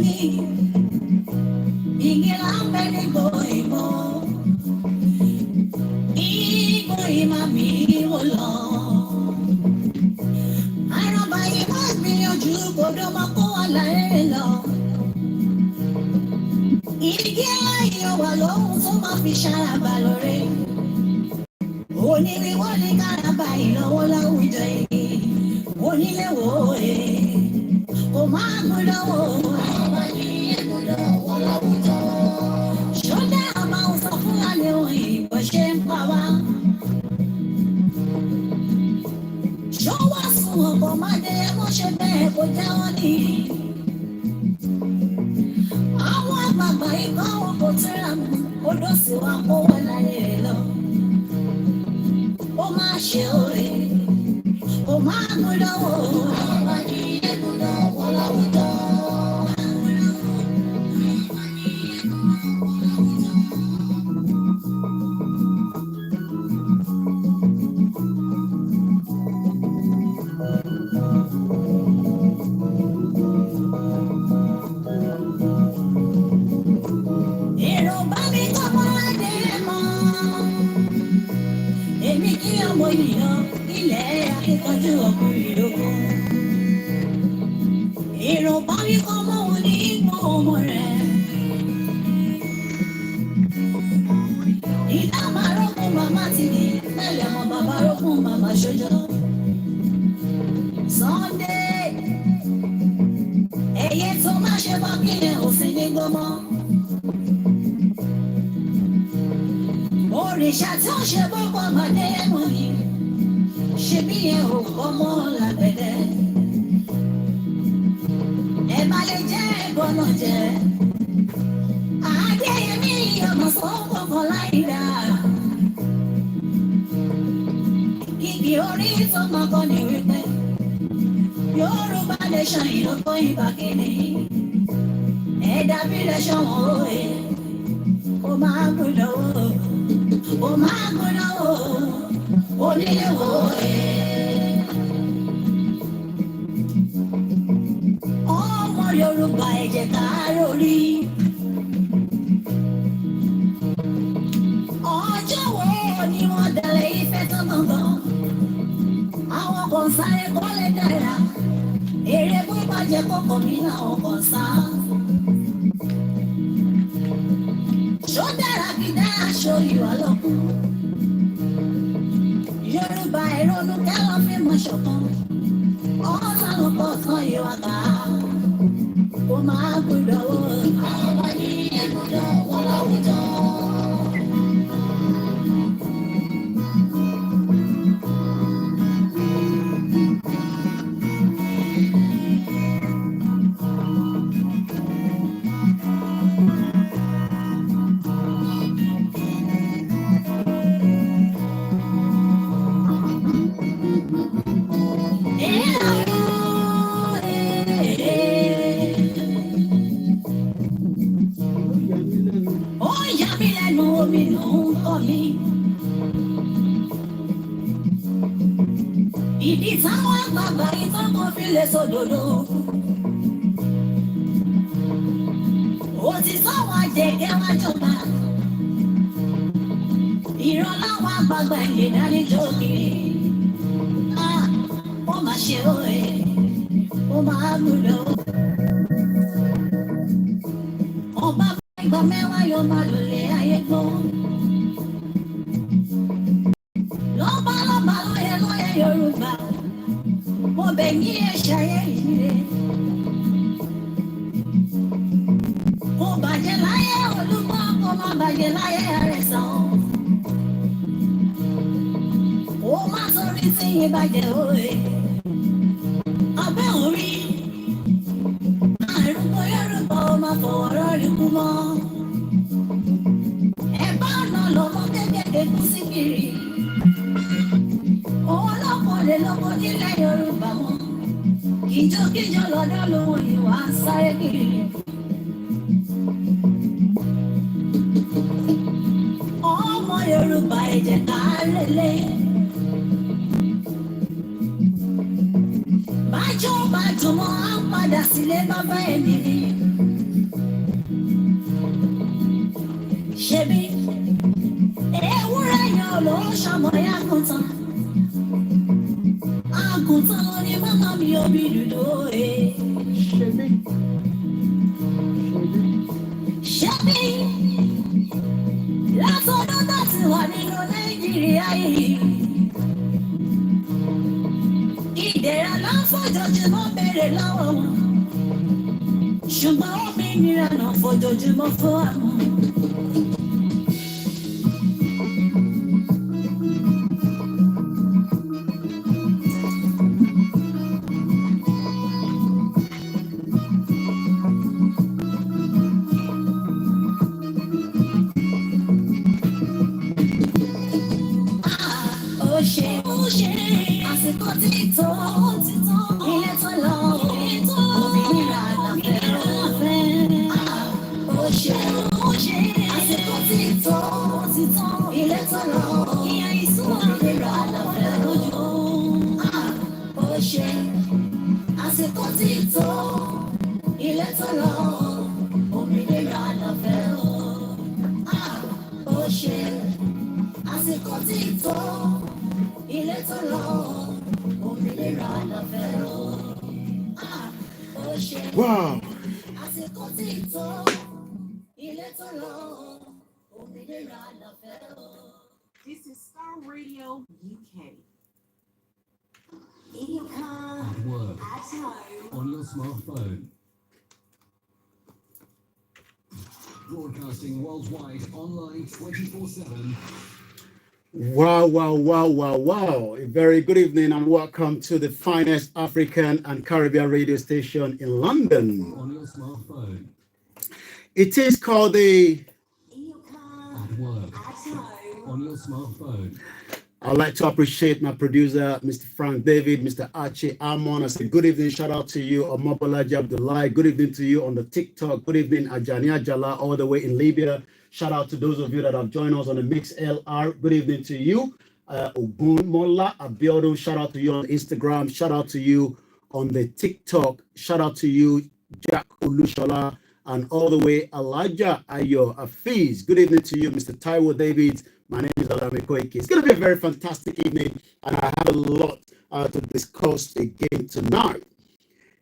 ní igi láńpẹ́ nígbò ìbò ìgbò ìmọ̀ mi wò lọ. Àràbà yìí má gbìyànjú gbọdọ̀ máa kó wà láyé lọ. Igi láyé wà lóhun tó máa fi ṣàràbà lóore. Onílé wọ́n ní káràbà ìlọ́wọ́ láwùjọ yìí. Onílé wò ó kò máa gbọ́dọ̀ wò ó. Àràbà yìí gbọ́dọ̀ wọ́ láwùjọ. Ṣọ́dá àmà ń sọ fún àlẹ́ òyìn bó ṣe ń pa wá. Ṣọ́wọ́ sùn ọ̀pọ̀ máa dé mọ́ ṣe bẹ́ẹ̀ kó jẹ́ wọ́n ní. Àwọn àgbààgbà ikọ̀ wọn kò tẹ́ra mú odò sí wa kó wọ́n láyé lọ. Ó máa ṣe òye, ó máa gbọ́dọ̀ wò ó. Àràbà yìí gbọ́dọ̀ wọ́ láwùjọ. Èrò bá mi kọ́ mọ́ adé mọ́. Èmi kí ọmọ ènìyàn ilẹ̀ akíkanjú ọkùnrin lógún. Èrò bá mi kọ́ mọ́ òun ní ipò ọmọ rẹ̀. Ìdá máa rọ́kùn màmá ti di tẹ́lẹ̀ ọmọ bàbá rọ́kùn màmá ṣojo. Sunday ẹyẹ tó máa ṣe bá kílẹ̀ òsín ní gbọ́mọ́. Òrìṣà tí ó ṣe gbọ́pọ̀ àgbàdé ẹ̀mọ́ ni ṣe bí ẹ ò kọ́mọ́ làgbẹ̀dẹ. Ẹ má lè jẹ́ ẹ̀gbọ́nà jẹ́. Adéyẹmí ọmọ sọ́kọ̀kọ̀ láì dá. Kìkì orí tó máa kọ́ ni wípé Yorùbá nation ìlọ́kọ̀ ìbàkẹ́ni. Ẹ̀dá bí lẹ́sọ̀ wọ́n òye. Ó máa gbọ́dọ̀ wò ó. Ó máa gbọ́dọ̀ wò ó. Onílé wò ó. Ọmọ Yorùbá ẹ jẹ́ ká rórí. Ọjọ́ wo ni wọ́n dalẹ̀ Ifẹ̀ tán gangan? Àwọn kan sáré kọ́lé dára. Èrè bó bàjẹ́ kọ́kọ́ mi làwọn kan sá. Ṣó dára kí dá aṣọ ìwà lọ́kùn? Yorùbá ìrònú kẹ́lọ́ fi mọ̀ ṣọ̀kan. Ọ̀sán ló pọ̀ kan ìwà ká. Ó máa gbọ́dọ̀ wò ó. Àràbà yìí gbọ́dọ̀ wọ́ láwùjọ. Ó yà mí lẹ́nu omi ló ń kọ́ mi. Ìdí táwọn àgbààgbà ìtàn kan fi lè sòdodo. Ó ti sọ́wọ́ àjẹgẹ́ wá jọba. Ìran láwọn àgbààgbà ìlera ní jókiri. Ó máa ṣe òye, ó máa gbọ́dọ̀. Ọba ìgbà mẹ́wàá yóò máa lòlẹ̀ ayé gbọ́. Lọ́ba lọ́yẹ̀ Yorùbá. Mo bẹ̀ ní ẹ̀ṣẹ̀ ayé ìdílé. Kò bàjẹ́ láyé Olúgbọ́n, kò má bàjẹ́ láyé Àrẹ̀sán. Ó má torí tí yín bàjẹ́ òye. Abẹ́ orí. Àrùkọ Yorùbá ó máa fọwọ́ rọ́ọ̀lì kú mọ́. Ẹ̀bá ọ̀nà lọ́mọ kékeré kú sí kiri. Òun lọ́kọ̀ lè lọ́kọ̀ nílẹ̀ Yorùbá mọ́. Kíjokíjo lọ́dọ̀ lòun ìwà ń sáré kiri. Ọmọ Yorùbá ẹ jẹ́ ká lélẹ̀. Bájọ́ bá jọmọ́ á padà sílé bàbá ẹ̀mí ni. ayé. Ìdẹ̀ra ló ń fojoojúmọ́ béèrè lọ́wọ́ wọn. Ṣùgbọ́n òmìnira náà fojoojúmọ́ fún àwọn. Àsìkò tí tó, ilé tó lọ, òmìnira àlàfẹ́. Ó ṣe, àsìkò tí tó, ilé tó lọ, òmìnira àlàfẹ́ lójú. Ó ṣe, àsìkò tí tó, ilé tó lọ, òmìnira àlàfẹ́. Ó ṣe, àsìkò tí tó. Ilé tó lọ, òmìnira àlàfẹ́ o. Ó ṣe. Wow. Àsìkò tí tó. Ilé tó lọ, òmìnira àlàfẹ́ o. This is Starr Radio UK. In your car, at work, at home, on your smartphone. Broadcasting worldwide, online 24/7. Wow. A very good evening and welcome to the finest African and Caribbean radio station in London. On your smartphone. It is called the... in your car, at work, at home. on your smartphone. I'd like to appreciate my producer, Mr. Frank David, Mr. Archie Amon. I say good evening, shout out to you, Omobolaji Abdullahi. Good evening to you on the TikTok. Good evening, Ajania Jala, all the way in Libya. Shout out to those of you that have joined us on the Mix LR. Good evening to you. Ogun Mola Abiodun, shout out to you on Instagram. Shout out to you on the TikTok. Shout out to you, Jack Ulushola, and all the way Elijah Ayo Afiz. Good evening to you, Mr. Taiwo David. My name is Alami Koike. It's going to be a very fantastic evening, and I have a lot to discuss again tonight.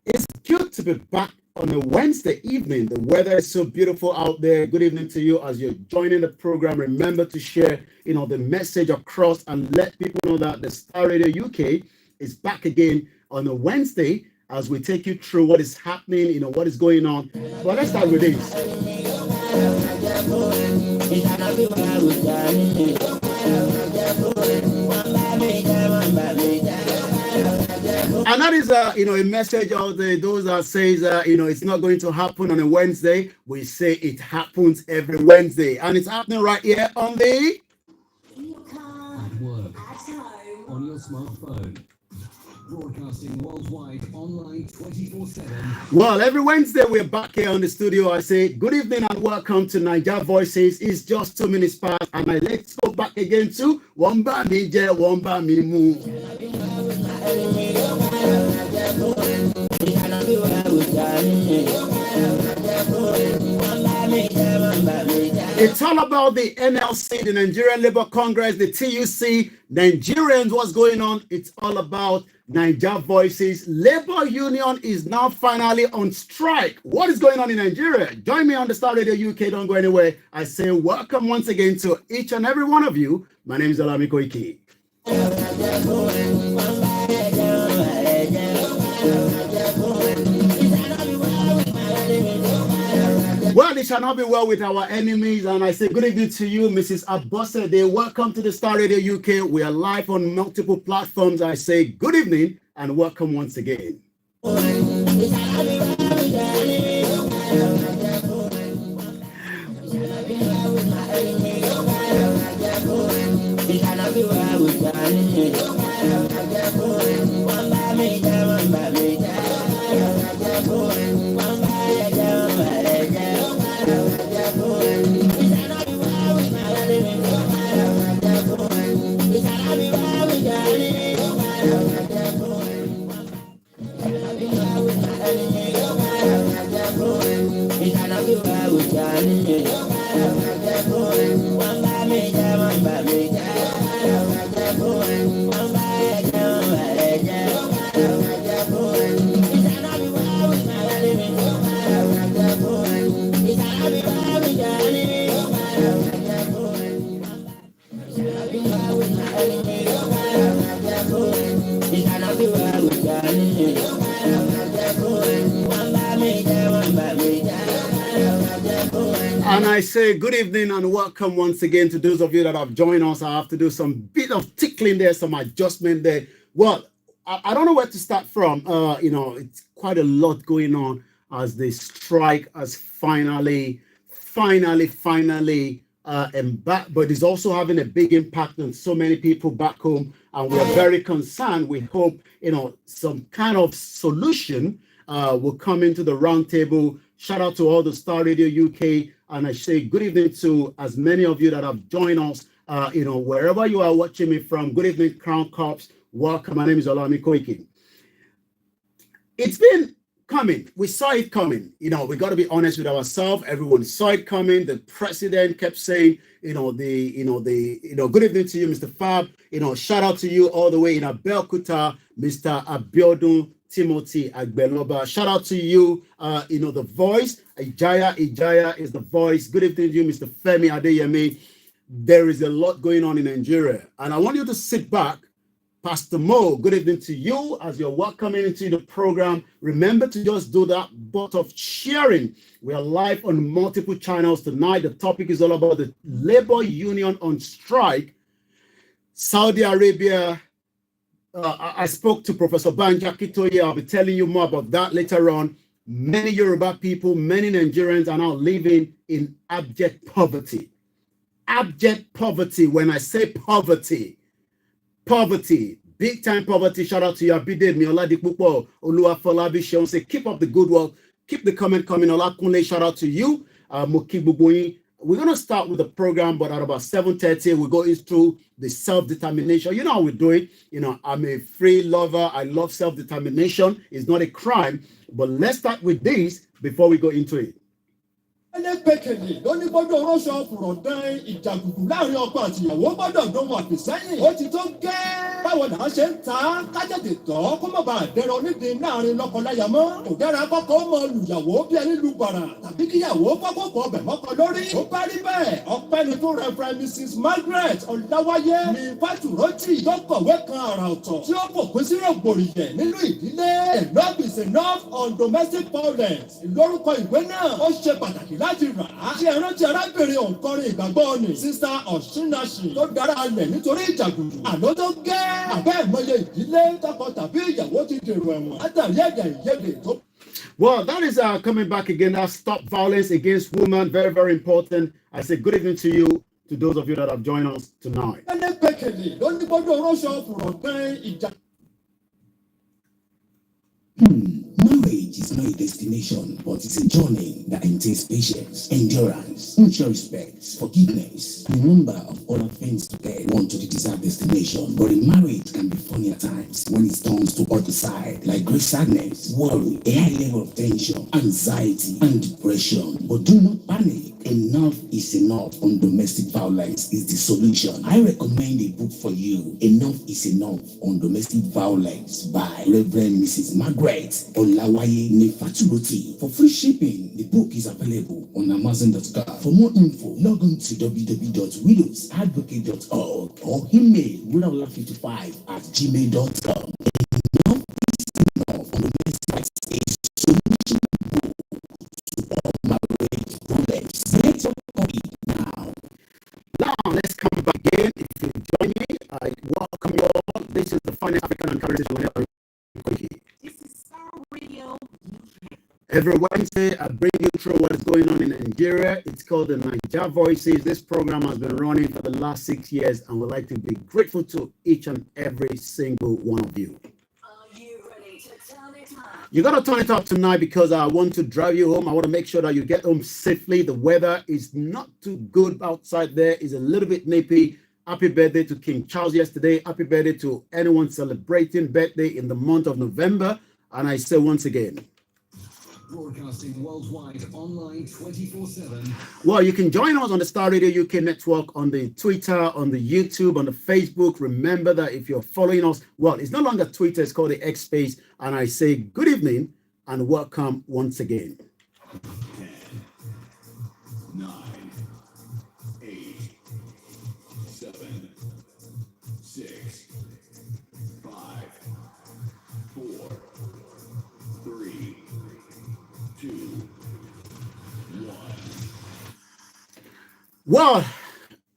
It's good to be back on a Wednesday evening. The weather is so beautiful out there. Good evening to you as you're joining the program. Remember to share, the message across and let people know that the Starr Radio UK is back again on a Wednesday as we take you through what is happening, what is going on. Well, let's start with this. And that is, a message of those that says, it's not going to happen on a Wednesday. We say it happens every Wednesday. And it's happening right here on the... In your car, at work, at home. on your smartphone. Broadcasting worldwide, online 24/7. Well, every Wednesday we're back here on the studio. I say good evening and welcome to Niger Voices. It's just 2 minutes past, and let's go back again to Wamba Nije, Wamba Mimu. It's all about the NLC, the Nigerian Labour Congress, the TUC, Nigerians, what's going on? It's all about Niger Voices. Labour Union is now finally on strike. What is going on in Nigeria? Join me on the Starr Radio UK. Don't go anywhere. I say welcome once again to each and every one of you. My name is Alami Koike. Well, it shall not be well with our enemies. And I say good evening to you, Mrs. Abosede. Welcome to the Starr Radio UK. We are live on multiple platforms. I say good evening and welcome once again. And I say good evening and welcome once again to those of you that have joined us. I have to do some bit of tickling there, some adjustment there. Well, I don't know where to start from. It's quite a lot going on as the strike has finally embarked, but it's also having a big impact on so many people back home. And we are very concerned. We hope, some kind of solution will come into the round table. Shout out to all the Star Radio UK. And I say good evening to as many of you that have joined us, wherever you are watching me from. Good evening, Crown Corps. Welcome. My name is Olami Koiki. It's been coming. We saw it coming. We got to be honest with ourselves. Everyone saw it coming. The president kept saying, good evening to you, Mr. Fab. Shout out to you all the way in Abeokuta, Mr. Abiodun Timothy Agbeloba. Shout out to you, the voice. Ijaya is the voice. Good evening to you, Mr. Femi Adeyemi. There is a lot going on in Nigeria. And I want you to sit back. Pastor Mo, good evening to you as you're welcoming into the program. Remember to just do that but of sharing. We are live on multiple channels tonight. The topic is all about the labor union on strike. Saudi Arabia. I spoke to Professor Banja Kitoye. I'll be telling you more about that later on. Many Yoruba people, many Nigerians are now living in abject poverty. Abject poverty. When I say poverty, big time poverty. Shout out to you, Abide Mioladipupo, Oluwafolabi Sheon. Say, keep up the good work. Keep the comment coming. Olakunle, shout out to you. Mokibubuyi. We're going to start with the program, but at about 7:30, we're going through the self-determination. You know how we do it. I'm a free lover. I love self-determination. It's not a crime. But let's start with this before we go into it. ẹlẹ́gbẹ̀kẹ̀lé ló ní gbọ́dọ̀ ránṣọ fùrọ̀dán ìjàgùdù láàrin ọkọ àti ìyàwó gbọ́dọ̀ dán wọn àfìsẹ́yìn. Ó ti tó gẹ́. Báwo là ń ṣe ń ta kájètè tọ́ kó má bàa dẹrọ onídìí láàrin lọ́kọláya mọ́. Kò dára kọ́kọ́ mọ lùyàwó bí ẹni lu bàrà tàbí kíyàwó kọ́kọ́ ọbẹ̀ mọ́kọ lórí. Ó bá rí bẹ́ẹ̀ ọpẹ́ ni fún Reverend Mrs. Margaret Ọláwáyé ní Fátúrọ́tì tó kọ̀wé kan àrà ọ̀tọ̀ tí ó fòpin sí rògbòrìyẹ̀ nínú ìdílé. Enough is enough on domestic violence. Ìlórúkọ ìwé náà ó ṣe pàtàkì láti rà á. Ṣé ẹ rántí arábìnrin òǹkọrin ìgbàgbọ́ ni Sista Ọ̀ṣúnàṣì tó dára alẹ̀ nítorí ìjàgùdù. Àná tó gẹ́. Àbẹ́ ìmọye ìdílé tọkọ tàbí ìyàwó ti dèrò ẹ̀wọ̀n. Látàrí ẹ̀jẹ̀ ìyẹ́dẹ̀ tó. Well, that is coming back again. That stop violence against women. Very, very important. I say good evening to you, to those of you that have joined us tonight. ẹlẹ́gbẹ̀kẹ̀lé ló ní gbọ́dọ̀ ránṣọ fùrọ̀dán ìjà. Marriage is not a destination, but it's a journey that entails patience, endurance, mutual respect, forgiveness, and a number of other things to get one to the desired destination. But a marriage can be funny at times when it turns to other side, like great sadness, worry, a high level of tension, anxiety, and depression. But do not panic. Enough is enough on domestic violence is the solution. I recommend a book for you. Enough is enough on domestic violence by Reverend Mrs. Margaret Olawaye Nefaturoti. For free shipping, the book is available on Amazon.com. For more info, log on to www.widowsadvocate.org or email widow55@gmail.com. Enough is enough on domestic violence is solution book to all marriage problems. Select your copy now. Now, let's come back again. If you join me, I welcome you all. This is the Finest African and Conversation. This is Starr Radio UK. Every Wednesday, I bring you through what is going on in Nigeria. It's called the Niger Voices. This program has been running for the last 6 years, and we'd like to be grateful to each and every single one of you. You got to turn it up tonight because I want to drive you home. I want to make sure that you get home safely. The weather is not too good outside there. It's a little bit nippy. Happy birthday to King Charles yesterday. Happy birthday to anyone celebrating birthday in the month of November. And I say once again, Broadcasting worldwide, online 24/7. well, you can join us on the Star Radio UK network, on the Twitter, on the YouTube, on the Facebook. Remember that if you're following us, well, it's no longer Twitter, it's called the X Space. And I say good evening and welcome once again. 10, 9, 8, 7, 6, 5, 4, 3, 2, 1. Well,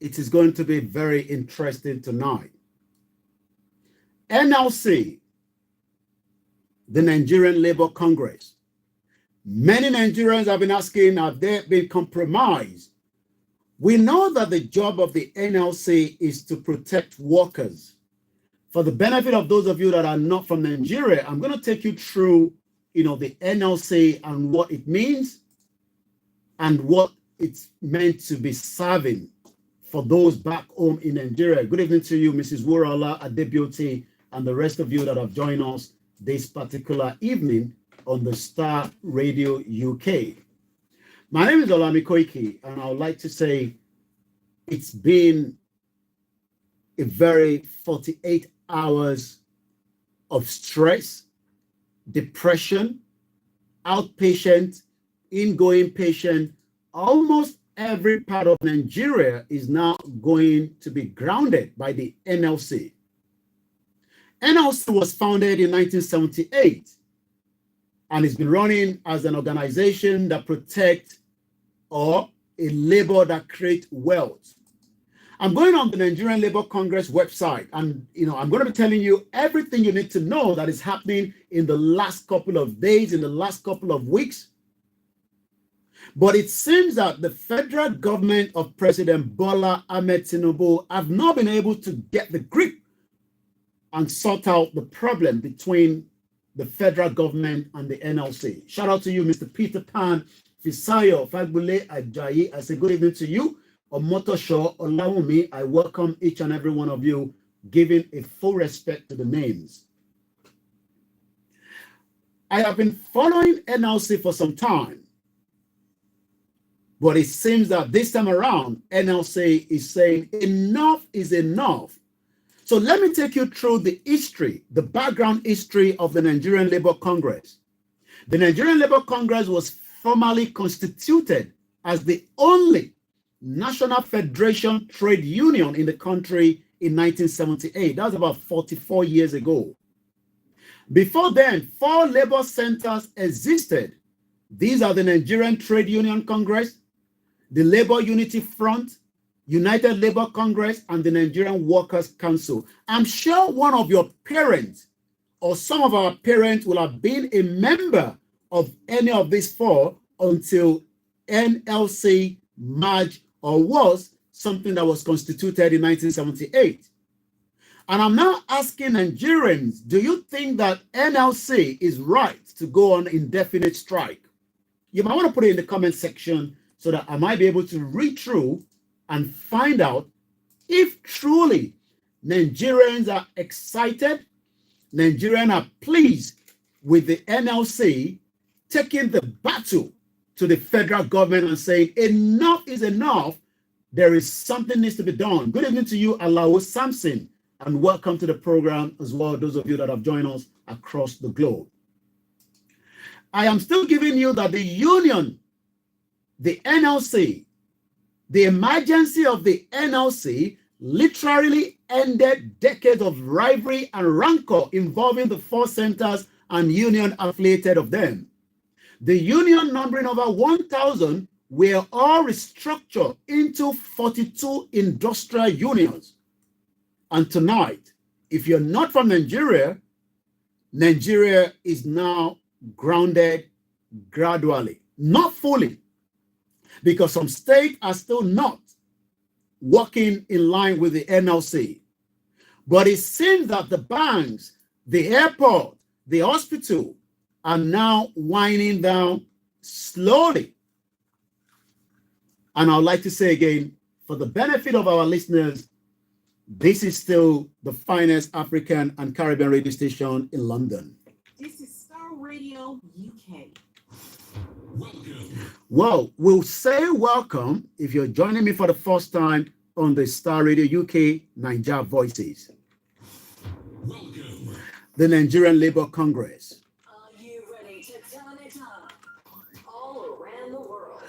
it is going to be very interesting tonight. NLC, the Nigerian Labour Congress. Many Nigerians have been asking, have they been compromised? We know that the job of the NLC is to protect workers. For the benefit of those of you that are not from Nigeria, I'm going to take you through, the NLC and what it means and what it's meant to be serving for those back home in Nigeria. Good evening to you, Mrs. Wahala, Adebioti, and the rest of you that have joined us this particular evening on the Starr Radio UK. My name is Olami Koiki, and I would like to say it's been a very 48 hours of stress, depression, outpatient, ingoing patient. Almost every part of Nigeria is now going to be grounded by the NLC. NLC was founded in 1978 and it's been running as an organization that protects or a labor that creates wealth. I'm going on the Nigerian Labour Congress website and I'm going to be telling you everything you need to know that is happening in the last couple of days, in the last couple of weeks. But it seems that the federal government of President Bola Ahmed Tinubu have not been able to get the grip and sort out the problem between the federal government and the NLC. Shout out to you, Mr. Peter Pan Fisayo Fagbule Ajayi. I say good evening to you. Omotosho Olawumi, I welcome each and every one of you, giving a full respect to the names. I have been following NLC for some time, but it seems that this time around, NLC is saying enough is enough. So let me take you through the history, the background history of the Nigerian Labour Congress. The Nigerian Labour Congress was formally constituted as the only National Federation trade union in the country in 1978. That was about 44 years ago. Before then, 4 labor centers existed. These are the Nigerian Trade Union Congress, the Labour Unity Front, United Labour Congress, and the Nigerian Workers' Council. I'm sure one of your parents or some of our parents will have been a member of any of these 4 until NLC merged or was something that was constituted in 1978. And I'm now asking Nigerians, do you think that NLC is right to go on indefinite strike? You might want to put it in the comment section so that I might be able to read through and find out if truly Nigerians are excited, Nigerians are pleased with the NLC taking the battle to the federal government and saying enough is enough. There is something needs to be done. Good evening to you, Alao Samson, and welcome to the program as well, those of you that have joined us across the globe. I am still giving you that the union, the NLC, the emergency of the NLC literally ended decades of rivalry and rancor involving the 4 centers and union affiliated of them. The union, numbering over 1,000, were all restructured into 42 industrial unions. And tonight, if you're not from Nigeria, Nigeria is now grounded gradually, not fully, because some states are still not working in line with the NLC. But it seems that the banks, the airport, the hospital are now winding down slowly. And I would like to say again, for the benefit of our listeners, this is still the finest African and Caribbean radio station in London. This is Starr Radio UK. Welcome. Well, we'll say welcome if you're joining me for the first time on the Starr Radio UK Niger Voices. Welcome. The Nigerian Labour Congress. Are you ready to turn it up all around the world?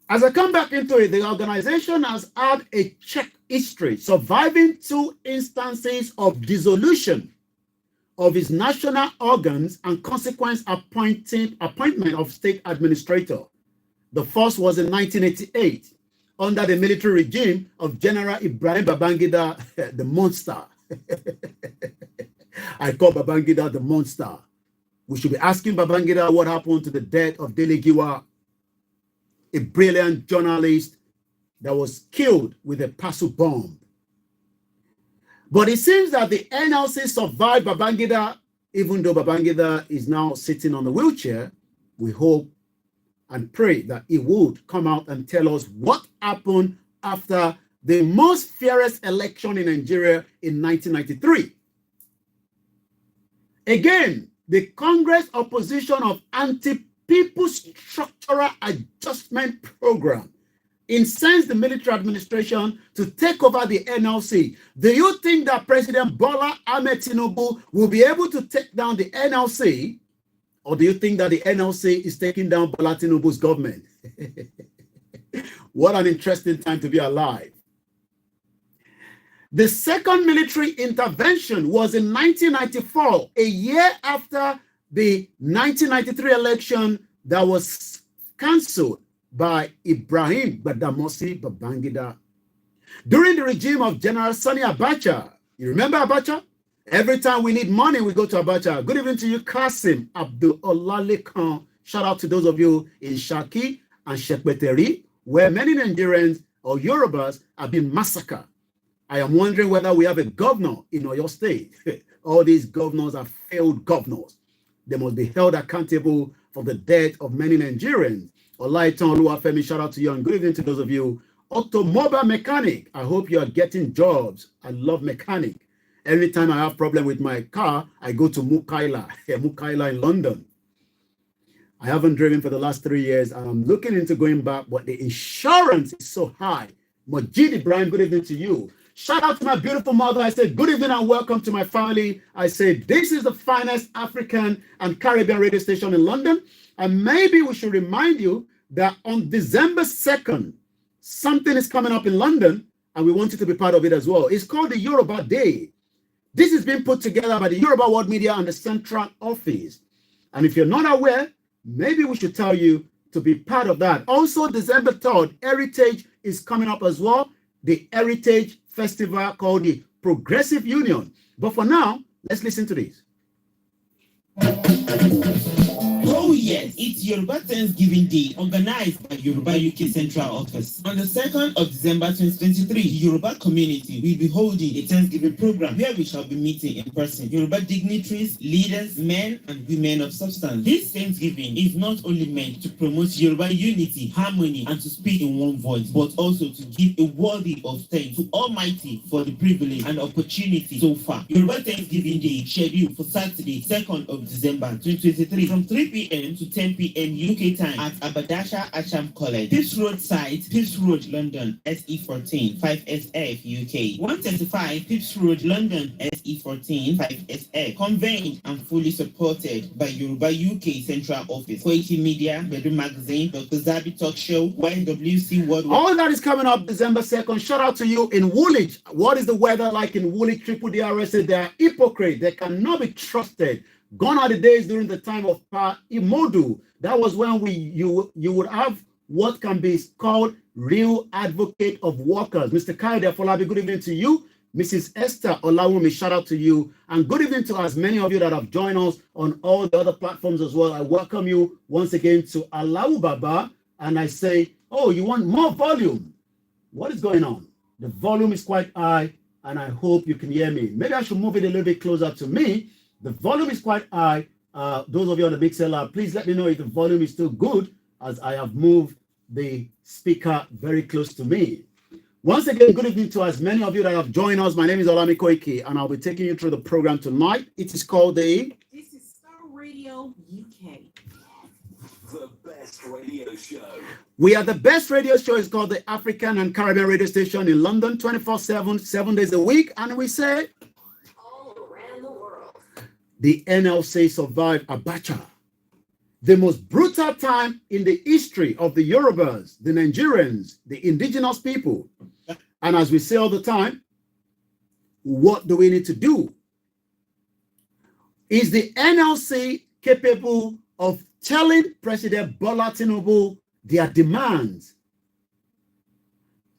As I come back into it, the organization has had a check history, surviving 2 instances of dissolution of its national organs and consequent appointment of state administrator. The first was in 1988, under the military regime of General Ibrahim Babangida, the monster. I call Babangida the monster. We should be asking Babangida what happened to the death of Dele Giwa, a brilliant journalist that was killed with a parcel bomb. But it seems that the NLC survived Babangida, even though Babangida is now sitting on the wheelchair. We hope and pray that he would come out and tell us what happened after the most fairest election in Nigeria in 1993. Again, the Congress opposition of anti-people structural adjustment program incensed the military administration to take over the NLC. Do you think that President Bola Ahmed Tinubu will be able to take down the NLC? Or do you think that the NLC is taking down Bola Tinubu's government? What an interesting time to be alive. The second military intervention was in 1994, a year after the 1993 election that was cancelled by Ibrahim Badamasi Babangida. During the regime of General Sani Abacha, you remember Abacha? Every time we need money, we go to Abacha. Good evening to you, Kasim Abdul Olalekan. Shout out to those of you in Shaki and Shekpeteri, where many Nigerians or Yorubas have been massacred. I am wondering whether we have a governor in Oyo State. All these governors are failed governors. They must be held accountable for the death of many Nigerians. Olaitan Oluwafemi, shout out to you, and good evening to those of you. Automobile mechanic, I hope you are getting jobs. I love mechanic. Every time I have problem with my car, I go to Mukaila, Mukaila in London. I haven't driven for the last 3 years. I'm looking into going back, but the insurance is so high. Majid Ibrahim, good evening to you. Shout out to my beautiful mother. I said, good evening and welcome to my family. I said, this is the finest African and Caribbean radio station in London. And maybe we should remind you that on December 2nd, something is coming up in London, and we want you to be part of it as well. It's called the Yoruba Day. This is being put together by the Yoruba World Media and the Central Office. And if you're not aware, maybe we should tell you to be part of that. Also, December 3rd, Heritage is coming up as well. The Heritage Festival called the Progressive Union. But for now, let's listen to this. Oh yes, it's Yoruba Thanksgiving Day, organized by Yoruba UK Central Office. On the 2nd of December 2023, the Yoruba community will be holding a Thanksgiving program where we shall be meeting in person Yoruba dignitaries, leaders, men and women of substance. This Thanksgiving is not only meant to promote Yoruba unity, harmony, and to speak in one voice, but also to give a worthy of thanks to Almighty for the privilege and opportunity so far. Yoruba Thanksgiving Day scheduled for Saturday, 2nd of December 2023 from 3 p.m. to 10 p.m. UK time at Abadasha Asham College, Pips Road site, Pips Road, London, SE14 5SF UK. 135 Pips Road, London, SE14 5SF. Convened and fully supported by Yoruba UK Central Office, Koiki Media, Bedroom Magazine, Dr. Zabi Talk Show, YWC Worldwide. All that is coming up December 2nd. Shout out to you in Woolwich. What is the weather like in Woolwich? Triple DRS said they are hypocrites. They cannot be trusted. Gone are the days during the time of Imodu. That was when you would have what can be called real advocate of workers. Mr. Kaide Folabi, good evening to you. Mrs. Esther Olawumi, shout out to you. And good evening to as many of you that have joined us on all the other platforms as well. I welcome you once again to Alau Baba. And I say, oh, you want more volume? What is going on? The volume is quite high, and I hope you can hear me. Maybe I should move it a little bit closer to me. The volume is quite high. Those of you on the Mixlr, please let me know if the volume is still good, as I have moved the speaker very close to me. Once again, good evening to as many of you that have joined us. My name is Olami Koiki, and I'll be taking you through the program tonight. It is called the... This is Starr Radio UK. The best radio show. We are the best radio show. It's called the African and Caribbean radio station in London, 24/7, 7 days a week. And we say... The NLC survived Abacha, the most brutal time in the history of the Yorubas, the Nigerians, the indigenous people. And as we say all the time, what do we need to do? Is the NLC capable of telling President Bola Tinubu their demands?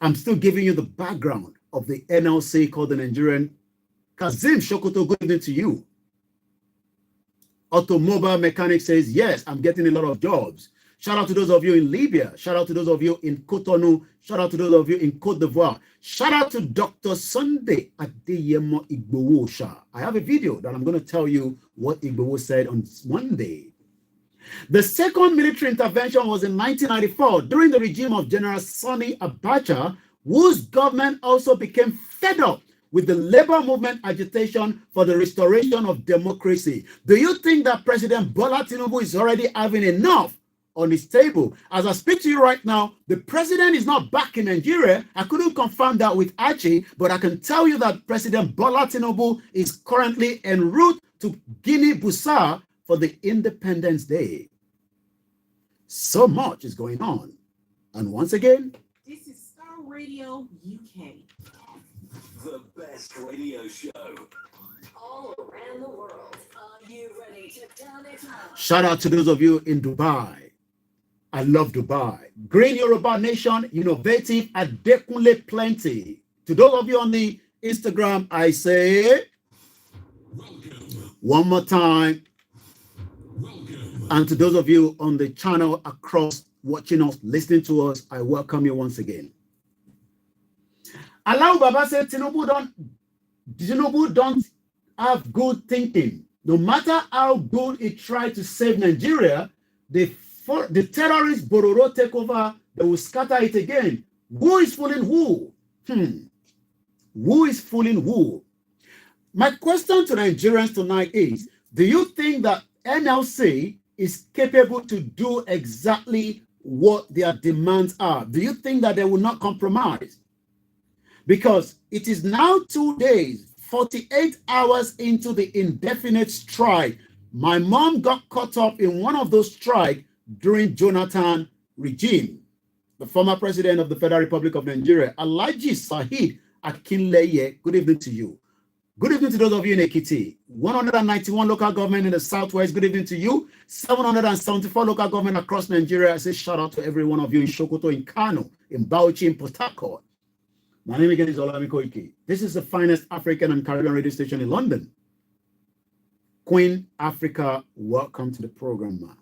I'm still giving you the background of the NLC called the Nigerian. Kazim Shokoto, good evening to you. Automobile mechanic says, yes, I'm getting a lot of jobs. Shout out to those of you in Libya. Shout out to those of you in Cotonou. Shout out to those of you in Cote d'Ivoire. Shout out to Dr. Sunday Adeyemo Igbowo. I have a video that I'm going to tell you what Igbowo said on Monday. The second military intervention was in 1994 during the regime of General Sani Abacha, whose government also became fed up with the labor movement agitation for the restoration of democracy. Do you think that President Bola Tinubu is already having enough on his table? As I speak to you right now, the president is not back in Nigeria. I couldn't confirm that with Archie, but I can tell you that President Bola Tinubu is currently en route to Guinea-Bissau for the Independence Day. So much is going on. And once again, This is Starr Radio UK. The best radio show. All around the world. Are you ready to turn it on? shout out to those of you in Dubai. I love Dubai. Green Yoruba Nation, innovative, Adekunle plenty. To those of you on the Instagram, I say, one more time. And to those of you on the channel across watching us, listening to us, I welcome you once again. Allow Baba said Tinubu don't have good thinking. No matter how good he tried to save Nigeria, the terrorists Bororo take over, they will scatter it again. Who is fooling who? Who is fooling who? My question to Nigerians tonight is, do you think that NLC is capable to do exactly what their demands are? Do you think that they will not compromise? Because it is now 2 days, 48 hours into the indefinite strike. My mom got caught up in one of those strikes during Jonathan regime. The former president of the Federal Republic of Nigeria, Alhaji Saheed Akinleye, good evening to you. Good evening to those of you in Ekiti. 191 local government in the Southwest, good evening to you. 774 local government across Nigeria. I say shout out to every one of you in Sokoto, in Kano, in Bauchi, in Port Harcourt. My name again is Olamiko Ike. This is the finest African and Caribbean radio station in London. Queen Africa, welcome to the program, man.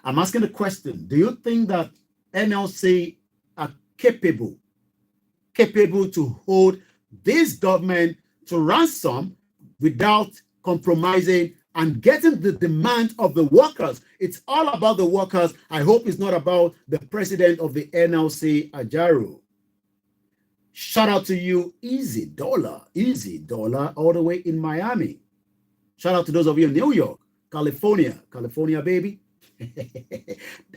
I'm asking the question, do you think that NLC are capable to hold this government to ransom without compromising and getting the demand of the workers? It's all about the workers. I hope it's not about the president of the NLC, Ajaru. Shout out to you, Easy Dollar, all the way in Miami. Shout out to those of you in New York, California, baby.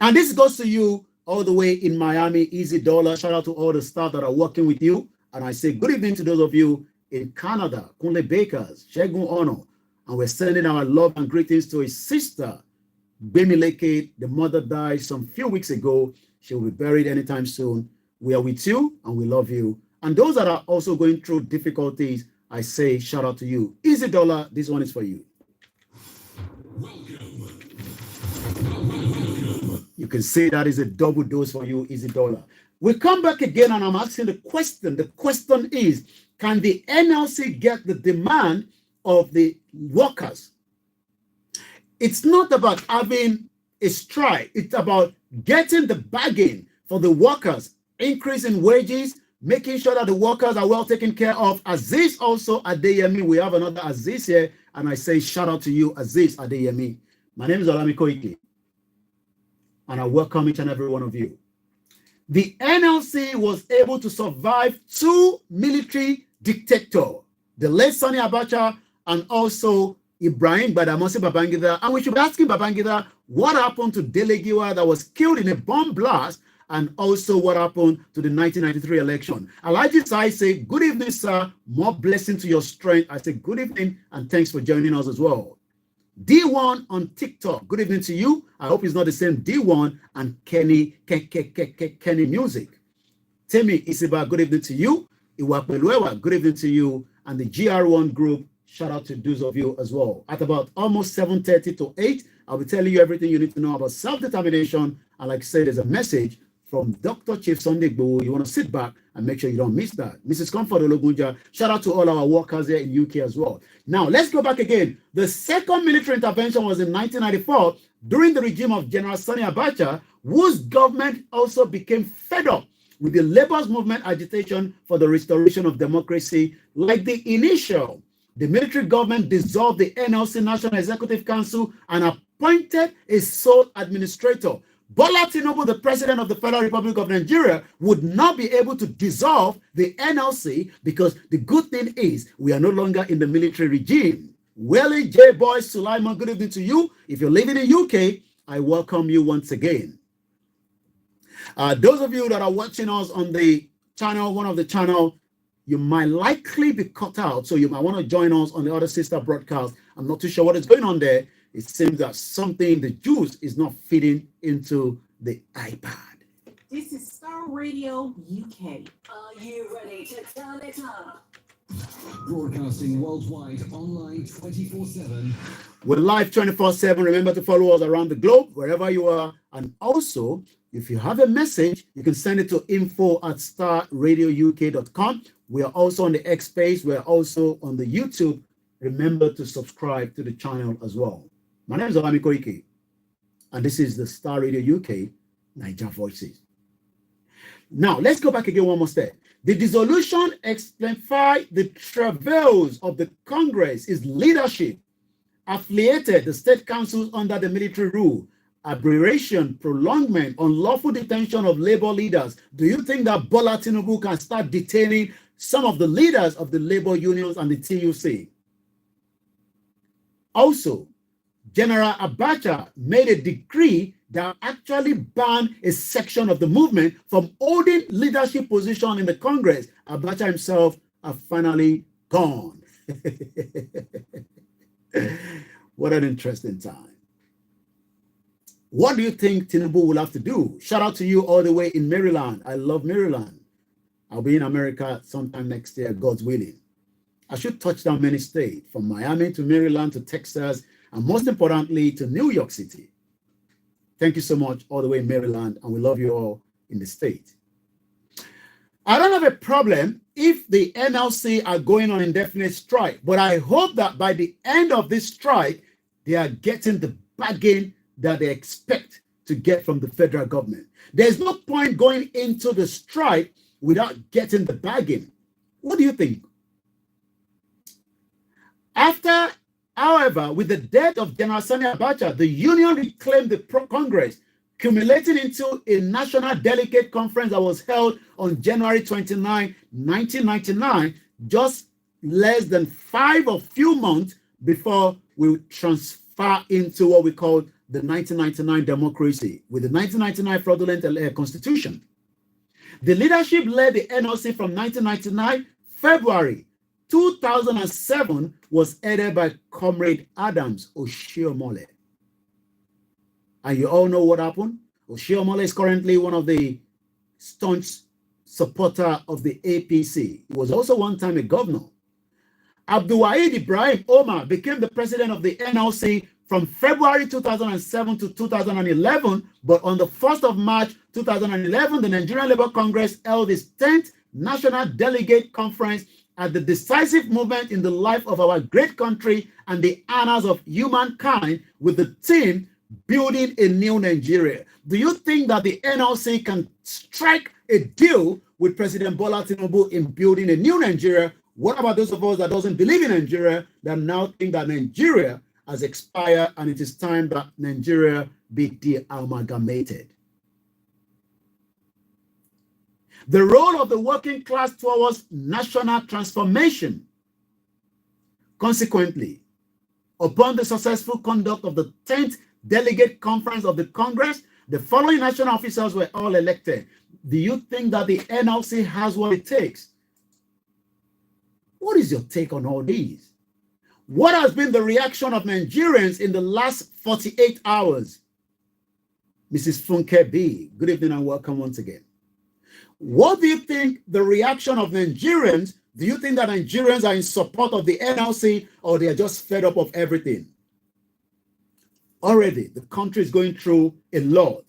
And this goes to you all the way in Miami, Easy Dollar. Shout out to all the staff that are working with you. And I say good evening to those of you in Canada, Kunle Bakers, Shegun Ono. And we're sending our love and greetings to his sister, Bemileke. The mother died some few weeks ago. She will be buried anytime soon. We are with you and we love you. And those that are also going through difficulties, I say shout out to you. Easy Dollar, this one is for you. You can say that is a double dose for you, Easy Dollar. We come back again and I'm asking the question. The question is, can the NLC get the demand of the workers? It's not about having a strike. It's about getting the bargain for the workers, increase in wages, making sure that the workers are well taken care of. Aziz also Adeyemi. We have another Aziz here, and I say shout out to you, Aziz Adeyemi. My name is Olamiko Ike, and I welcome each and every one of you. The NLC was able to survive 2 military dictators, the late Sani Abacha and also Ibrahim Badamasi Babangida. And we should be asking Babangida what happened to Delegiwa that was killed in a bomb blast, and also what happened to the 1993 election. Alhaji Sai say, good evening, sir. More blessing to your strength. I say good evening and thanks for joining us as well. D1 on TikTok. Good evening to you. I hope it's not the same D1 and Kenny Music. Temi Isiba, good evening to you. Iwapeluewa, good evening to you. And the GR1 group, shout out to those of you as well. At about almost 7:30 to 8, I'll be telling you everything you need to know about self-determination. And like I said, there's a message from Dr. Chief Sunday Igboho. You want to sit back and make sure you don't miss that. Mrs. Comfort Ologunja, shout out to all our workers here in UK as well. Now, let's go back again. The second military intervention was in 1994 during the regime of General Sani Abacha, whose government also became fed up with the labor's movement agitation for the restoration of democracy. Like the initial, the military government dissolved the NLC National Executive Council and appointed a sole administrator. Bola Tinubu, the president of the Federal Republic of Nigeria, would not be able to dissolve the NLC because the good thing is we are no longer in the military regime. Welly J. Boy Sulaiman, good evening to you. If you're living in UK, I welcome you once again. Those of you that are watching us on the channel, one of the channel, you might likely be cut out, so you might want to join us on the other sister broadcast. I'm not too sure what is going on there. It seems that something, the juice is not fitting into the iPad. This is Starr Radio UK. Are you ready to turn it up? Broadcasting worldwide, online 24/7. We're live 24/7. Remember to follow us around the globe, wherever you are. And also, if you have a message, you can send it to info@starradiouk.com. We are also on the X space. We're also on the YouTube. Remember to subscribe to the channel as well. My name is Olami Koike, and this is the Starr Radio UK, Niger Voices. Now, let's go back again one more step. The dissolution exemplified the travails of the Congress, its leadership, affiliated the state councils under the military rule, aberration, prolongment, unlawful detention of labor leaders. Do you think that Bola Tinubu can start detaining some of the leaders of the labor unions and the TUC? Also, General Abacha made a decree that actually banned a section of the movement from holding leadership position in the Congress. Abacha himself are finally gone. What an interesting time. What do you think Tinubu will have to do? Shout out to you all the way in Maryland. I love Maryland. I'll be in America sometime next year, God's willing. I should touch down many states, from Miami to Maryland to Texas, and most importantly, to New York City. Thank you so much all the way in Maryland, and we love you all in the state. I don't have a problem if the NLC are going on indefinite strike, but I hope that by the end of this strike, they are getting the bargain that they expect to get from the federal government. There's no point going into the strike without getting the bargain. What do you think? After, however, with the death of General Sani Abacha, the union reclaimed the Congress, culminating into a national delegate conference that was held on January 29, 1999, just less than few months before we transfer into what we call the 1999 democracy, with the 1999 fraudulent constitution. The leadership led the NLC from 1999, February 2007 was headed by Comrade Adams Oshiomhole. And you all know what happened. Oshiomhole is currently one of the staunch supporter of the APC. He was also one time a governor. Abdulwahid Ibrahim Omar became the president of the NLC from February 2007 to 2011, but on the 1st of March 2011, the Nigerian Labour Congress held its 10th National Delegate Conference at the decisive moment in the life of our great country and the annals of humankind, with the theme building a new Nigeria. Do you think that the NLC can strike a deal with President Bola Tinubu in building a new Nigeria? What about those of us that doesn't believe in Nigeria, that now think that Nigeria has expired and it is time that Nigeria be de-amalgamated? The role of the working class towards national transformation. Consequently, upon the successful conduct of the 10th Delegate Conference of the Congress, the following national officers were all elected. Do you think that the NLC has what it takes? What is your take on all these? What has been the reaction of Nigerians in the last 48 hours? Mrs. Funke B, good evening and welcome once again. What do you think the reaction of Nigerians? Do you think that Nigerians are in support of the NLC, or they are just fed up of everything? Already, the country is going through a lot.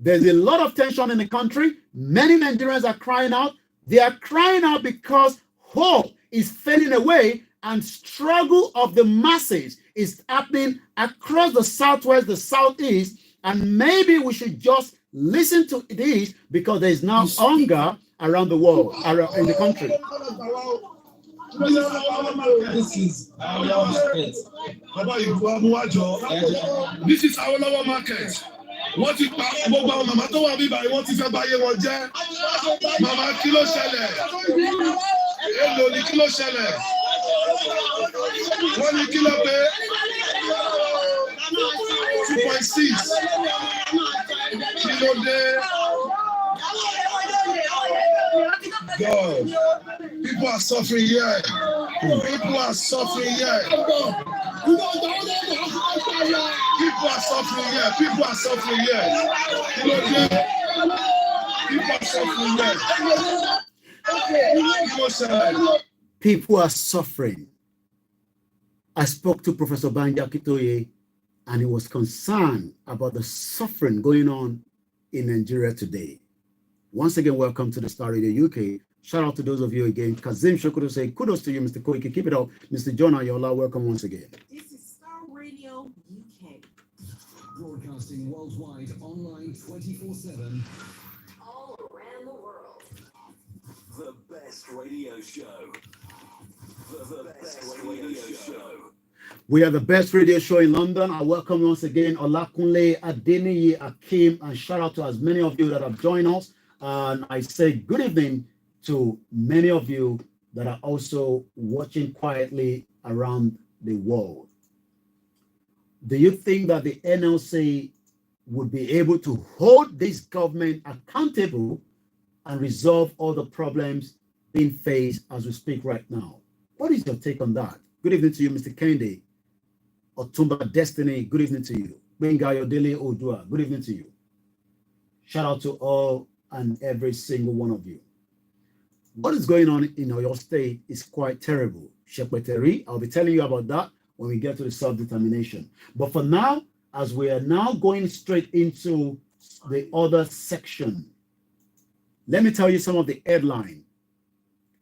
There's a lot of tension in the country. Many Nigerians are crying out. They are crying out because hope is fading away and struggle of the masses is happening across the southwest, the southeast, and maybe we should just listen to this because there is now hunger around the world, around in the country. This is our market. This is our lower market. Wọ́n ti pa gbogbo àwọn màmá tó wà bíbá yìí wọ́n ti fẹ́ báyé wọn jẹ́. Màmá kí ló ṣẹlẹ̀? Èlò ni kí ló ṣẹlẹ̀? Wọ́n ní kí ló pé 2.6. Kí ló dé? God, people are suffering here. People are suffering here. People are suffering here. People are suffering here. People are suffering here. People are suffering. I spoke to Professor Banja Kitoye, and he was concerned about the suffering going on in Nigeria today. Once again, welcome to the Starr Radio UK. Shout out to those of you again. Kazim Shokudo say, kudos to you, Mr. Koike. Keep it up. Mr. John Ayola, welcome once again. This is Starr Radio UK. Broadcasting worldwide, online 24/7. All around the world. The best radio show. The best radio show. We are the best radio show in London. I welcome once again Olakunle, Adeniyi, Akim, and shout out to as many of you that have joined us. And I say good evening to many of you that are also watching quietly around the world. Do you think that the NLC would be able to hold this government accountable and resolve all the problems being faced as we speak right now? What is your take on that? Good evening to you, Mr. Kende. Otumba Destiny, good evening to you. Bengayo Dele Odua, good evening to you. Shout out to all and every single one of you. What is going on in your state is quite terrible. Shepeteri, I'll be telling you about that when we get to the self-determination. But for now, as we are now going straight into the other section, let me tell you some of the headline.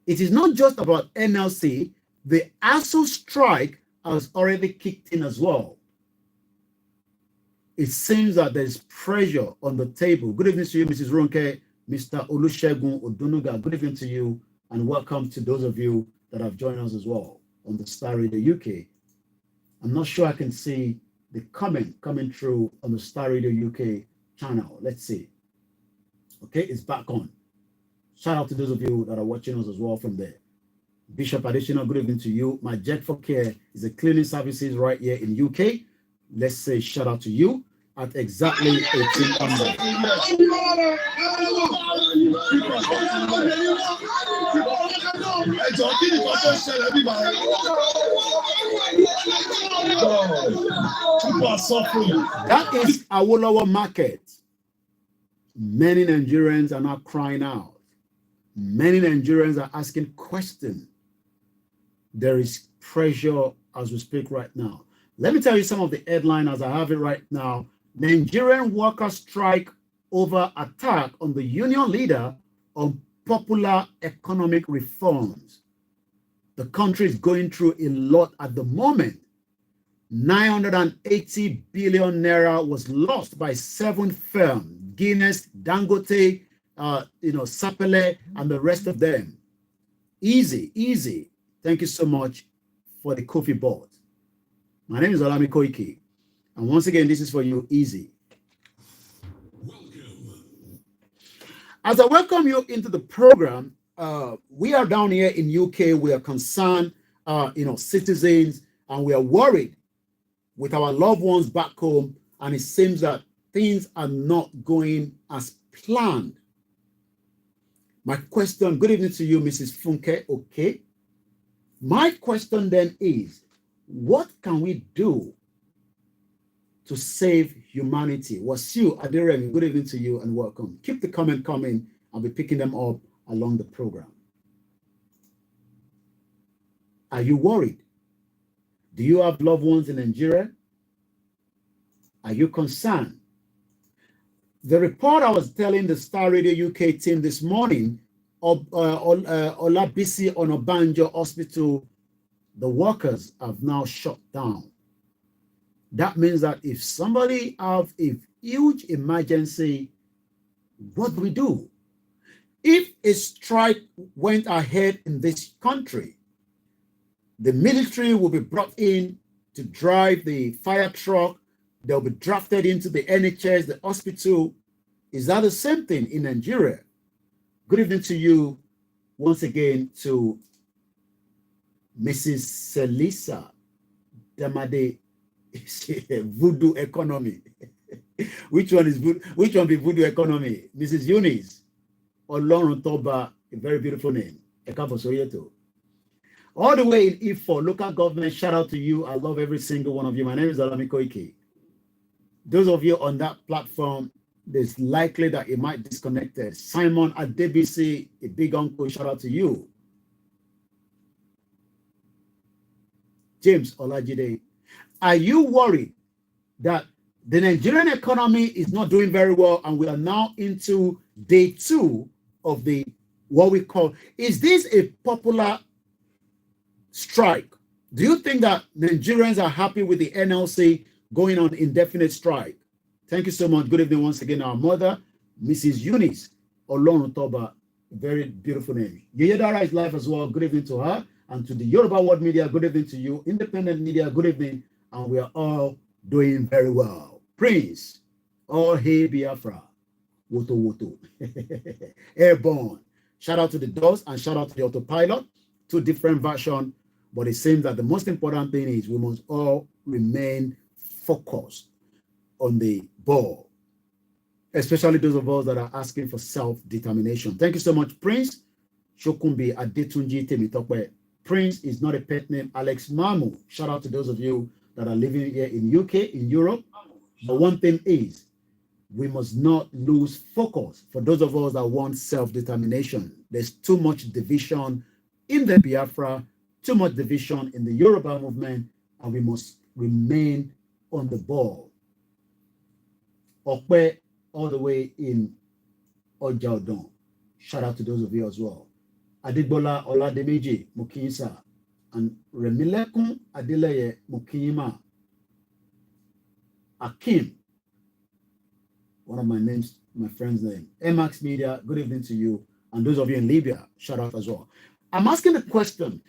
It is not just about NLC. The ASU strike has already kicked in as well. It seems that there's pressure on the table. Good evening to you, Mrs. Ronke, Mr. Olusegun Odunuga. Good evening to you, and welcome to those of you that have joined us as well on the Starr Radio UK. I'm not sure I can see the comment coming through on the Starr Radio UK channel. Let's see. Okay, it's back on. Shout out to those of you that are watching us as well from there. Bishop Additional, good evening to you. My Jet for Care is a cleaning services right here in UK. Let's say shout out to you at exactly 1800. That is our market. Many Nigerians are not crying out. Many Nigerians are asking questions. There is pressure as we speak right now. Let me tell you some of the headlines as I have it right now. Nigerian workers strike over attack on the union leader on popular economic reforms. The country is going through a lot at the moment. 980 billion naira was lost by 7 firms, Guinness, Dangote, Sapele, and the rest of them. Easy. Thank you so much for the coffee board. My name is Olami Koike. And once again, this is for you, easy. Welcome. As I welcome you into the program, we are down here in UK. We are concerned, citizens, and we are worried with our loved ones back home. And it seems that things are not going as planned. My question, good evening to you, Mrs. Funke. Okay. My question then is, what can we do to save humanity? Wasiu Adiremi, good evening to you and welcome. Keep the comment coming. I'll be picking them up along the program. Are you worried? Do you have loved ones in Nigeria? Are you concerned? The report I was telling the Star Radio UK team this morning of Olabisi Onabanjo Hospital, the workers have now shut down. That means that if somebody have a huge emergency, what do we do? If a strike went ahead in this country, the military will be brought in to drive the fire truck. They'll be drafted into the NHS, the hospital. Is that the same thing in Nigeria? Good evening to you once again, to Mrs. Selisa Damade. Voodoo economy. Which one be voodoo economy? Mrs. Eunice Olorun Toba, a very beautiful name. All the way in Ifo, local government, shout out to you. I love every single one of you. My name is Alami Koike. Those of you on that platform, there's likely that it might disconnected. Simon Adebisi, a big uncle, shout out to you. James Olajide, are you worried that the Nigerian economy is not doing very well and we are now into day 2 of the, what we call, is this a popular strike? Do you think that Nigerians are happy with the NLC going on indefinite strike? Thank you so much. Good evening once again, our mother, Mrs. Eunice Olorun Toba, very beautiful name. Yeyedara is live as well. Good evening to her and to the Yoruba World Media. Good evening to you. Independent Media, good evening. And we are all doing very well. Prince, all hey Biafra, Woto Woto, Airborne. Shout out to the DOS and shout out to the autopilot. 2 different versions, but it seems that the most important thing is we must all remain focused on the ball, especially those of us that are asking for self-determination. Thank you so much, Prince. Shokumbi Adetunji Temitope. Prince is not a pet name. Alex Mamu. Shout out to those of you that are living here in UK, in Europe. But one thing is, we must not lose focus. For those of us that want self-determination, there's too much division in the Biafra, too much division in the Yoruba movement, and we must remain on the ball. Okwe, all the way in Ojaudon. Shout out to those of you as well. Adigbola Olademeji Mukisa and Remilekun Adeleye Mukiyima. Akim, one of my names, my friend's name. Emax Media, good evening to you. And those of you in Libya, shout out as well. I'm asking the question,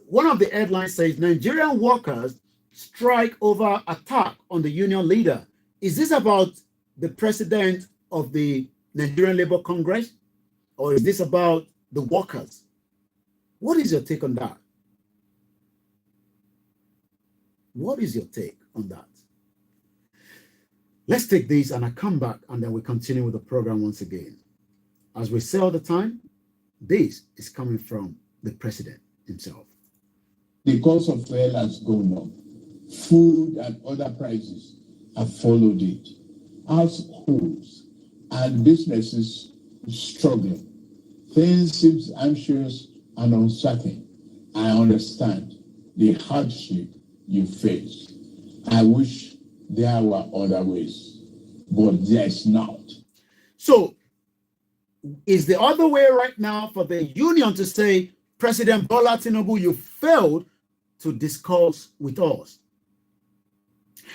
one of the headlines says Nigerian workers strike over attack on the union leader. Is this about the president of the Nigerian Labour Congress? Or is this about the workers? What is your take on that? What is your take on that? Let's take this and I come back and then we continue with the program once again. As we say all the time, this is coming from the president himself. The cost of fuel has gone up. Food and other prices have followed it. Households and businesses struggling. Things seem anxious and uncertain. I understand the hardship you face. I wish there were other ways, but there's not. So, is the other way right now for the union to say, President Bola Tinubu, you failed to discuss with us?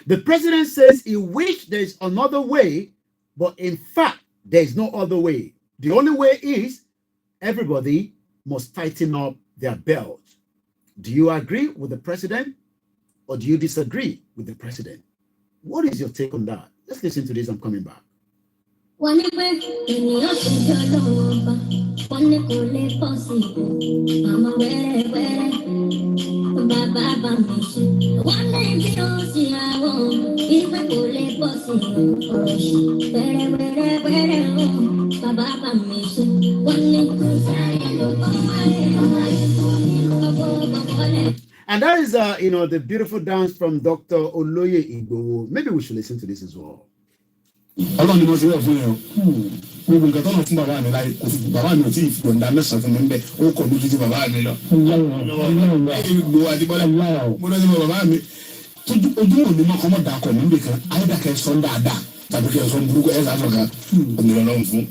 The president says he wished there's another way, but in fact, there's no other way. The only way is everybody must tighten up their belt. Do you agree with the president or do you disagree with the president? What is your take on that? Let's listen to this. I'm coming back. And that is, the beautiful dance from Dr. Oloye Igboho. Maybe we should listen to this as well. Ọlọ́run ni mo ṣe wẹ̀ fún yẹn o gbogbo nǹkan tó lọ fún bàbá mi láyé kò sí bàbá mi ò tí ì fi ọ̀dà mẹ́sàn-án fún mi ń bẹ̀ ó kọ̀ lójú tí bàbá mi lọ. Gbogbo Adébọ́lá mo lọ sí bàbá mi ojú òní mọ́kọ́ mọ́ dàkọ̀ níbi kan ayédàkẹ́ sọ dáadáa tàbí kí ẹ sọ burúkú ẹ sá sọ̀ka ọmọ ọlọ́run fún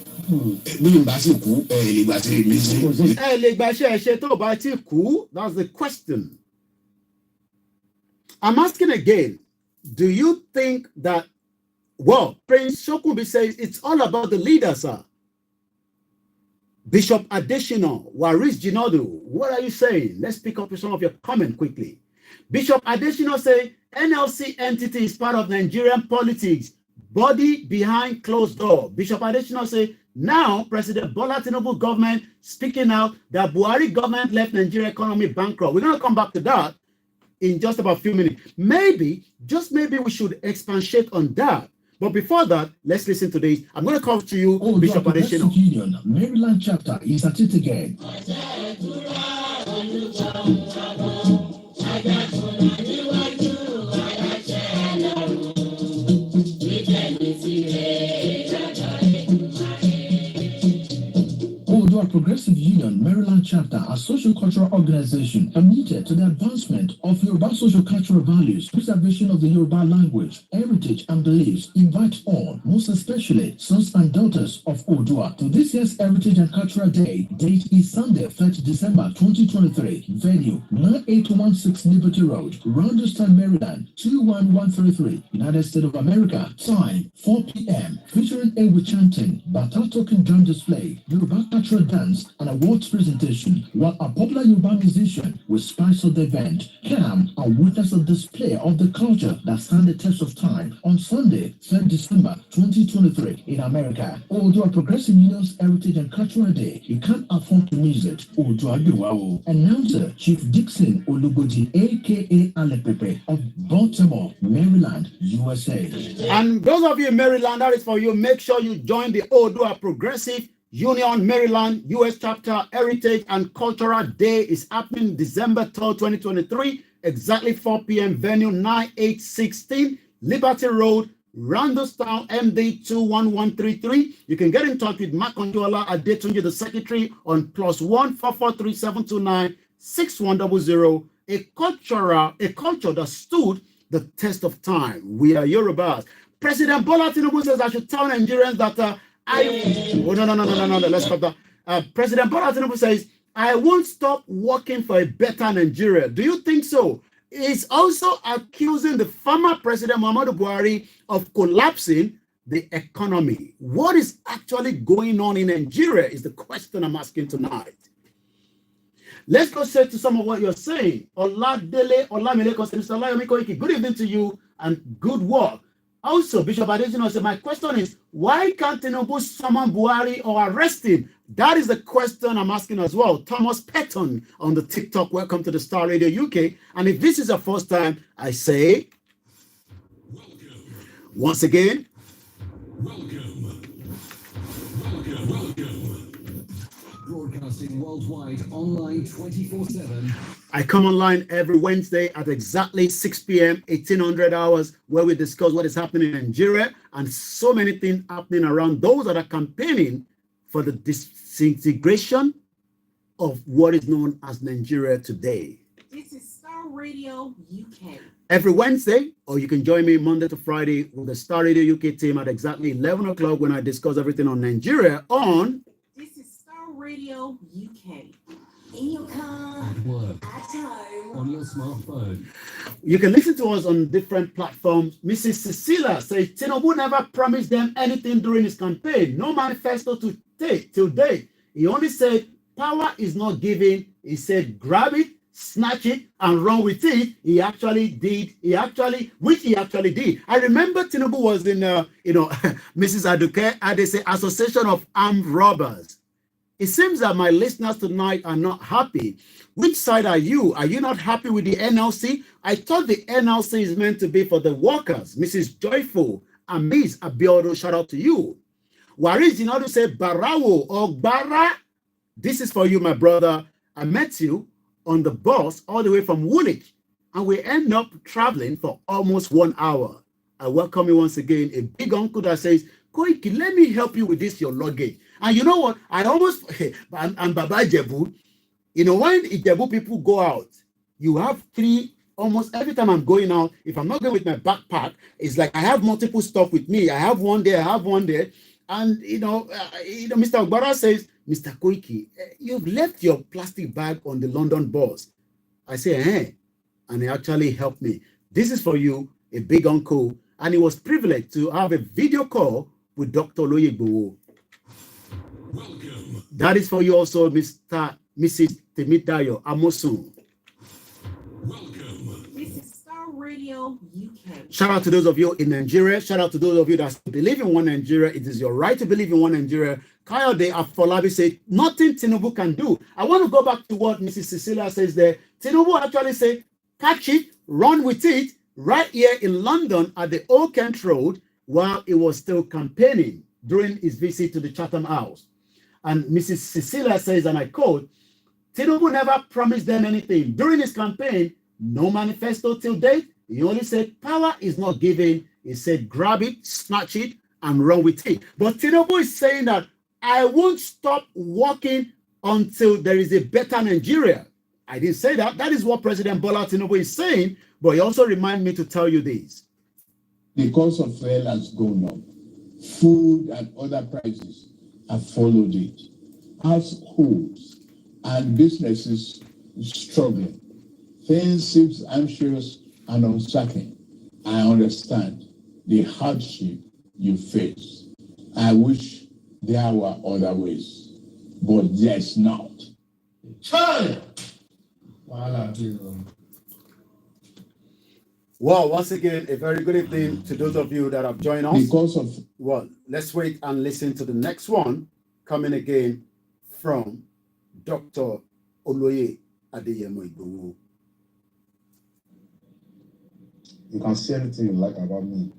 bí n bá sì kú ẹ lè gbà sí mi sí. ẹ lè gbàṣẹ ẹṣẹ tó bá ti kú. That's the question. I'm asking again, do you think that, well, Prince Shokubi says it's all about the leader, sir. Bishop Adesina, Waris Jinodu, what are you saying? Let's pick up some of your comment quickly. Bishop Adesina say NLC entity is part of Nigerian politics, body behind closed door. Bishop Adesina say now President Bola Tinubu government speaking out that Buhari government left Nigeria economy bankrupt. We're going to come back to that in just about a few minutes. Maybe, just maybe we should expatiate on that. But before that, let's listen to this. I'm going to come to you, Bishop Adesina. Union, Maryland chapter is at it again. Odua Progressive Union, Maryland chapter, a social-cultural organization committed to the advancement of Yoruba social-cultural values, preservation of the Yoruba language, heritage, and beliefs, invite all, most especially sons and daughters of Odua, to this year's Heritage and Cultural Day. Date is Sunday, 3rd December 2023. Venue, 9816 Liberty Road, Rounderstown, Maryland, 21133, United States of America. Time, 4 p.m. Featuring a chanting, battle token drum display, Yoruba cultural dance, and awards presentation, while a popular Yoruba musician will spice up the event. Come and witness a display of the culture that stand the test of time on Sunday, 3rd December 2023 in America. Odua Progressive Union's Heritage and Cultural Day. You can't afford to miss it. Odua Biwao. Announcer Chief Dixon Olugoji, aka Alepepe of Baltimore, Maryland, USA. And those of you in Maryland, that is for you. Make sure you join the Odua Progressive Union Maryland US Chapter Heritage and Cultural Day. Is happening December 3rd, 2023, exactly 4 p.m. Venue 9816 Liberty Road, Rounderstown, MD 21133. You can get in touch with Mark Conjola Adetunji, the secretary, on +1 443 729 6100. A culture that stood the test of time. We are Yorubas. President Bola Tinubu says I should tell Nigerians that no, let's stop that. President Bola Tinubu says, I won't stop working for a better Nigeria. Do you think so? He's also accusing the former President Muhammadu Buhari of collapsing the economy. What is actually going on in Nigeria is the question I'm asking tonight. Let's go straight to some of what you're saying. Oladele Olamileko says, Mr. Olayomi Koiki, good evening to you and good work. Also, Bishop Adesina said, my question is, why can't Tinubu summon Buhari or arrest him? That is the question I'm asking as well. Thomas Patton on the TikTok, welcome to the Star Radio UK. And if this is the first time, I say, welcome. Once again, welcome. Broadcasting worldwide, online 24/7. I come online every Wednesday at exactly 6 p.m., 1800 hours, where we discuss what is happening in Nigeria and so many things happening around those that are campaigning for the disintegration of what is known as Nigeria today. This is Starr Radio UK. Every Wednesday, or you can join me Monday to Friday with the Star Radio UK team at exactly 11 o'clock when I discuss everything on Nigeria on... This is Starr Radio UK. In your car, At work, at home, on your smartphone. You can listen to us on different platforms. Mrs. Cecilia says Tinubu never promised them anything during his campaign. No manifesto to take till date. He only said power is not given. He said grab it, snatch it, and run with it. He actually did. Which he actually did. I remember Tinubu was in, Mrs. Aduke Adese Association of Armed Robbers. It seems that my listeners tonight are not happy. Which side are you? Are you not happy with the NLC? I thought the NLC is meant to be for the workers. Mrs. Joyful and Miss Abiodun, shout out to you. Waris Jinadu said Barawo or Bara. This is for you, my brother. I met you on the bus all the way from Woolwich, and we end up traveling for almost 1 hour. I welcome you once again. A big uncle that says, Koiki, let me help you with this, your luggage. And you know what? I almost, and Baba Jebu, when Ijebu people go out, you have 3 almost every time I'm going out, if I'm not going with my backpack, it's like I have multiple stuff with me. I have one there, I have one there. And, Mr. Ogbara says, Mr. Koiki, you've left your plastic bag on the London bus. I say, and he actually helped me. This is for you, a big uncle. And he was privileged to have a video call with Dr. Oloyegbowo. Welcome. That is for you also, Mrs. Temidayo Amosun. Welcome. This is Starr Radio UK. Shout out to those of you in Nigeria. Shout out to those of you that believe in one Nigeria. It is your right to believe in one Nigeria. Kayode Afolabi said, nothing Tinubu can do. I want to go back to what Mrs. Cecilia says there. Tinubu actually said, catch it, run with it, right here in London at the Old Kent Road while he was still campaigning during his visit to the Chatham House. And Mrs. Cecilia says, and I quote, Tinubu never promised them anything. During his campaign, no manifesto till date. He only said power is not given. He said grab it, snatch it, and run with it. But Tinubu is saying that I won't stop working until there is a better Nigeria. I didn't say that. That is what President Bola Tinubu is saying. But he also reminded me to tell you this. The cost of fuel has gone up. Food and other prices have followed it. Households and businesses struggling. Things seem anxious and uncertain. I understand the hardship you face. I wish there were other ways, but there's not. Charlie! Well, once again, a very good evening to those of you that have joined us. Because of Well, let's wait and listen to the next one coming again from Dr. Oloye Adeyemo Igboho. You can say anything you like about me.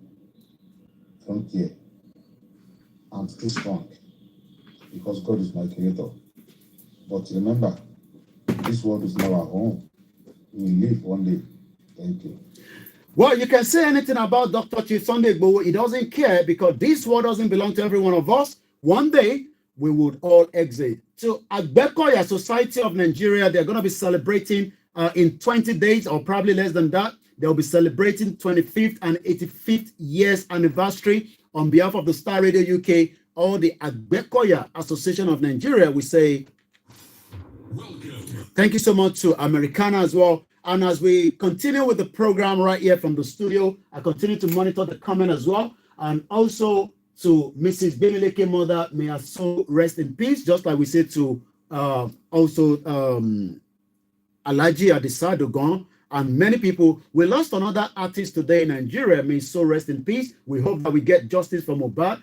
Don't care. I'm too strong because God is my creator. But remember, this world is not our home. We will live one day. Thank you. Well, you can say anything about Dr. Chief Sunday Igboho. He doesn't care because this world doesn't belong to every one of us. One day, we would all exit. So Agbekoya Society of Nigeria, they're going to be celebrating in 20 days or probably less than that. They'll be celebrating 25th and 85th years anniversary on behalf of the Starr Radio UK or the Agbekoya Association of Nigeria. We say, welcome. Thank you so much to Americana as well. And as we continue with the program right here from the studio, I continue to monitor the comment as well. And also to Mrs. Benileke mother, may her soul rest in peace, just like we said to Alaji Adisa Dogon and many people. We lost another artist today in Nigeria, may his soul rest in peace. We hope that we get justice for Mohbad.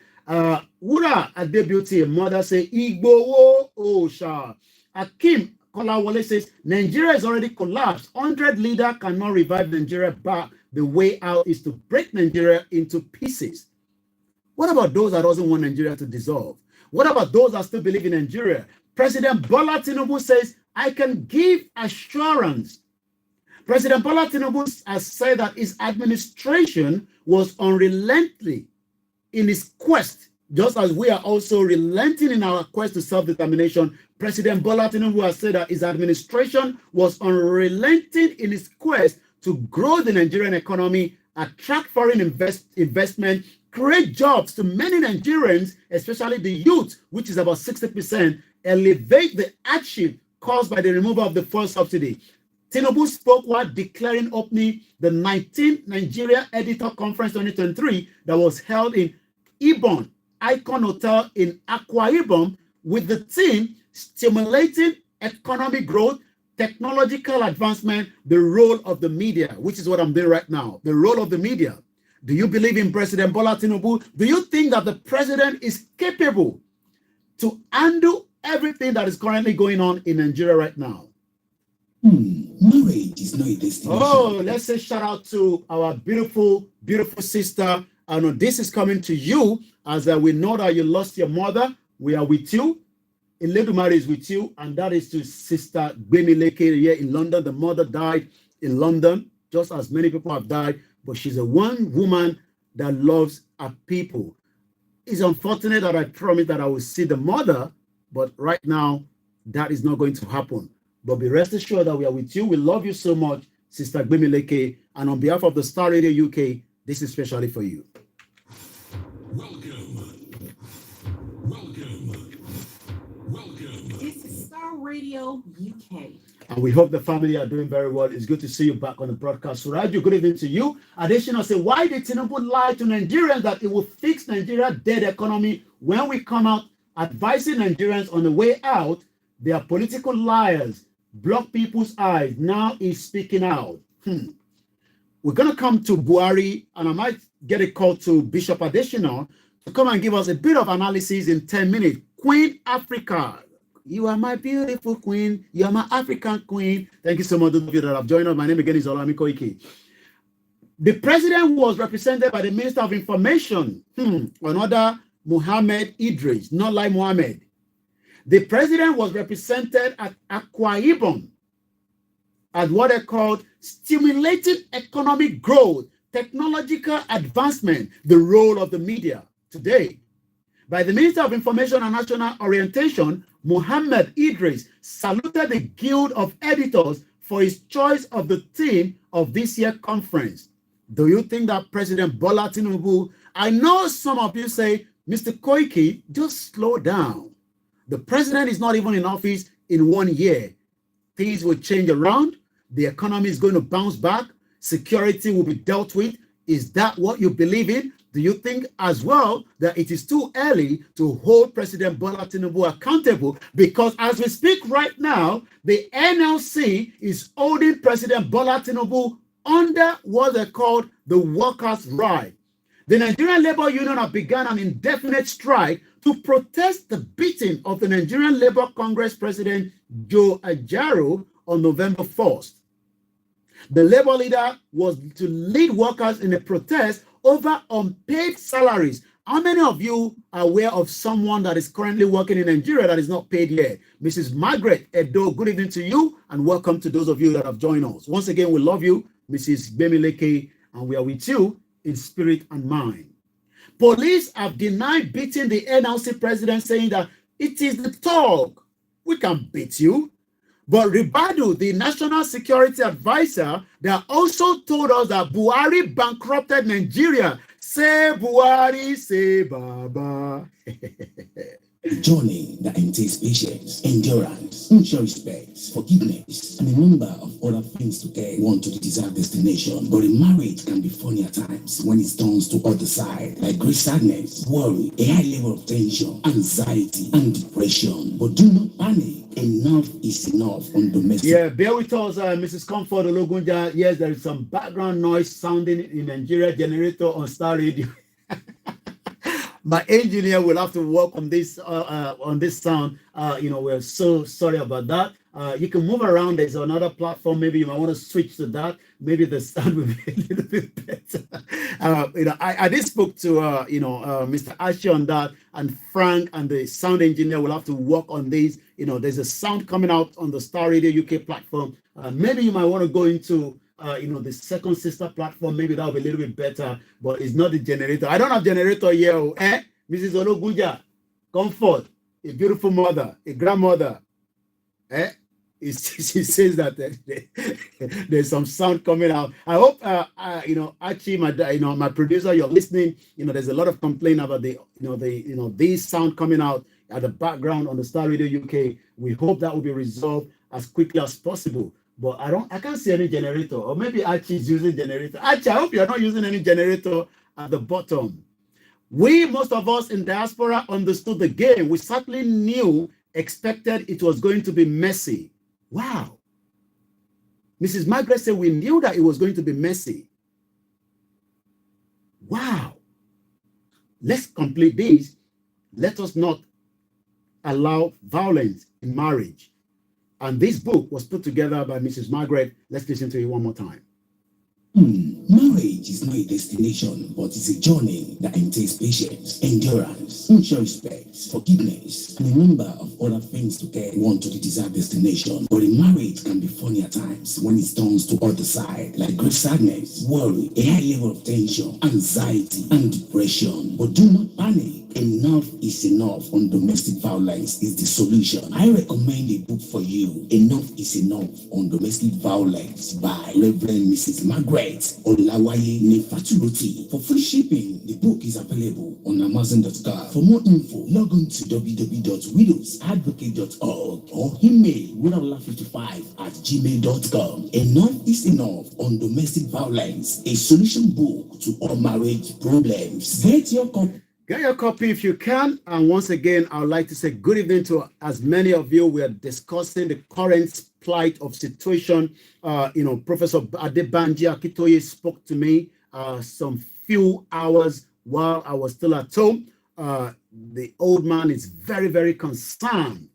Wura Adebuti, a mother, say, Igboho Osha. Akim Kolawole says, Nigeria is already collapsed. 100 leader cannot revive Nigeria back. The way out is to break Nigeria into pieces. What about those that doesn't want Nigeria to dissolve? What about those that still believe in Nigeria? President Bola Tinubu says, I can give assurance. President Bola Tinubu has said that his administration was unrelenting in his quest, just as we are also relenting in our quest to self-determination. President Bola Tinubu has said that his administration was unrelenting in its quest to grow the Nigerian economy, attract foreign investment, create jobs to many Nigerians, especially the youth, which is about 60%, elevate the hardship caused by the removal of the fuel subsidy. Tinubu spoke while declaring opening the 19th Nigeria Editor Conference 2023 that was held in Ibom, Icon Hotel in Akwa Ibom, with the theme stimulating economic growth, technological advancement, the role of the media, which is what I'm doing right now, the role of the media. Do you believe in President Bola Tinubu? Do you think that the president is capable to undo everything that is currently going on in Nigeria right now? Marriage is not a destination. Oh, let's say shout out to our beautiful, beautiful sister. I know this is coming to you as we know that you lost your mother. We are with you. Eledumare is with you, and that is to Sister Benileke here in London. The mother died in London, just as many people have died, but she's a one woman that loves her people. It's unfortunate that I promised that I will see the mother, but right now, that is not going to happen. But be rest assured that we are with you. We love you so much. Sister Gbemileke, and on behalf of the Starr Radio UK, this is especially for you. Welcome. This is Starr Radio UK. And we hope the family are doing very well. It's good to see you back on the broadcast. Suraju, good evening to you. Additional say, why did Tinubu lie to Nigerians that it will fix Nigeria's dead economy when we come out advising Nigerians on the way out? They are political liars, block people's eyes. Now he's speaking out. We're going to come to Buhari, and I might get a call to Bishop Additional to come and give us a bit of analysis in 10 minutes. Queen Africa. You are my beautiful queen. You are my African queen. Thank you so much, those of you that have joined us. My name again is Olami Koiki. The president was represented by the Minister of Information, another Mohammed Idris, not like Mohammed. The president was represented at Akwa Ibom at what they called stimulating economic growth, technological advancement, the role of the media today. By the Minister of Information and National Orientation, Mohammed Idris saluted the Guild of Editors for his choice of the theme of this year's conference. Do you think that President Bola Tinubu, I know some of you say, Mr. Koiki, just slow down. The president is not even in office in 1 year. Things will change around. The economy is going to bounce back. Security will be dealt with. Is that what you believe in? Do you think as well that it is too early to hold President Bola Tinubu accountable? Because as we speak right now, the NLC is holding President Bola Tinubu under what they called the workers' right. The Nigerian Labour Union have begun an indefinite strike to protest the beating of the Nigerian Labour Congress President Joe Ajaro on November 1st. The Labour leader was to lead workers in a protest over unpaid salaries. How many of you are aware of someone that is currently working in Nigeria that is not paid yet? Mrs. Margaret Edo, good evening to you, and welcome to those of you that have joined us. Once again, we love you, Mrs. Gbemileke, and we are with you in spirit and mind. Police have denied beating the NLC president, saying that it is the talk. We can beat you. But Ribadu, the national security advisor, that also told us that Buhari bankrupted Nigeria. Say Buhari, say Baba. A journey that entails patience, endurance, mutual respect, forgiveness, and a number of other things to get one to the desired destination. But a marriage can be funny at times when it turns to other side, like great sadness, worry, a high level of tension, anxiety, and depression. But do not panic. Enough is enough on domestic. Yeah, bear with us, Mrs. Comfort Ologunja. Yes, there is some background noise sounding in Nigeria generator on Starr Radio. My engineer will have to work on this sound. We're so sorry about that. You can move around. There's another platform. Maybe you might want to switch to that. Maybe the sound will be a little bit better. I did spoke to Mr. Ashley on that, and Frank and the sound engineer will have to work on this. There's a sound coming out on the Starr Radio UK platform. Maybe you might want to go into the second sister platform. Maybe that'll be a little bit better, but it's not the generator. I don't have generator here. Mrs. Ologunja, Comfort, a beautiful mother, a grandmother. She says that there's some sound coming out. I hope Archie, my producer, you're listening. There's a lot of complaint about this sound coming out at the background on the Starr Radio UK. We hope that will be resolved as quickly as possible. But I can't see any generator, or maybe Archie is using generator. Archie, I hope you're not using any generator at the bottom. Most of us in diaspora understood the game. We certainly expected it was going to be messy. Wow. Mrs. Margaret said we knew that it was going to be messy. Wow. Let's complete this. Let us not allow violence in marriage. And this book was put together by Mrs. Margaret. Let's listen to it one more time. Marriage is not a destination, but it's a journey that entails patience, endurance, mutual respect, forgiveness, and a number of other things to get one to the desired destination. But a marriage can be funny at times when it turns to other side, like great sadness, worry, a high level of tension, anxiety, and depression. But do not panic. Enough is Enough on Domestic Violence is the solution. I recommend a book for you, Enough is Enough on Domestic Violence by Reverend Mrs. Margaret Olawaye Nefatuluti. For free shipping, the book is available on Amazon.com. For more info, log on to www.widowsadvocate.org or email widowla55@gmail.com. Enough is Enough on Domestic Violence, a solution book to all marriage problems. Get your copy. Get your copy if you can. And once again, I would like to say good evening to as many of you. We are discussing the current plight of situation. Professor Adebanji Akitoye spoke to me some few hours while I was still at home. The old man is very, very concerned.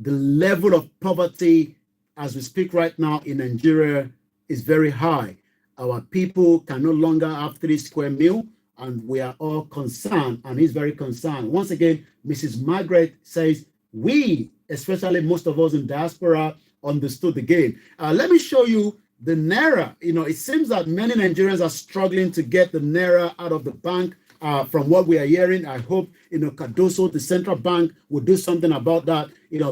The level of poverty as we speak right now in Nigeria is very high. Our people can no longer have 3 square meals. And we are all concerned, and he's very concerned. Once again, Mrs. Margaret says, we, especially most of us in diaspora, understood the game. Let me show you the Naira. It seems that many Nigerians are struggling to get the Naira out of the bank. From what we are hearing, I hope, Cardoso, the central bank, will do something about that.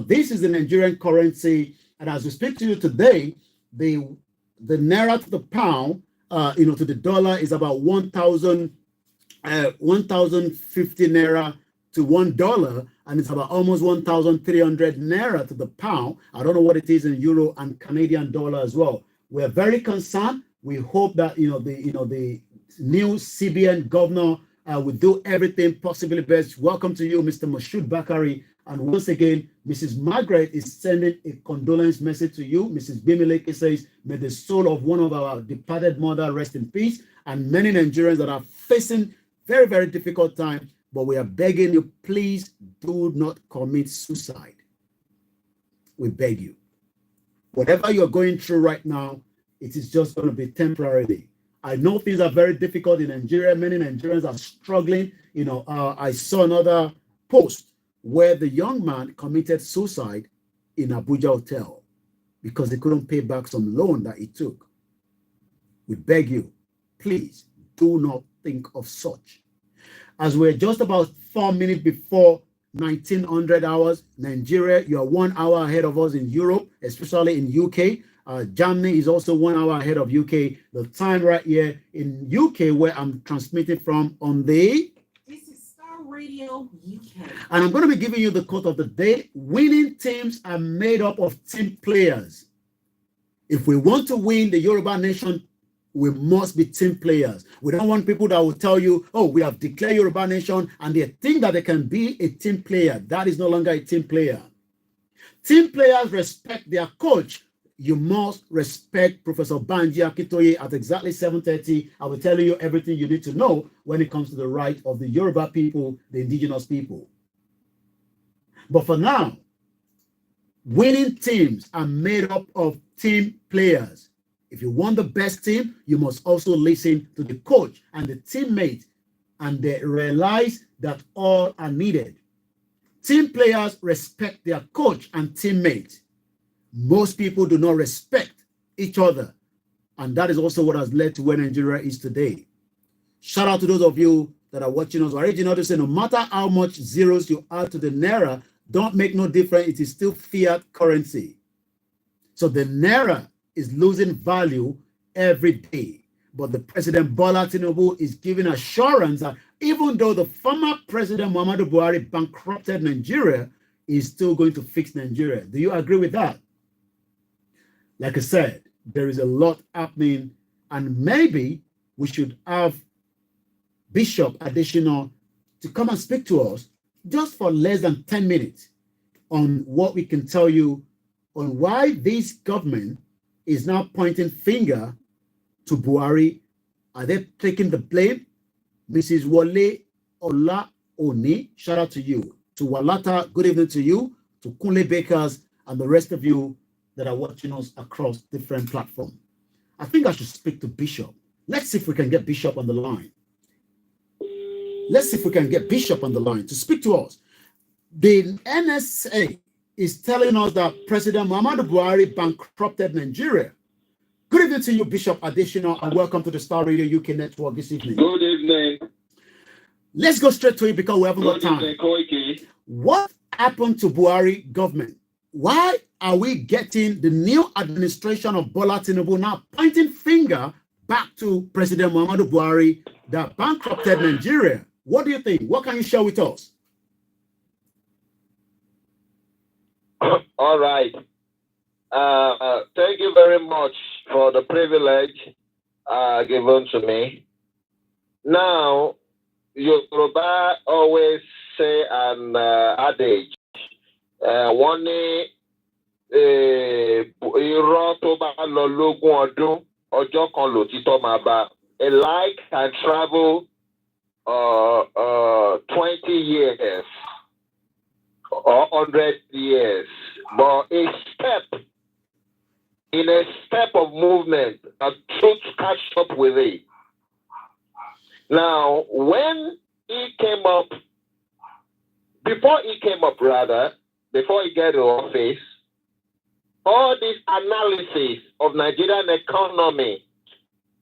This is the Nigerian currency. And as we speak to you today, the Naira to the pound, to the dollar is about 1,050 Naira to $1, and it's about almost 1,300 Naira to the pound. I don't know what it is in euro and Canadian dollar as well. We're very concerned. We hope that the new CBN governor will do everything possibly best. Welcome to you, Mr. Moshood Bakari. And once again, Mrs. Margaret is sending a condolence message to you. Mrs. Bimileke says, may the soul of one of our departed mother rest in peace. And many Nigerians that are facing very, very difficult time, but we are begging you, please do not commit suicide. We beg you. Whatever you're going through right now, it is just going to be temporarily. I know things are very difficult in Nigeria. Many Nigerians are struggling. I saw another post where the young man committed suicide in Abuja hotel because he couldn't pay back some loan that he took. We beg you, please do not think of such. As we're just about 4 minutes before 1900 hours, Nigeria, you are 1 hour ahead of us in Europe, especially in UK. Germany is also 1 hour ahead of UK. The time right here in UK, where I'm transmitting from on the... This is Starr Radio UK. And I'm going to be giving you the quote of the day. Winning teams are made up of team players. If we want to win the Yoruba nation, we must be team players. We don't want people that will tell you, oh, we have declared Yoruba nation, and they think that they can be a team player. That is no longer a team player. Team players respect their coach. You must respect Professor Banji Akitoye at exactly 7:30. I will tell you everything you need to know when it comes to the right of the Yoruba people, the indigenous people. But for now, winning teams are made up of team players. If you want the best team, you must also listen to the coach and the teammates, and they realize that all are needed. Team players respect their coach and teammates. Most people do not respect each other, and that is also what has led to where Nigeria is today. Shout out to those of you that are watching us. I already know to say no matter how much zeros you add to the Naira, don't make no difference. It is still fiat currency. So the Naira is losing value every day. But the President Bola Tinubu is giving assurance that even though the former President Muhammadu Buhari bankrupted Nigeria, he's still going to fix Nigeria. Do you agree with that? Like I said, there is a lot happening, and maybe we should have Bishop Additional to come and speak to us just for less than 10 minutes on what we can tell you on why this government is now pointing finger to Buhari. Are they taking the blame? Mrs. Wale Ola Oni, shout out to you. To Walata, good evening to you. To Kunle Bakers and the rest of you that are watching us across different platforms. I think I should speak to Bishop. Let's see if we can get Bishop on the line. Let's see if we can get Bishop on the line to speak to us. The NSA is telling us that President Muhammadu Buhari bankrupted Nigeria. Good evening to you, Bishop Additional, and welcome to the Starr Radio UK network this evening. Good evening. Let's go straight to it because we haven't got time. What happened to Buhari government? Why are we getting the new administration of Bola Tinubu now pointing finger back to President Muhammadu Buhari that bankrupted Nigeria? What do you think? What can you share with us? All right. Thank you very much for the privilege given to me. Now, Yoruba always say an adage, one irọ́ tó bá lọ lógún ọdún, ọjọ́ kan lòtítọ́ máa bá. A lie can travel 20 years or 100 years, but a step of movement, a truth catch up with it. Now, when he came up, before he got to office, all this analysis of Nigerian economy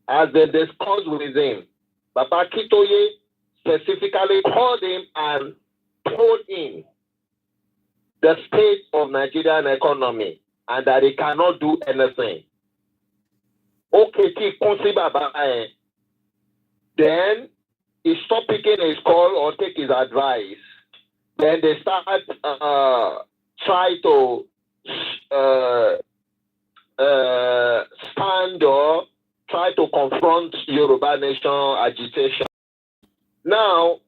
has been discussed with him. Baba Kitoye specifically called him and told him the state of Nigerian economy and that he cannot do anything. Okay, then he stopped picking his call or take his advice. Then they start try to stand or try to confront Yoruba nation agitation. Now,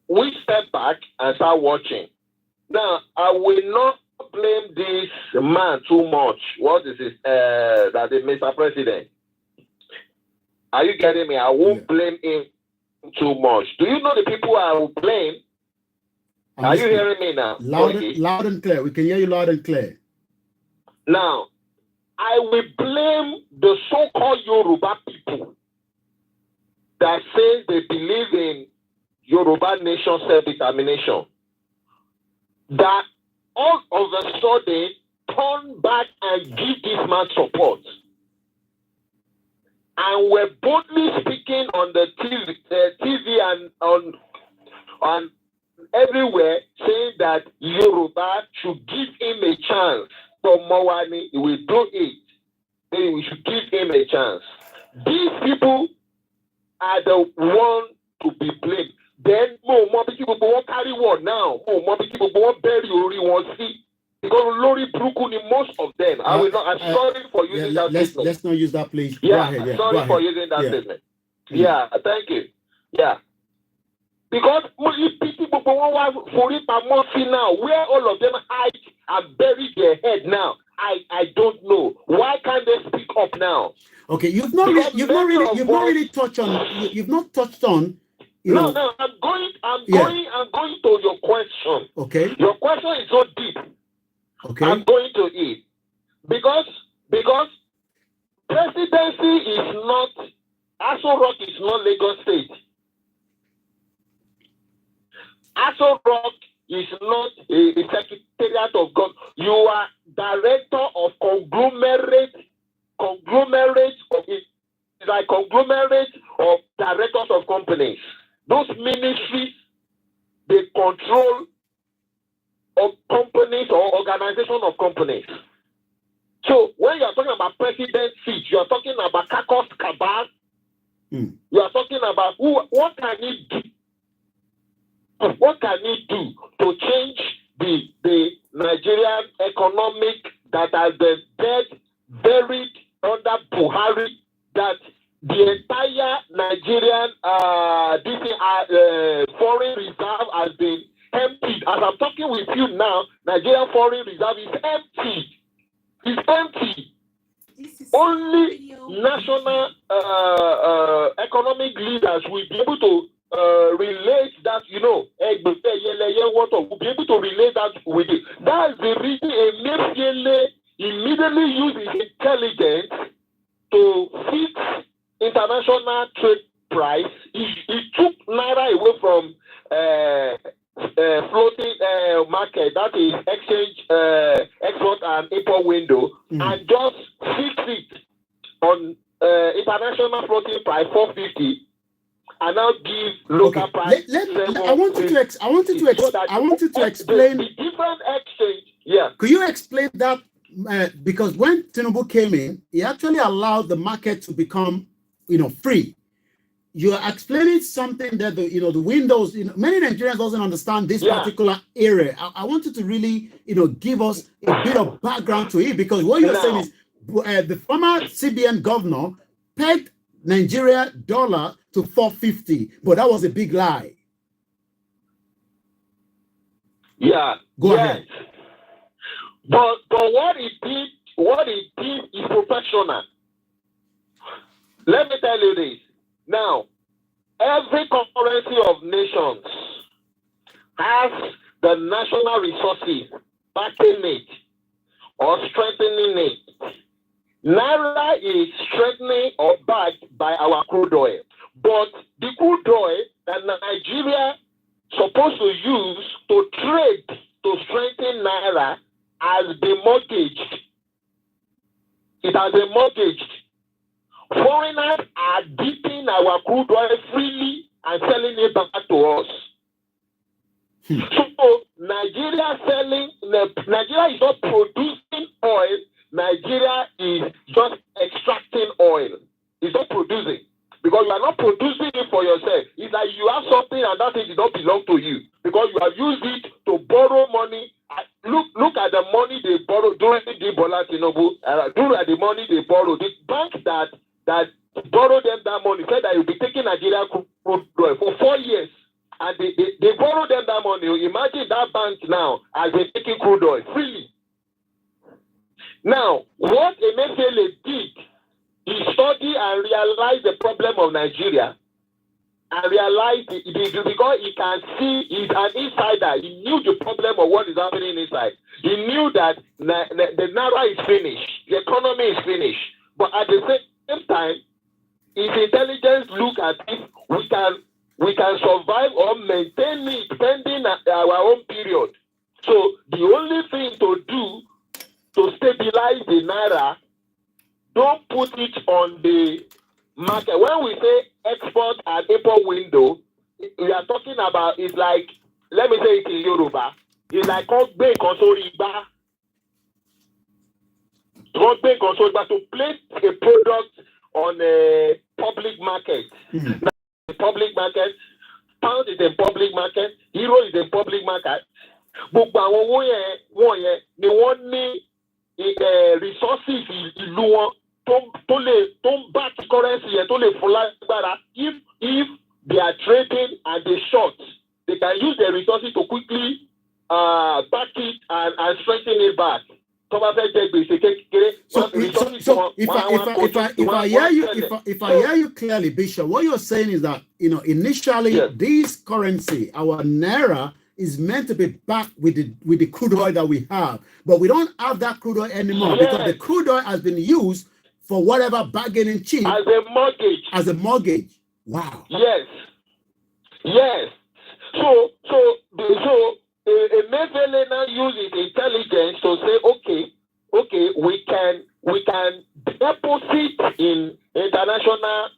we step back and start watching. Now, I will not blame this man too much. What is it, that is Mr. President? Are you getting me? I won't blame him too much. Do you know the people I will blame? Are you hearing me now? Loud and clear. We can hear you loud and clear. Now, I will blame the so-called Yoruba people that say they believe in Yoruba nation self-determination, that all of a sudden turn back and give this man support. And we're boldly speaking on the TV and on everywhere, saying that Yoruba should give him a chance. From Mawani, he will do it. Then we should give him a chance. These people are the one to be blamed. Then more people won't carry one now. More people won't bury one see. Because Lori Brukuni, most of them. I will not. I'm sorry for using that statement. Let's not use that, please. Yeah, Go ahead, sorry for using that statement. Yeah, thank you. Yeah. Because people for it now, where all of them hide and bury their head now, I don't know. Why can't they speak up now? Okay, you've not really touched on. You've not touched on. No, I'm going to your question. Okay. Your question is so deep. Okay. I'm going to it because presidency is not, Aso Rock is not Lagos State. Aso Rock is not a secretariat of God. You are director of conglomerate of directors of companies. Those ministries, they control of companies or organization of companies. So when you are talking about president seat, you are talking about Kakos Kabal. You are talking about what can he do? What can he do to change the Nigerian economic that has been buried under Buhari, that the entire Nigerian foreign reserve has been emptied. As I'm talking with you now, Nigerian foreign reserve is empty. It's empty. Only national economic leaders will be able to relate that, will be able to relate that with it. That's the reason Emefiele immediately used his intelligence to fix international trade price. He took Naira away from floating market, that is exchange, export and import window, and just fix it on international floating price 450, and now give local price. I want you to explain the different exchange. Yeah. Could you explain that? Because when Tinubu came in, he actually allowed the market to become, free. You are explaining something that the windows. Many Nigerians doesn't understand this particular area. I want you to really, give us a bit of background to it, because what you're saying is the former CBN governor pegged Nigeria dollar to 450, but that was a big lie. Yeah. Go ahead. But what he did is professional. Let me tell you this. Now, every currency of nations has the national resources backing it or strengthening it. Naira is strengthening or backed by our crude oil. But the crude oil that Nigeria supposed to use to trade to strengthen Naira has been mortgaged. It has been mortgaged. Foreigners are dipping our crude oil freely and selling it back to us. So Nigeria is not producing oil. Nigeria is just extracting oil. It's not producing. Because you are not producing it for yourself. It's like you have something and that thing does not belong to you. Because you have used it to borrow money. Look at the money they borrowed during the Bola Tinubu. Look at the money they borrowed. The bank that borrowed them that money said that you'll be taking Nigeria crude oil for 4 years. And they borrowed them that money. Imagine that bank now has been taking crude oil freely. Now, what Emefiele did, he studied and realized the problem of Nigeria, and realized because he can see, he's an insider. He knew the problem of what is happening inside. He knew that the Naira is finished, the economy is finished. But at the same time, his intelligence look at if we can survive or maintain it pending our own period. So the only thing to do to stabilize the Naira, don't put it on the market. When we say export and import window, we are talking about, it's like, let me say it in Yoruba, it's like to place a product on a public market. Now, the public market, pound is a public market, euro is a public market. Gbogbo àwọn owó yẹn ni wọ́n ní resources ìlú wọn tó ń back currency yẹn tó lè fún lágbára. If they are trading and they short, they can use their resources to quickly back it and strengthen it back. So if I hear you clearly, Bishop, what you're saying is that initially this currency, our Naira, is meant to be backed with the crude oil that we have, but we don't have that crude oil anymore because the crude oil has been used for whatever bargaining chip as a mortgage. Wow. Yes. So Emefiele now use his intelligence to say, okay, we can deposit in international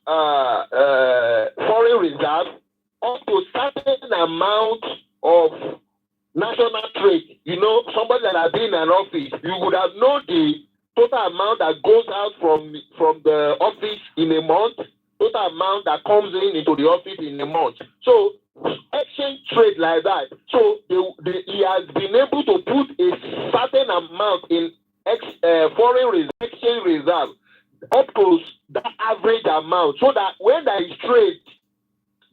foreign reserve up to certain amount of national trade. Somebody that has been in an office, you would have known the total amount that goes out from the office in a month, total amount that comes into the office in a month. So exchange trade like that. So he has been able to put a certain amount in foreign exchange reserve up to that average amount, so that when there is trade,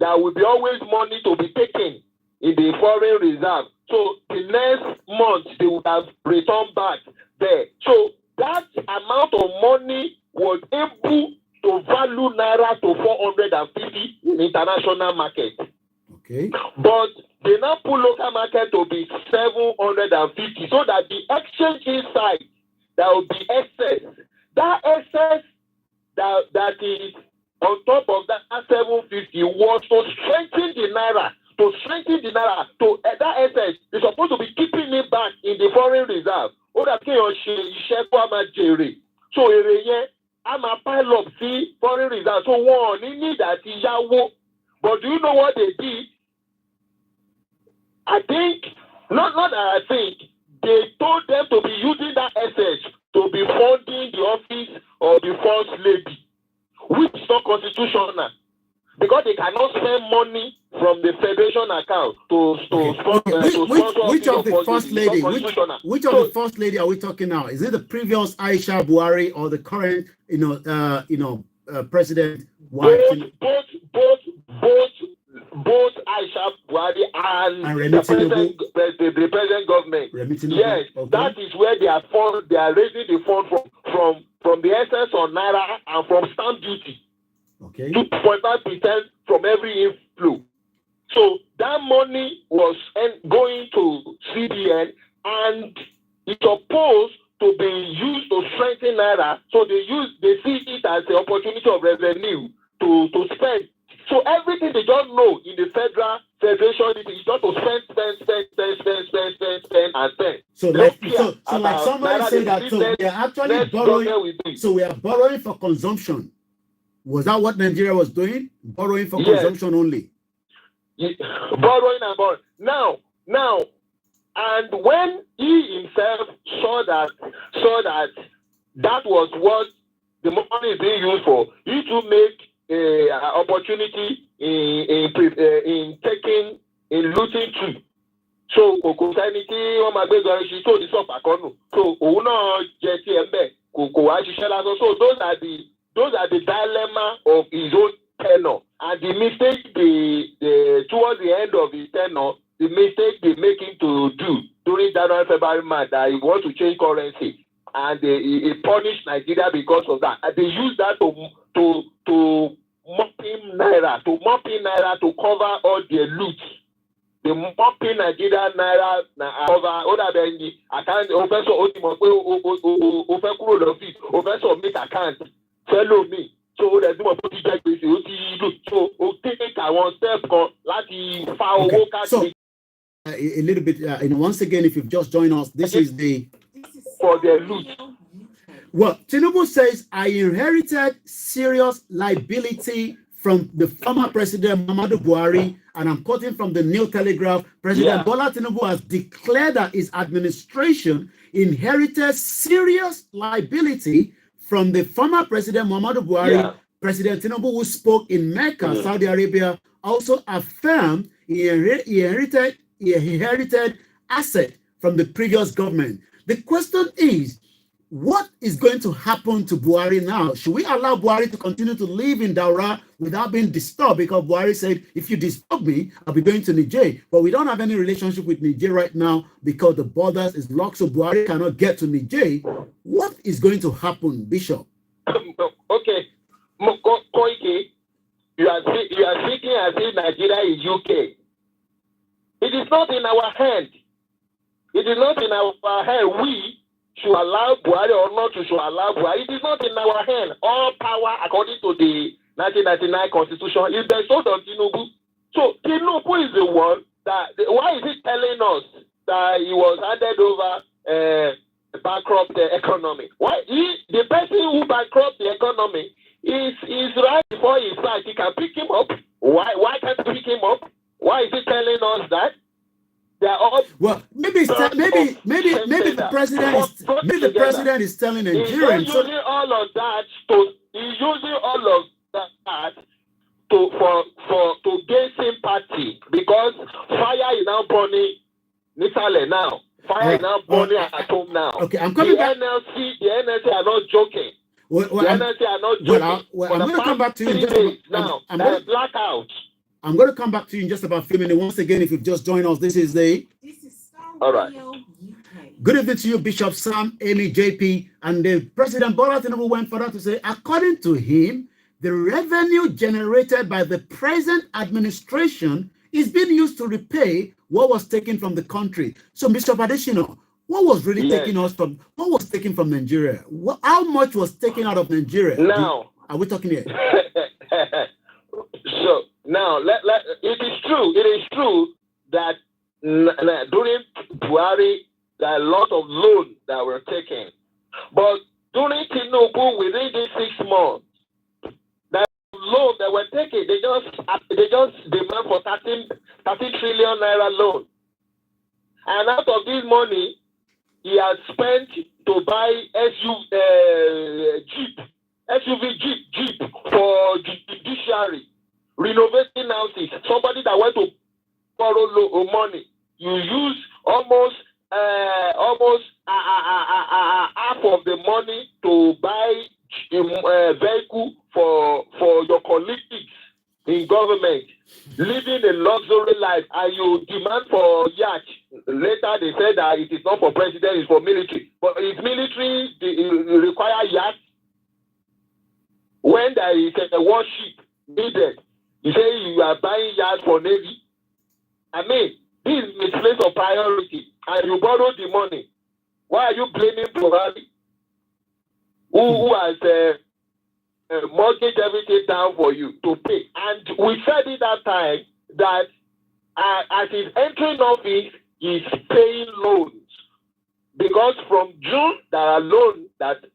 there will be always money to be taken in the foreign reserve. So the next month they would have returned back there. So that amount of money was able to value Naira to 450 in international market. Okay. But they now put local market to be 750, so that the exchange inside, there will be excess. That excess that is on top of that 750 was to strengthen the Naira. To strengthen the Naira, to that excess is supposed to be keeping it back in the foreign reserve. So èrè yẹn a máa pile up sí foreign reserve. So one need that yawo. But do you know what they did? I think, not that I think, they told them to be using that assets to be funding the office of the first lady, which is not constitutional. Because they cannot spend money from the federation account to sponsor which of the first lady? Which of the first lady are we talking now? Is it the previous Aisha Buhari or the current, president? Both Aisha Buhari and the present government. Yes, okay. That is where they are raising the fund from the essence of naira and from stamp duty. Okay. 2.5% from every inflow. So that money was going to CBN and it's supposed to be used to strengthen naira. So they see it as the opportunity of revenue to spend. So everything they don't know in the federation is just to spend and spend. So like somebody said that, so we are actually borrowing. So we are borrowing for consumption. Was that what Nigeria was doing? Borrowing for consumption only? Borrowing and borrowing. Now, and when he himself saw that was what the money is being used for, he to make an opportunity in looting too. So, she told the shop so those are the dilemma of his own tenure. And the mistake towards the end of his tenure, the mistake they make him to do during January, February, March, that he wants to change currency. And he punished Nigeria because of that. And they use that to mop in naira to cover all their loot. They mop in Nigeria naira cover other than I can't make account. Follow me. So there's no so take one step so a little bit and once again, if you've just joined us, this is for the loot. Well, Tinubu says I inherited serious liability from the former president Muhammadu Buhari, and I'm quoting from the New Telegraph. President Bola Tinubu has declared that his administration inherited serious liability from the former president Muhammadu Buhari. President Tinubu, who spoke in Mecca, Saudi Arabia, also affirmed he inherited asset from the previous government. The question is, what is going to happen to Buhari now? Should we allow Buhari to continue to live in Daura without being disturbed? Because Buhari said, if you disturb me, I'll be going to Niger. But we don't have any relationship with Niger right now because the borders is locked, so Buhari cannot get to Niger. What is going to happen, Bishop? Okay. Koike, you are speaking as if Nigeria is UK. It is not in our hand. It is not in our hand. We should allow Buhari or not should allow Buhari. It is not in our hand. All power, according to the 1999 Constitution, is bestowed on Tinubu. So Tinubu is the one that. Why is he telling us that he was handed over bankrupt the economy? Why the person who bankrupt the economy is right before his sight. He can pick him up. Why can't he pick him up? Why is he telling us that? Well, maybe the president is telling Nigerians. He's using all of that to gain sympathy because fire is now burning Nitale now. Fire is now burning at home now. Okay, I'm coming back. The NLC are not joking. I'm going to come back to you in just blackout. I'm going to come back to you in just about a few minutes. Once again, if you've just joined us, this is Starr all right. Good evening to you, Bishop Sam, Amy, JP, and the President Bola Tinubu went further to say, according to him, the revenue generated by the present administration is being used to repay what was taken from the country. So, Bishop Adesina, what was really taken from Nigeria? How much was taken out of Nigeria? Now, are we talking here? So now, it is true that during Buhari, there are a lot of loans that were taken. But during Tinubu, within these 6 months, there are loan they were taking. They just demand for 30 trillion naira loan. And out of this money, he has spent to buy SUV Jeep for judiciary, renovating houses. Somebody that went to borrow money, you use almost half of the money to buy a vehicle for your colleagues in government, living a luxury life, and you demand for yacht. Later they said that it is not for president, it's for military. But is military require yacht? When there is a warship needed, you say you are buying yacht for Navy. I mean, this is misplaced of priority, and you borrow the money. Why are you blaming Buhari, who has mortgage everything down for you to pay? And we said at that time that as he's entering office, he's paying loans, because from June there are loans that is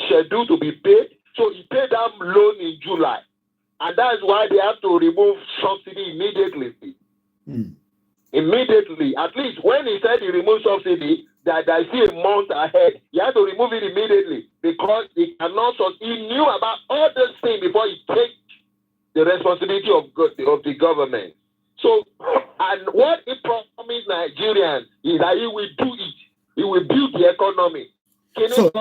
scheduled to be paid. So he paid that loan in July, and that's why they have to remove subsidy immediately. Immediately, at least when he said he removed subsidy, that I see a month ahead, he had to remove it immediately, because he cannot. He knew about all these things before he takes the responsibility of the government. So, and what he promised Nigerians is that he will do it. He will build the economy. Bishop,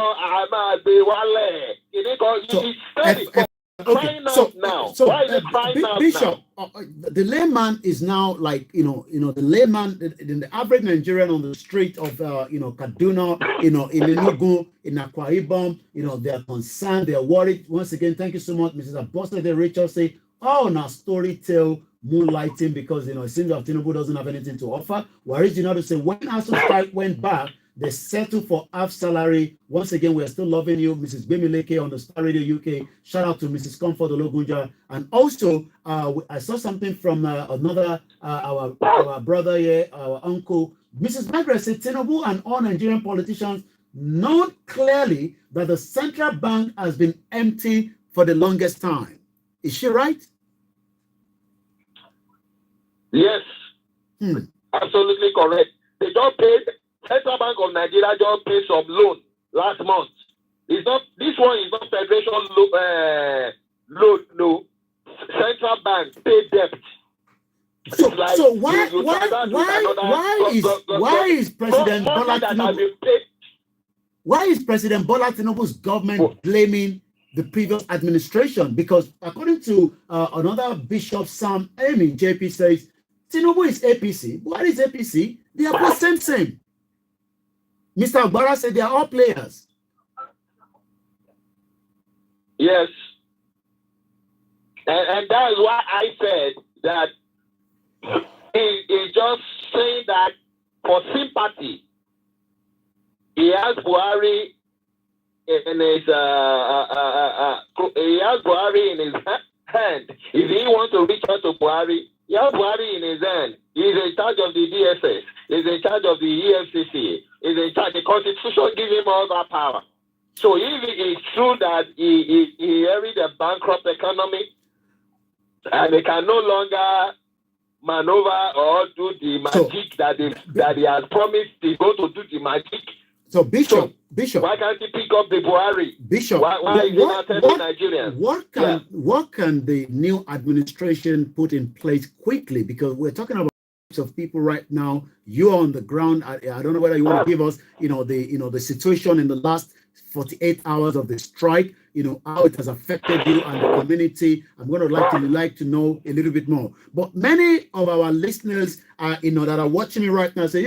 the layman is now like, the layman, the average Nigerian on the street of, Kaduna, in Enugu, in Akwa Ibom, they are concerned, they are worried. Once again, thank you so much, Mrs. Abosede Rachel say, oh, now story tell moonlighting, because, it seems that Tinubu doesn't have anything to offer. Whereas, to say, when Aso Strike went back, they settled for half salary. Once again, we are still loving you, Mrs. Bemileke on the Star Radio UK. Shout out to Mrs. Comfort Ologunja. And also, I saw something from another, our brother here, our uncle. Mrs. Margaret said, Tinubu and all Nigerian politicians know clearly that the central bank has been empty for the longest time. Is she right? Yes. Absolutely correct. They don't pay. Central Bank of Nigeria just paid some loan last month. It's not, this one is not federation loan, no. Central Bank pay debt. So why is President Bola Tinubu's government blaming the previous administration? Because according to another Bishop Sam Amy, JP says Tinubu is APC. What is APC? They are both same. Mr. Agbara said they are all players. Yes. And that is why I said that he's just saying that for sympathy. He has Buhari in his hand. If he wants to reach out to Buhari, he has Buhari in his hand. He's in charge of the DSS. He's in charge of the EFCC. He's in charge. The Constitution gives him all that power. So if it is true that he inherited a bankrupt economy and he can no longer maneuver or do the magic that he has promised he's going to do the magic. So Bishop, why can't he pick up the Buhari? Bishop, why is he not telling Nigerians? What can the new administration put in place quickly? Because we're talking about of people right now. You're on the ground. I don't know whether you want to give us, the situation in the last 48 hours of the strike, how it has affected you and the community. I'm going to like to know a little bit more. But many of our listeners are, that are watching me right now say,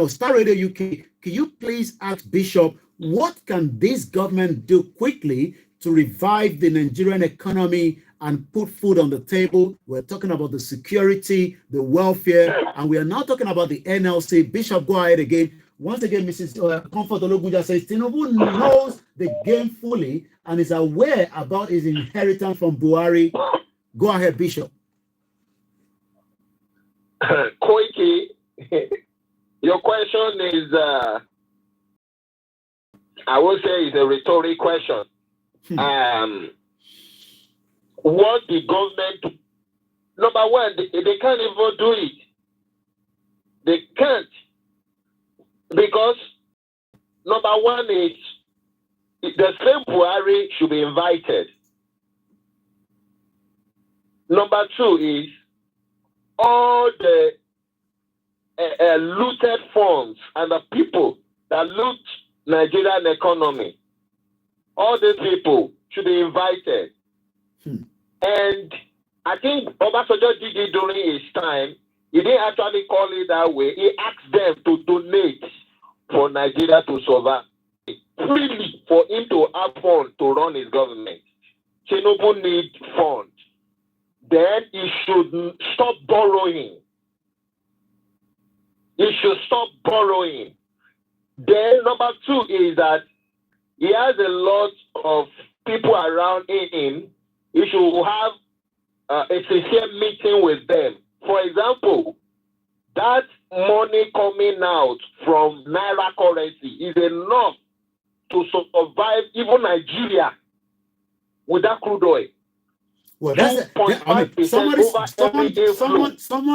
Star Radio UK, can you please ask Bishop, what can this government do quickly to revive the Nigerian economy and put food on the table? We're talking about the security, the welfare, and we are now talking about the NLC. Bishop, go ahead again. Once again, Mrs. Comfort Ologunja says, Tinubu knows the game fully and is aware about his inheritance from Buhari. Go ahead, Bishop. Koiki, your question is, I would say, is a rhetoric question. want the government to. Number one, they can't even do it. They can't. Because number one is the same Buhari should be invited. Number two is all the looted funds and the people that loot Nigerian economy. All these people should be invited. And I think Obasanjo did it during his time. He didn't actually call it that way. He asked them to donate for Nigeria to survive. Freely for him to have funds to run his government. Tinubu needs funds. Then he should stop borrowing. He should stop borrowing. Then number two is that he has a lot of people around him. He should have a sincere meeting with them. For example, that money coming out from Naira currency is enough to survive even Nigeria without crude oil. Well, that's someone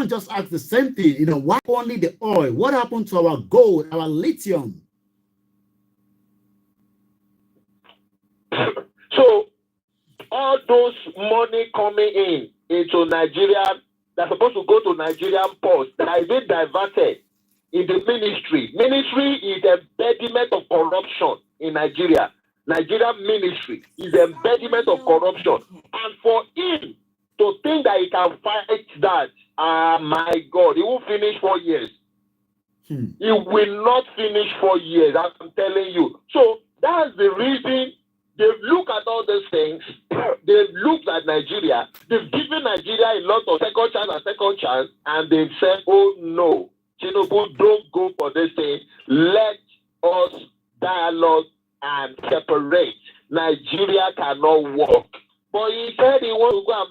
just asked the same thing. You know, why only the oil? What happened to our gold, our lithium? So all those money coming into Nigeria that's supposed to go to Nigerian ports that is being diverted in the ministry. Ministry is the embodiment of corruption in Nigeria. Nigerian ministry is the embodiment of corruption. And for him to think that he can fight that, my God, he will finish 4 years. He will not finish 4 years, I'm telling you. So that's the reason they look at all these things. They've looked at Nigeria. They've given Nigeria a lot of second chance, and they've said, oh no, Tinubu, don't go for this thing. Let us dialogue and separate. Nigeria cannot work. But he said he wants to go and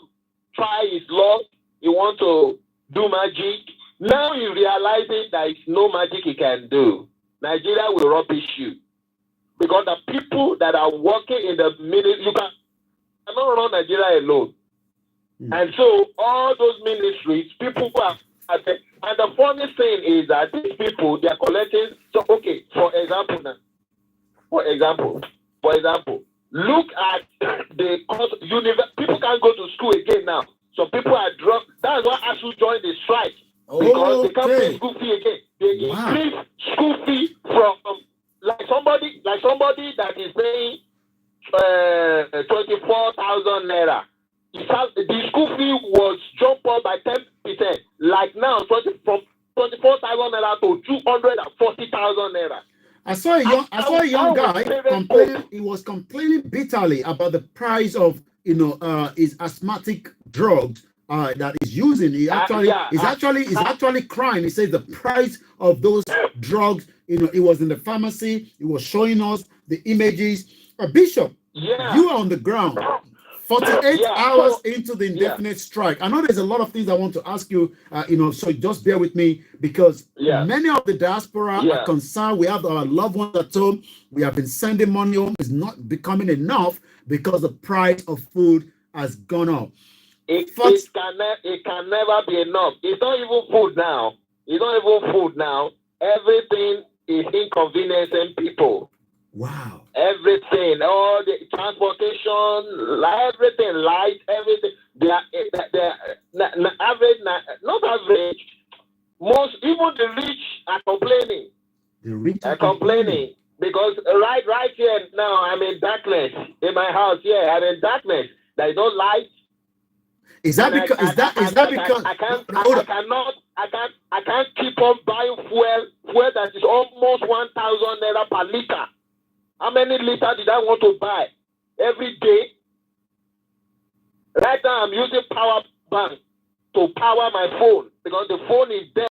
try his luck. He wants to do magic. Now he realizing that it's no magic he can do. Nigeria will rubbish you. Because the people that are working in the ministry, you cannot run Nigeria alone. And so all those ministries, people who are at the, and the funny thing is that these people, they are collecting. So okay, for example, look at the cost. People can't go to school again now. So people are dropped. That's why ASU joined the strike. Because they can't pay school fee again. They increase school fee from like somebody that is paying 24,000 naira. The school fee was jumped up by 10%. Like now, from 24,000 naira to 240,000 naira. I saw a young guy complaining. He was complaining bitterly about the price of his asthmatic drugs that he's using. He actually is actually crying. He says the price of those drugs. It was in the pharmacy. He was showing us the images. Bishop, you are on the ground. 48 hours into the indefinite strike. I know there's a lot of things I want to ask you, so just bear with me because many of the diaspora are concerned. We have our loved ones at home. We have been sending money home. It's not becoming enough because the price of food has gone up. It can never be enough. It's not even food now. Everything is inconveniencing people. Wow. Everything, all the transportation, everything, light, everything. They are average, not average. Most, even the rich are complaining. The rich are complaining because right here now I'm in darkness in my house. Yeah, I'm in darkness. There is no light. Is that because? I can't keep on buying fuel that is almost 1,000 naira per liter. How many liters did I want to buy every day? Right now, I'm using power bank to power my phone because the phone is dead.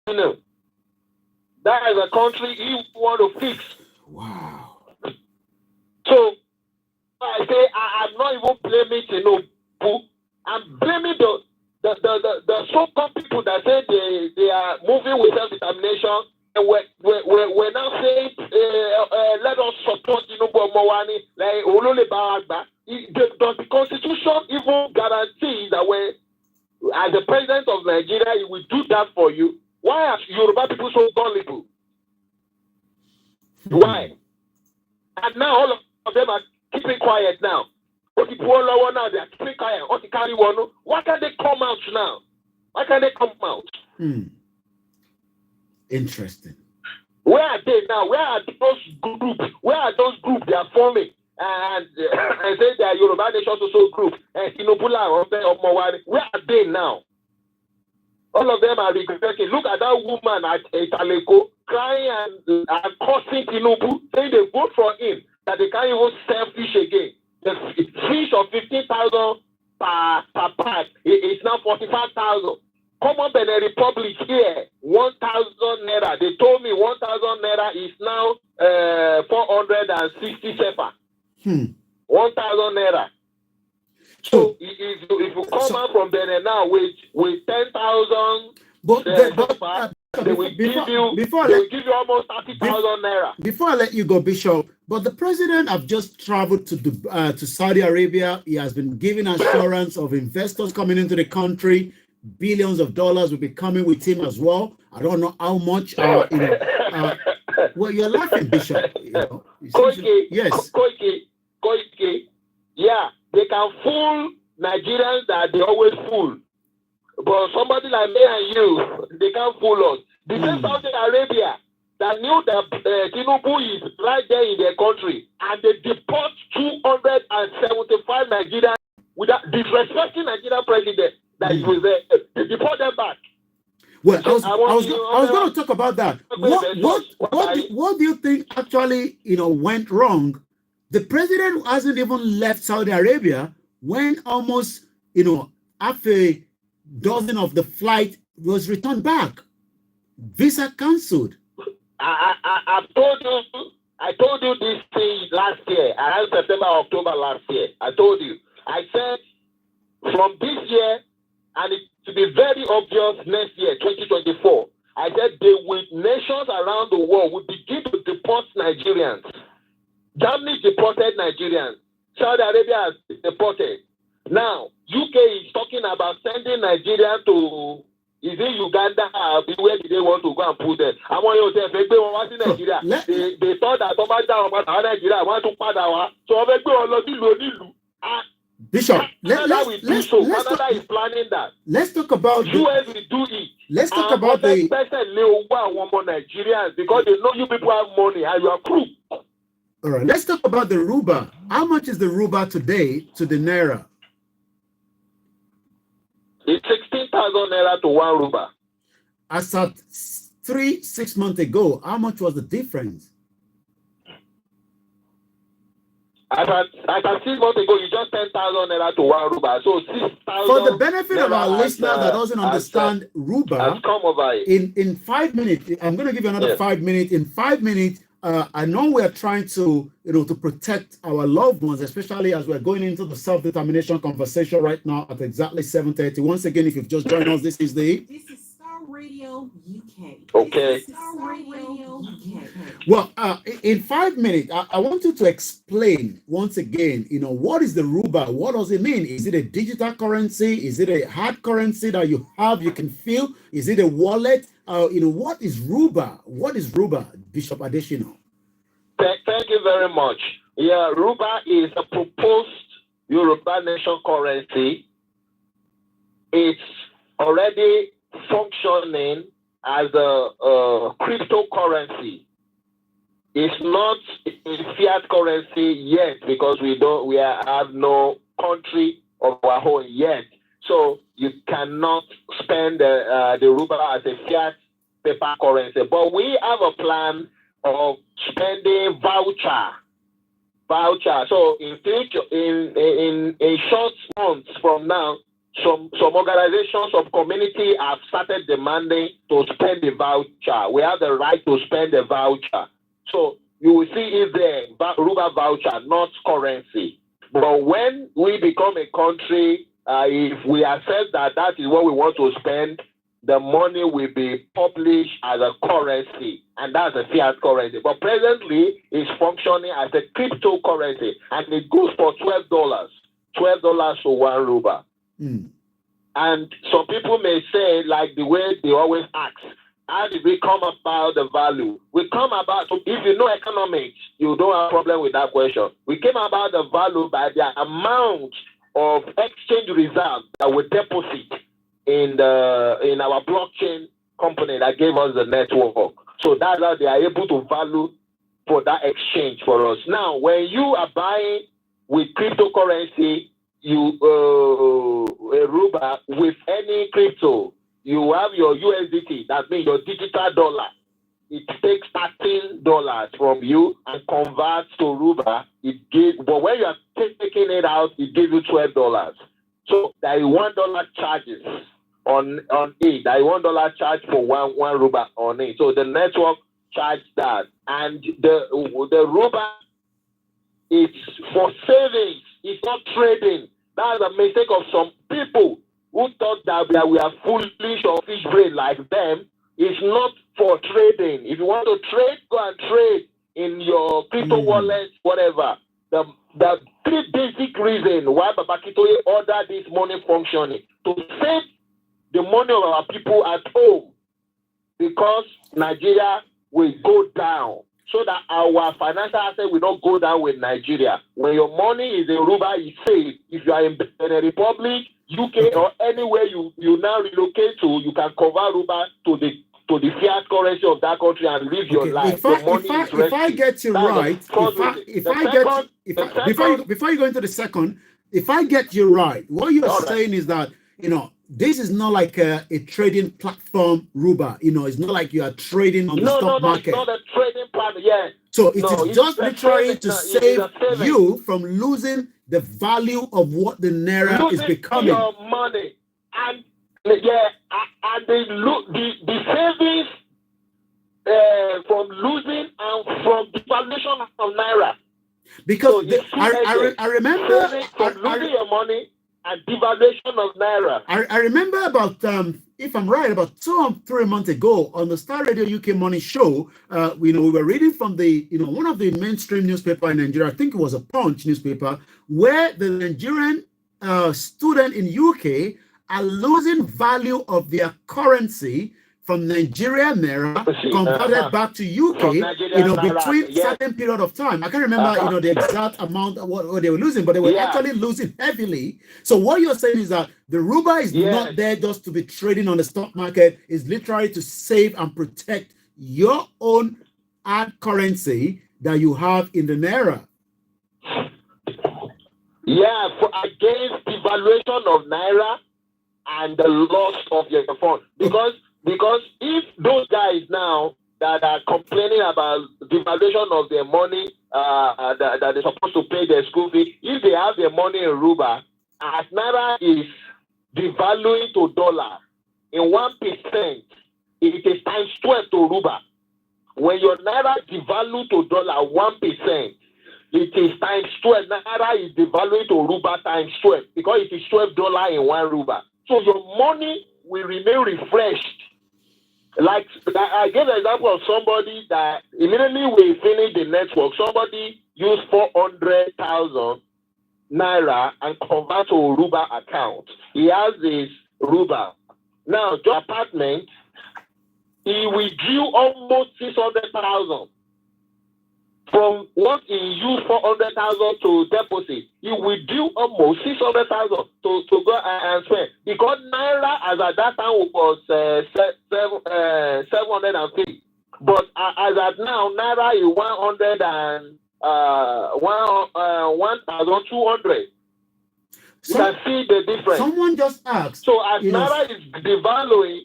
That is a country you want to fix. Wow. So I say I'm not even blaming Tinubu. I'm blaming the so-called people that say they are moving with self-determination. And we're now saying, let us support Tinubu Mowani. Does the Constitution even guarantee so gullible? Why? And now all of them are keeping quiet now. What the poor lower now, they are keeping quiet. What the carry one? Why can't they come out now? Why can't they come out? Interesting. Where are they now? Where are those groups? Where are those groups they are forming? And say they are Yoruba Nation Social Group and Tinubu or Mowari. Where are they now? All of them are regretting. Look at that woman at Italeko crying and cursing Tinubu, saying they vote for him, that they can't even sell fish again. The fish of 15,000 per pack is now 45,000. Common Benin Republic here, 1,000 naira. They told me 1,000 naira is now 460 sepa. 1,000 naira. So if you come out from Benin now with 10,000, they will give you almost 30,000 naira. Before I let you go, Bishop, but the president have just traveled to Saudi Arabia. He has been giving assurance of investors coming into the country. Billions of dollars will be coming with him as well. I don't know how much. Well, you're laughing, Bishop. Yes. Koike. Yeah, they can fool Nigerians that they always fool. But somebody like me and you, they can't fool us. The same Saudi Arabia that knew that Tinubu is right there in their country, and they deport 275 Nigerians without disrespecting Nigerian president that he was there. They deport them back. Well, I was going to talk about that. What do you think actually went wrong? The president hasn't even left Saudi Arabia when almost half a dozen of the flight was returned back. Visa cancelled. I told you this thing last year, around September, October last year. I told you. I said from this year, and it to be very obvious next year, 2024, I said nations around the world will begin to deport Nigerians. Germany deported Nigerians. Saudi Arabia has deported. Now, UK is talking about sending Nigerians to, is it Uganda? Where did they want to go and put them? I want you to say, Nigeria. They thought that Nigeria want to pad. So Bishop, Canada is planning that. Let's talk about US will do it. Let's talk about the Nigerians because they know you people have money and you are proof. All right, let's talk about the Ruba. How much is the Ruba today to the Naira? It's 16,000 Naira to 1 Ruba. As at 6 months ago, how much was the difference? As at 6 months ago, you just 10,000 Naira to 1 Ruba. So 6,000. For the benefit of our listener that doesn't understand Ruba, come over in 5 minutes, I'm going to give you another 5 minutes. In 5 minutes, I know we're trying to, to protect our loved ones, especially as we're going into the self-determination conversation right now at exactly 7:30. Once again, if you've just joined us, this is Starr Radio UK. Okay. Starr Radio UK. Well, in 5 minutes, I want you to explain once again, what is the Ruba? What does it mean? Is it a digital currency? Is it a hard currency that you can feel? Is it a wallet? What is Ruba? What is Ruba, Bishop Adeshino? Thank you very much. Yeah, Ruba is a proposed Yoruba nation currency. It's already functioning as a cryptocurrency. It's not a fiat currency yet because we have no country of our own yet. So you cannot spend the Ruba as a fiat paper currency. But we have a plan of spending voucher. So in future, in short months from now, some organizations, some community have started demanding to spend the voucher. We have the right to spend the voucher. So you will see if the Ruba voucher, not currency. But when we become a country, if we assess that is what we want to spend, the money will be published as a currency, and that's a fiat currency. But presently, it's functioning as a cryptocurrency, and it goes for $12 to 1 Ruba. And some people may say, like the way they always ask, how did we come about the value? We come about, if you know economics, you don't have a problem with that question. We came about the value by the amount of exchange reserves that we deposit in our blockchain company that gave us the network. So that's how they are able to value for that exchange for us. Now, when you are buying with cryptocurrency, Ruba, with any crypto, you have your USDT, that means your digital dollar. It takes $13 from you and converts to Ruba. But when you are taking it out, it gives you $12. So there is $1 charges on it. There is $1 charge for one Ruba on it. So the network charge that, and the Ruba is for savings. It's not trading. That's a mistake of some people who thought that we are foolish or fish brain like them. It's not for trading. If you want to trade, go and trade in your crypto wallet, whatever. The three basic reasons why Babakitoye ordered this money functioning to save the money of our people at home, because Nigeria will go down, so that our financial assets will not go down with Nigeria. When your money is in Ruba, it's safe. If you are in Benin Republic, UK, or anywhere you now relocate to, you can convert Ruba to the fiat currency of that country and live your life. If I get you right, before you go into the second, if I get you right, what you're saying is that, this is not like a trading platform, Ruba. It's not like you are trading on the stock market. No, it's not a trading platform. Yeah. So it is just literally to save you from losing the value of what the naira is becoming. Your money and and the savings from losing and from devaluation of naira. Because I remember losing your money and devaluation of naira. I remember about if I'm right, about 2 or 3 months ago on the Starr Radio UK Morning Show, we were reading from the one of the mainstream newspaper in Nigeria. I think it was a Punch newspaper, where the Nigerian student in UK are losing value of their currency from Nigeria naira converted back to UK, between certain period of time. I can't remember, the exact amount of what they were losing, but they were actually losing heavily. So what you're saying is that the Ruba is not there just to be trading on the stock market. It's literally to save and protect your own hard currency that you have in the naira. Yeah, against devaluation of naira and the loss of your fund. Because if those guys now that are complaining about devaluation of their money, that they're supposed to pay their school fee, if they have their money in Ruba, as naira is devaluing to dollar in 1%, it is times 12 to Ruba. When your naira devalue to dollar 1%, it is times 12. Naira is devaluing to Ruba times 12, because it is $12 in 1 Ruba. So your money will remain refreshed. Like I gave an example of somebody that immediately we finished the network, somebody used 400,000 naira and convert to a Ruba account. He has this Ruba. Now, your apartment, he withdrew almost 600,000. From what he used 400,000 to deposit, he withdrew almost 600,000 to go and spend, because naira as at that time was 750. But as at now, naira is 1,200. You can see the difference. Someone just asked. So as naira is devaluing,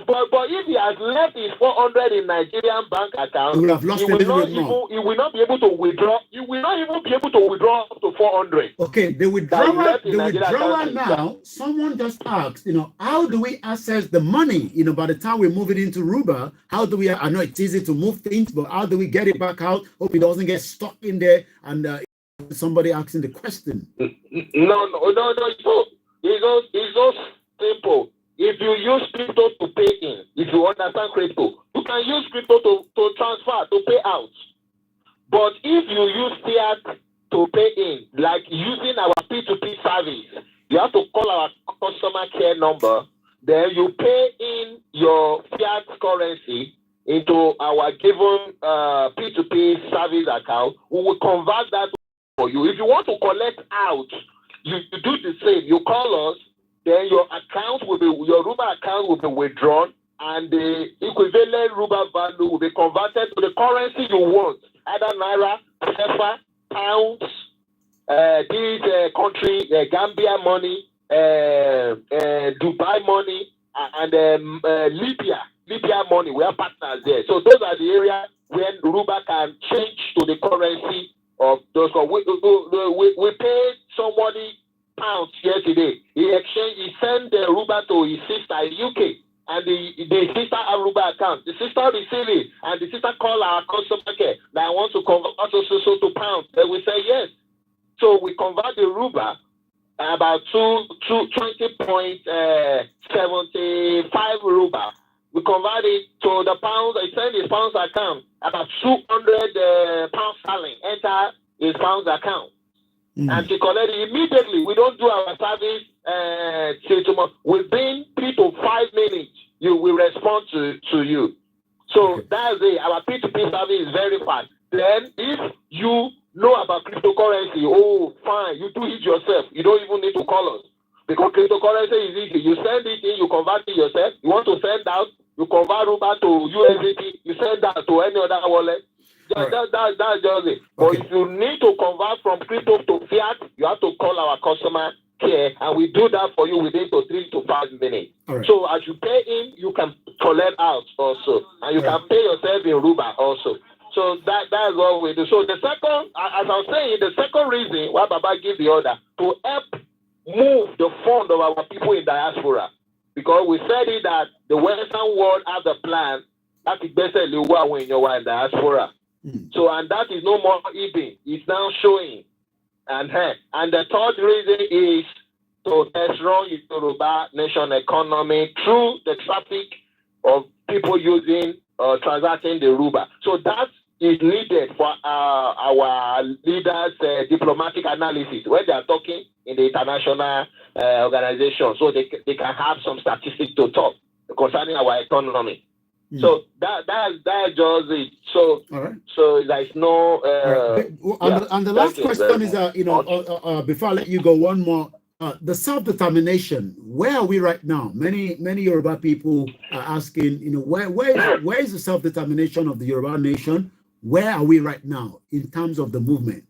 but if he has left his 400 in Nigerian bank account, he will have lost he will not be able to withdraw. He will not even be able to withdraw up to 400. Okay, the withdrawal now. Someone just asked, how do we access the money? By the time we move it into Ruba, how do we? I know it's easy to move things, but how do we get it back out? Hope it doesn't get stuck in there and somebody asking the question. No. It's so simple. If you use crypto to pay in, if you understand crypto, you can use crypto to transfer, to pay out. But if you use fiat to pay in, like using our P2P service, you have to call our customer care number then you pay in your fiat currency into our given P2P service account. We will convert that for you. If you want to collect out, you do the same. You call us, then your Ruba account will be withdrawn, and the equivalent Ruba value will be converted to the currency you want, either Naira, Sefa, pounds, this country, Gambia money, Dubai money, and Libya money. We are partners there. So those are the areas where Ruba can change to the currency of those. We paid somebody pounds yesterday. He sent the Ruba to his sister in UK, and the sister have Ruba account. The sister received it, and the sister called our customer care that I want to convert also to pounds. And we say yes. So we convert the Ruba about 20.75 Ruba. We convert it to the pounds. I send his pounds account about 200 pounds sterling enter his pounds account. And she collect it immediately. We don't do our service till tomorrow. Within 3 to 5 minutes, you will respond to you. So that's it. Our P2P service is very fast. Then if you know about cryptocurrency, oh fine, you do it yourself. You don't even need to call us. Because cryptocurrency is easy. You send it in, you convert it yourself. You want to send out, you convert Ruba to USDT, you send that to any other wallet. That's just it. But if you need to convert from crypto to fiat, you have to call our customer care, and we do that for you within 3 to 5 minutes. So as you pay in, you can collect out also, and you can pay yourself in Ruba also. So that's what we do. So the second, as I was saying, the second reason why Baba give the order to help move the fund of our people in diaspora, because we said it that the Western world has a plan that is basically when you are in diaspora. So, and that is no more eating. It's now showing. And the third reason is to destroy the Yoruba nation economy through the traffic of people using transacting the Ruba. So that is needed for our leaders' diplomatic analysis when they are talking in the international organization, so they can have some statistics to talk concerning our economy. So that's just it. So so there is no. And the last question is, before I let you go, one more. The self-determination. Where are we right now? Many Yoruba people are asking, where is the self-determination of the Yoruba nation? Where are we right now in terms of the movement?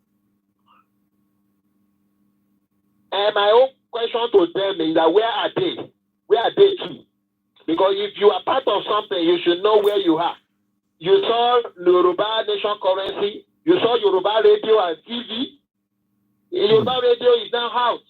And my own question to them is that where are they? Where are they too? Because if you are part of something, you should know where you are. You saw Yoruba nation currency. You saw Yoruba radio and TV. Yoruba radio is now out.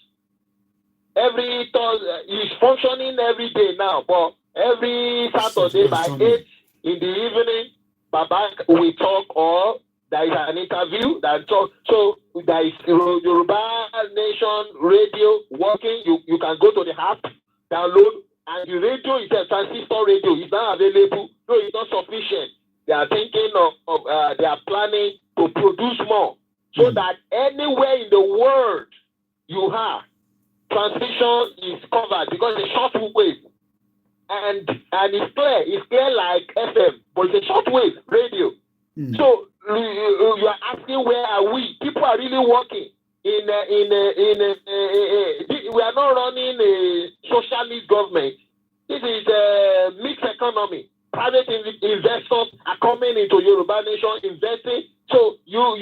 Every Thursday is functioning every day now, but every Saturday by 8 in the evening, Baba we talk, or there is an interview that talk. So there is Yoruba Nation radio working. You can go to the app, download, and the radio is a transistor radio. It's not available. No, it's not sufficient. They are thinking of they are planning to produce more, so that anywhere in the world you have, transmission is covered, because it's short wave, and it's clear like FM, but it's a short wave radio. So you are asking where are we? People are really working we are not running a socialist government. This is a mixed economy. Private investors are coming into Yoruba nation investing. So you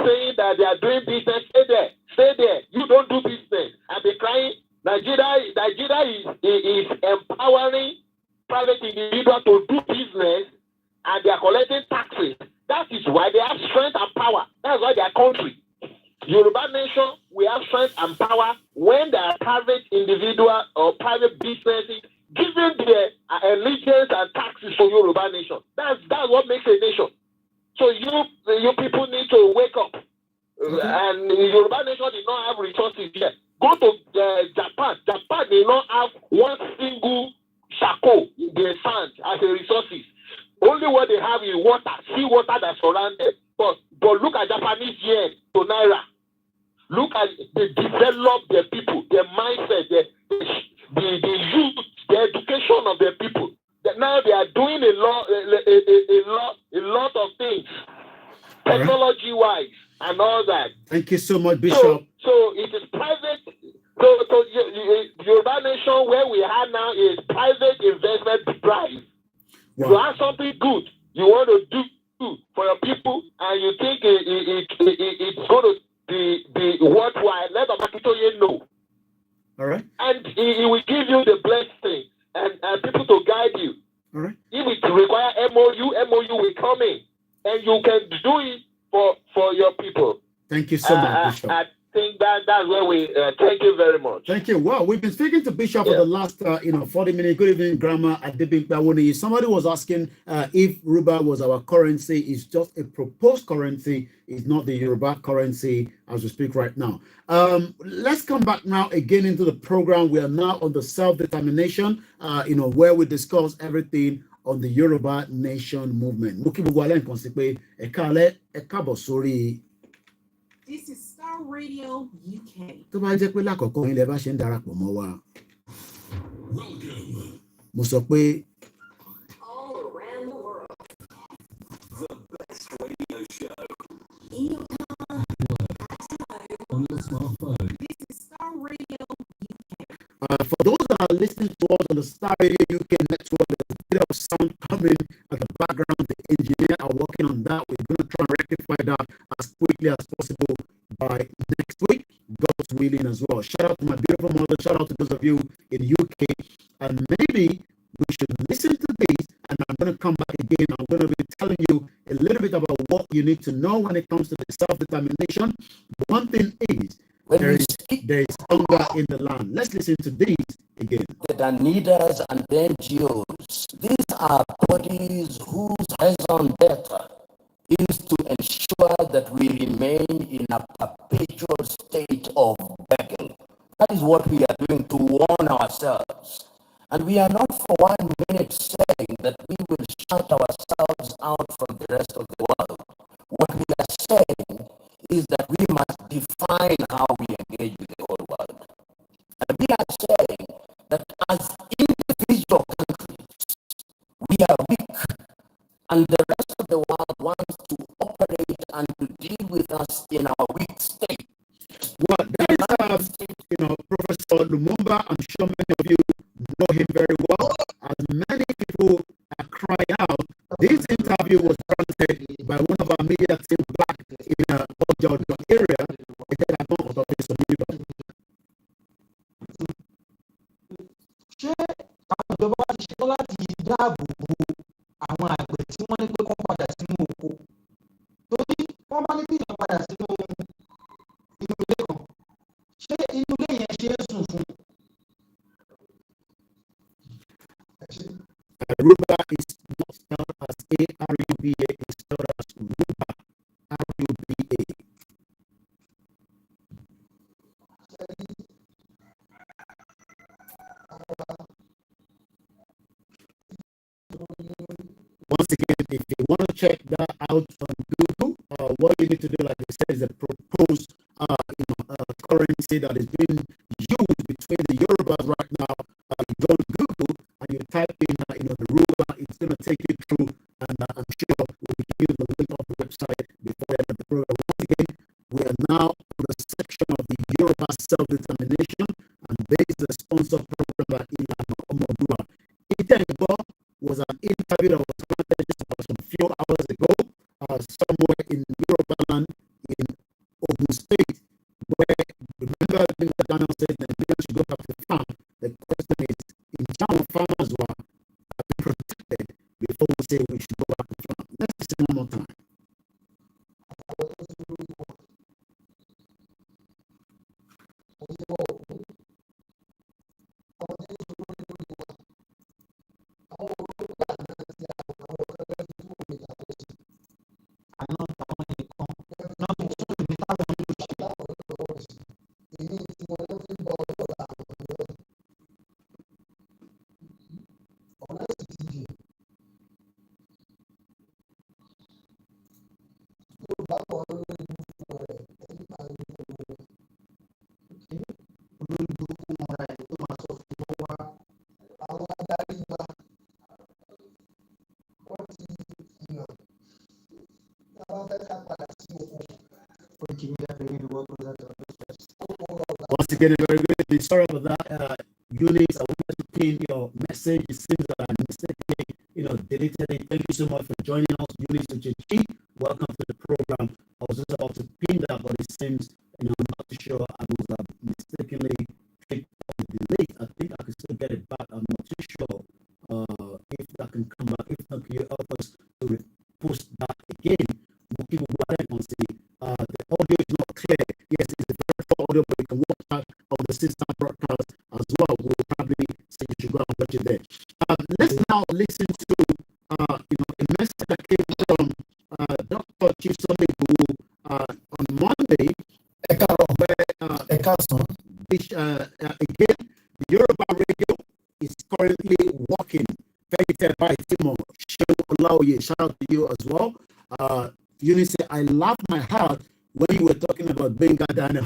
saying that they are doing business, stay there. You don't do business and be crying. Nigeria is empowering private individuals to do business, and they are collecting taxes. That is why they have strength and power. That's why they are country. Yoruba nation, we have strength and power when there are private individual or private businesses giving their allegiance and taxes to Yoruba nation. That's what makes a nation. So you people need to wake up. And Yoruba nation did not have resources yet. Go to Japan. Japan did not have one single shako in their sand as a resources. Only what they have is water, sea water that surrounded. But look at Japanese yen to Naira. Look at they develop their people, their mindset, the youth the education of the people. That now they are doing a lot of things, technology-wise, and all that. Thank you so much, Bishop. So it is private. So Yoruba Nation, where we are now, is private investment drive. Wow. You have something good you want to do for your people, and you think it's going to be worthwhile. Let the Makitoye know. All right. And he will give you the blessing and people to guide you. All right. If it require MOU will come in, and you can do it for your people. Thank you so much, Bishop. I think that's where we thank you very much. Thank you. Well, we've been speaking to Bishop for the last 40 minutes. Good evening, Grandma Adebimpe. Somebody was asking if Ruba was our currency. It's just a proposed currency. It's not the Yoruba currency as we speak right now. Let's come back now again into the program. We are now on the self-determination, where we discuss everything on the Yoruba Nation movement. This is Starr Radio UK. Welcome. All around the world. The best radio show. On your smartphone. This is Starr Radio UK. For those that are listening to us on the Starr Radio UK network, there's a bit of sound coming at the background. The engineer are working on that. We're going to try and rectify that as quickly as possible by next week, God's willing as well. Shout out to my beautiful mother. Shout out to those of you in the UK. And maybe we should listen to this, and I'm going to come back again. I'm going to be telling you a little bit about what you need to know when it comes to the self-determination. One thing is, there is hunger in the land. Let's listen to these again. The leaders and the NGOs, these are bodies whose raison d'etre is to ensure that we remain in a perpetual state of begging. That is what we are doing to warn ourselves. And we are not for 1 minute saying that we will shut ourselves out from the rest of the world. What we are saying is that we must define how we engage with the whole world. And we are saying that as individual countries, we are weak, and the rest of the world wants to operate and to deal with us in our weak state. Well, that is, Professor Lumumba. I'm sure many of you know him very well. As many people cry out, this interview was granted by one of our media team back in Ojo area. Ṣé àwọn ìjọba ti ṣetán láti dáàbò bo àwọn àgbẹ̀ tí wọ́n ní pé kó padà sínú oko? Torí wọ́n bá ní kí èèyàn padà sínú inú ilé kan, ṣé inú ilé yẹn ṣe é sùn fún? Ruba is not spelled as A-R-U-B-A, it's spelled as Ruba, R-U-B-A. Once again, if you want to check that out on Google, what you need to do, like I said, is a proposed currency that is being used between the Yorubas right now. You go to Google and you type in the Ruba, it's going to take you through, and I'm sure we'll give you the link of the website before the end of the program. Once again, we are now on the section of the Yoruba self-determination, and this is a sponsor program by Ilan Omodua. Itengo was an interview that was granted just about some few hours ago, somewhere in Yoruba land in Ogun State, where, remember the Daniel said that Nigerians should go back to the farm. The question is, in Jama farmers were protected before we say we should go back to the farm. Let's listen one more time. Once again, a very good evening. Sorry about that. Eunice, I wanted to pin your message. It seems that I mistakenly, deleted it. Thank you so much for joining us, Eunice Uchechi. Welcome to the program. I was just about to pin that, but it seems, I'm not too sure. I was mistakenly clicked on the delete. I think I can still get it back. I'm not too sure if that can come back. If not, can you help us to post that again? People can see the audio is not clear. Yes, it's a very audio, but you can watch that on the sister broadcast as well. We'll probably say you should go and watch it there. Let's now listen to a message that came from Dr. Chisomibu on Monday, which again, the Yoruba radio is currently working. Very by Timo. Shout out to you as well. Eunice said, I laughed my heart when you were talking about Benga Daniel.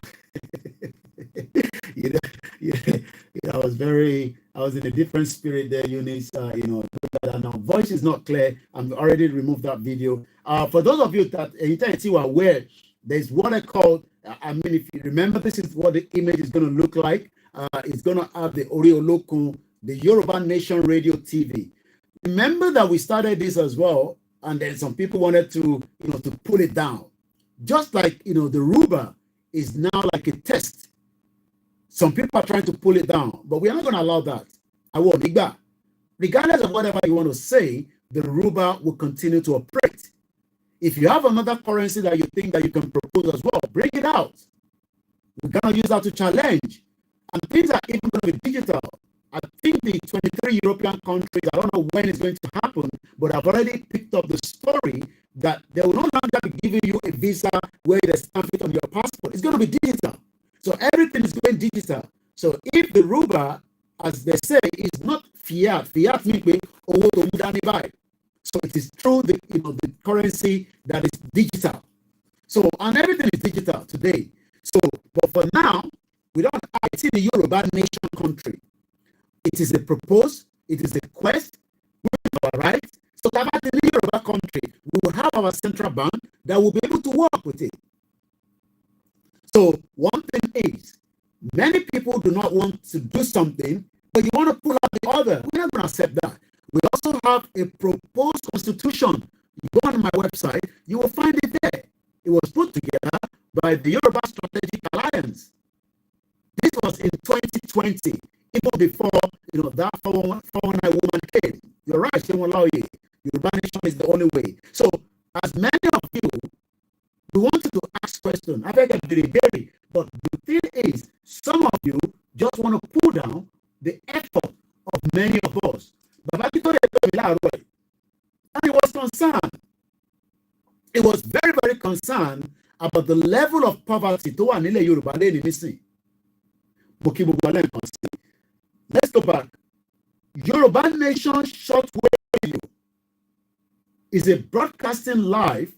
I was in a different spirit there, Eunice. Now voice is not clear. I've already removed that video. For those of you that anytime you are aware, there's what I call, if you remember, this is what the image is going to look like. It's going to have the Oriolokun, the Yoruba Nation Radio TV. Remember that we started this as well, and then some people wanted to, to pull it down. Just like, the Ruba is now like a test. Some people are trying to pull it down, but we are not going to allow that. I won't. Regardless of whatever you want to say, the Ruba will continue to operate. If you have another currency that you think that you can propose as well, bring it out. We're going to use that to challenge. And things are even going to be digital. I think the 23 European countries, I don't know when it's going to happen, but I've already picked up the story that they will no longer be giving you a visa where they stamp it on your passport. It's going to be digital. So everything is going digital. So if the Ruba, as they say, is not fiat means so it is through the the currency that is digital. So and everything is digital today. So but for now, we don't have it in the Yoruba Nation country. It is a propose, it is a quest, right? So in the Yoruba country, we will have our central bank that will be able to work with it. So one thing is, many people do not want to do something, but you want to pull out the other. We're not going to accept that. We also have a proposed constitution. You go on my website, you will find it there. It was put together by the Yoruba Strategic Alliance. This was in 2020, even before that 419 woman came. You're right, she won't allow you. Yoruba Nation is the only way. So, as many of you, we wanted to ask questions. I beg you, but the thing is, some of you just want to pull down the effort of many of us. And he was concerned. It was very, very concerned about the level of poverty to one Yoruba. Let's go back. Yoruba Nation Shortwave Radio is a broadcasting live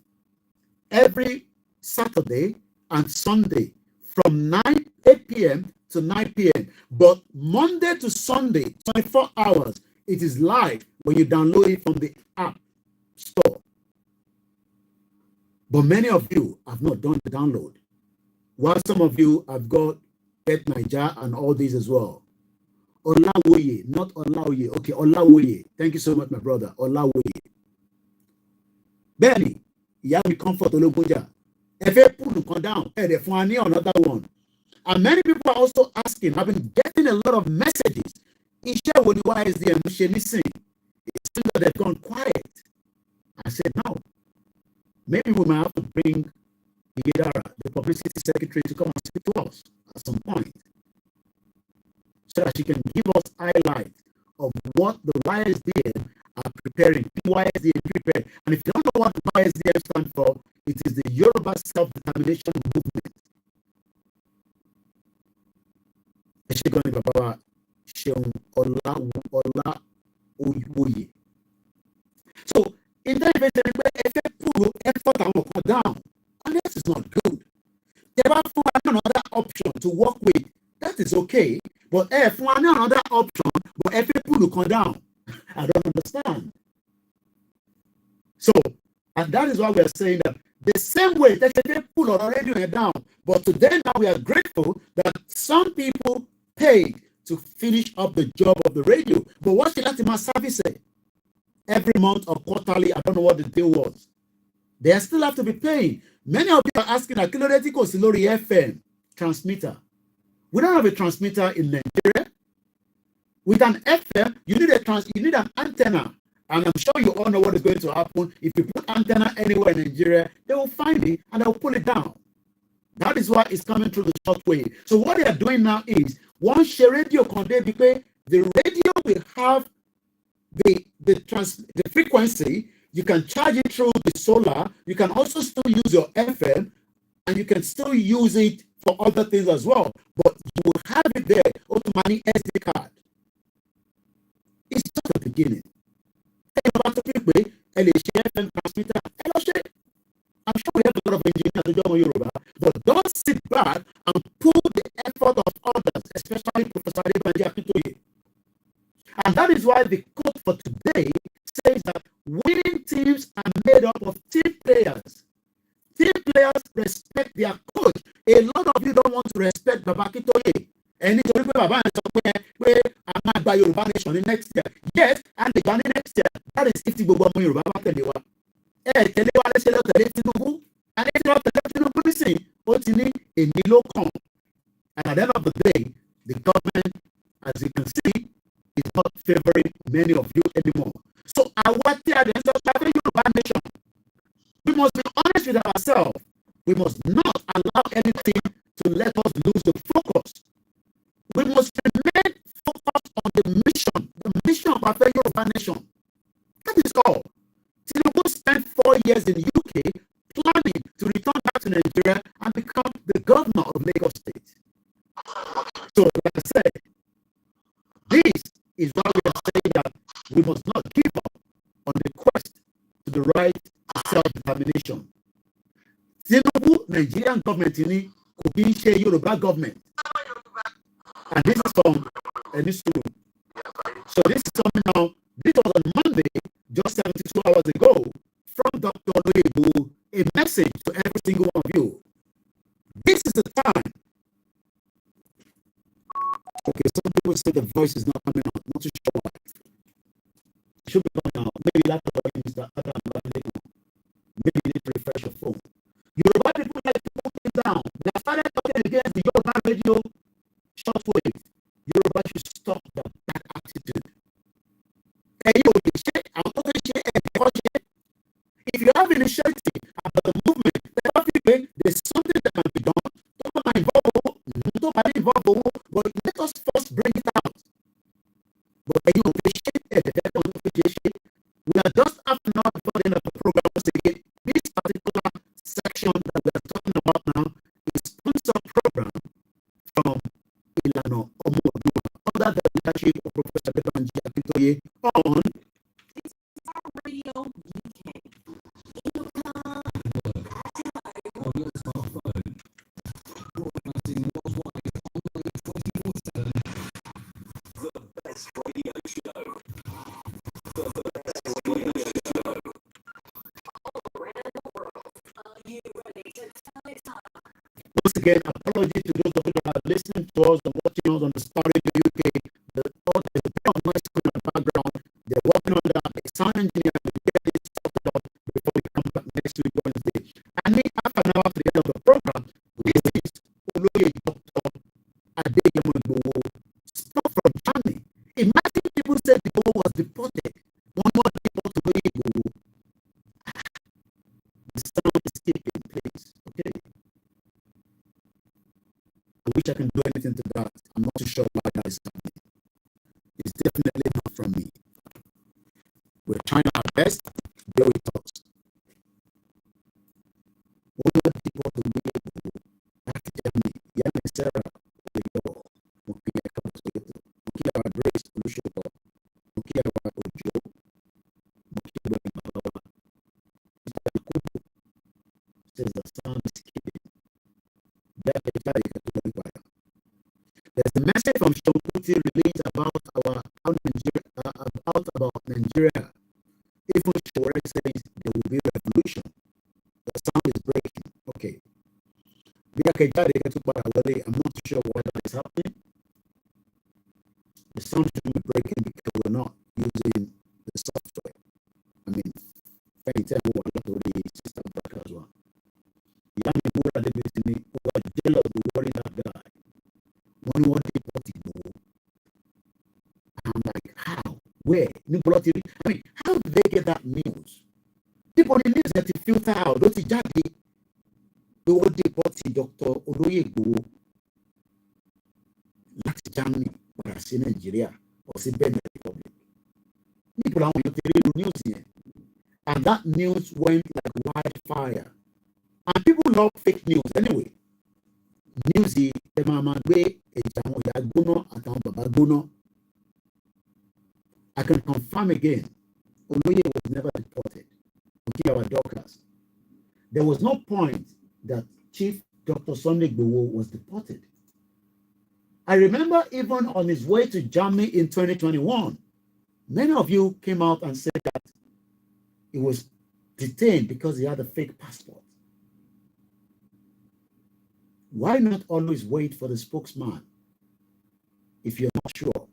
every Saturday and Sunday from 8 p.m. to 9 p.m. But Monday to Sunday, 24 hours, it is live when you download it from the app store. But many of you have not done the download. While some of you have got Get Niger and all these as well. Olawoye, not Olawoye. Okay, Olawoye. Thank you so much, my brother. Olawoye. Benny, you have comfort Ologunja. If you put them down, they find another one. And many people are also asking, I've been getting a lot of messages. Why is the emotion missing? It seems that they've gone quiet. I said, no. Maybe we might have to bring the publicity secretary, to come and speak to us at some point, so that she can give us highlight of what the YSDM are preparing. YSDM prepared. And if you don't know what the YSDM stands for, it is the Yoruba Self-Determination Movement. So, in that event, if you put effort down, and this is not good. There are another option to work with. That is okay. But if one another option, but if people come down, I don't understand. So, and that is why we are saying that the same way that people are already down, but today now we are grateful that Some people paid to finish up the job of the radio, but what's the Latima service every month or quarterly? I don't know what the deal was. They still have to be paying. Many of you are asking, Akilodetiko Silori FM transmitter. We don't have a transmitter in Nigeria. With an FM, you need an antenna. And I'm sure you all know what is going to happen. If you put antenna anywhere in Nigeria, they will find it and they'll pull it down. That is why it's coming through the short wave. So what they are doing now is, one share radio conde because the radio will have the frequency. You can charge it through the solar. You can also still use your FM, and you can still use it for other things as well. But you will have it there, automatic SD card. It's just the beginning. FM transmitter. I'm sure we have a lot of engineers to join Yoruba, but don't sit back and pull the effort of others, especially Professor Adebanji. And that is why the quote for today says that winning teams are made up of team players. Team players respect their coach. A lot of you don't want to respect Babakitoye. And it's only Baba where I'm not by Yoruba nation in next year. Yes, and the next year. That is if you go to Yoruba. Tinubu, and if not Tinubu, listen, what's in it? A Milo come. And at the end of the day, the government, as you can see, is not favoring many of you anymore. So I want to the Yoruba nation. We must be honest with ourselves. We must not allow anything to let us lose the focus. We must remain focused on the mission of our Yoruba nation. That is all. Tinubu spent 4 years in the UK planning to return back to Nigeria and become the governor of Lagos State. So, like I said, this is why we are saying that we must not give up on the quest to the right to self-determination. Tinubu, Nigerian government, could be a Yoruba government. And this is from Enisuru. So this is something now, this was on Monday, just 72 hours ago, from Dr. Ruba, a message to every single one of you. This is the time. Okay, some people say the voice is not coming out. Not too sure why. It should be coming out. Maybe that's what Mr. Adam. Maybe you need to refresh your phone. Yoruba people like to put it down. They have started talking against the Yoruba radio shortwave. Yoruba should stop that attitude. If you have initiative about the movement, there's something that can be done. But let us first bring it out. But we are just half an hour before the end of the program. Once again, this particular section that we are talking about now is a sponsored program from Ilano Omo under the leadership of Professor Adebanji on Starr Radio UK. The best radio show. The best radio show. All around the world. Are you ready to tell it time? Once again, apology to those of you that are listening to us and watching us on the Starr Radio UK. There's a bit of noise in the background. They're working on that. The sound engineer to get this sorted out before we come back next week Wednesday. And then half an hour after the end of the program, this is Oloye Dr. Adeyemo Igboho, spoke from Germany. Imagine people said Igboho was deported. One more deport Oloye Igboho. The sound is keeping, please. Okay. I wish I can do anything to that. I'm not too sure why that is happening. It's definitely not from me. We're trying our best. Bear with us. One more people to really back to Germany. Yana Sarah, we go. Mukia Kabuto. Mukia Grace, Lushoto. Mukia Ojo. Mukia Baba. Says the sound is keeping. There's a message from Shokuti released about Nigeria. Even Shore says there will be a revolution. The sound is breaking. Okay. I'm not sure why that is happening. The sound should be breaking because we're not using the software. I mean, anytime we want to do the system back as well. Young people are debating who are jealous of worrying that guy. When you want to what he know. I'm like, how? Where? I mean, how did they get that news? People in news that filter out, don't see Jadi. We want to deport Dr. Oloye Igboho láti Germany padà sí Nigeria or sí Benin Republic. People are on the news here. And that news went like wildfire. And people love fake news anyway. News is the mama gbé ẹ̀jẹ̀ àwọn ìyá gbóná àtàwọn bàbá gbóná. I can confirm again, Oloye was never deported. Okay, our doctors. There was no point that Chief Dr. Sunday Igboho was deported. I remember even on his way to Germany in 2021, many of you came out and said that he was detained because he had a fake passport. Why not always wait for the spokesman if you're not sure?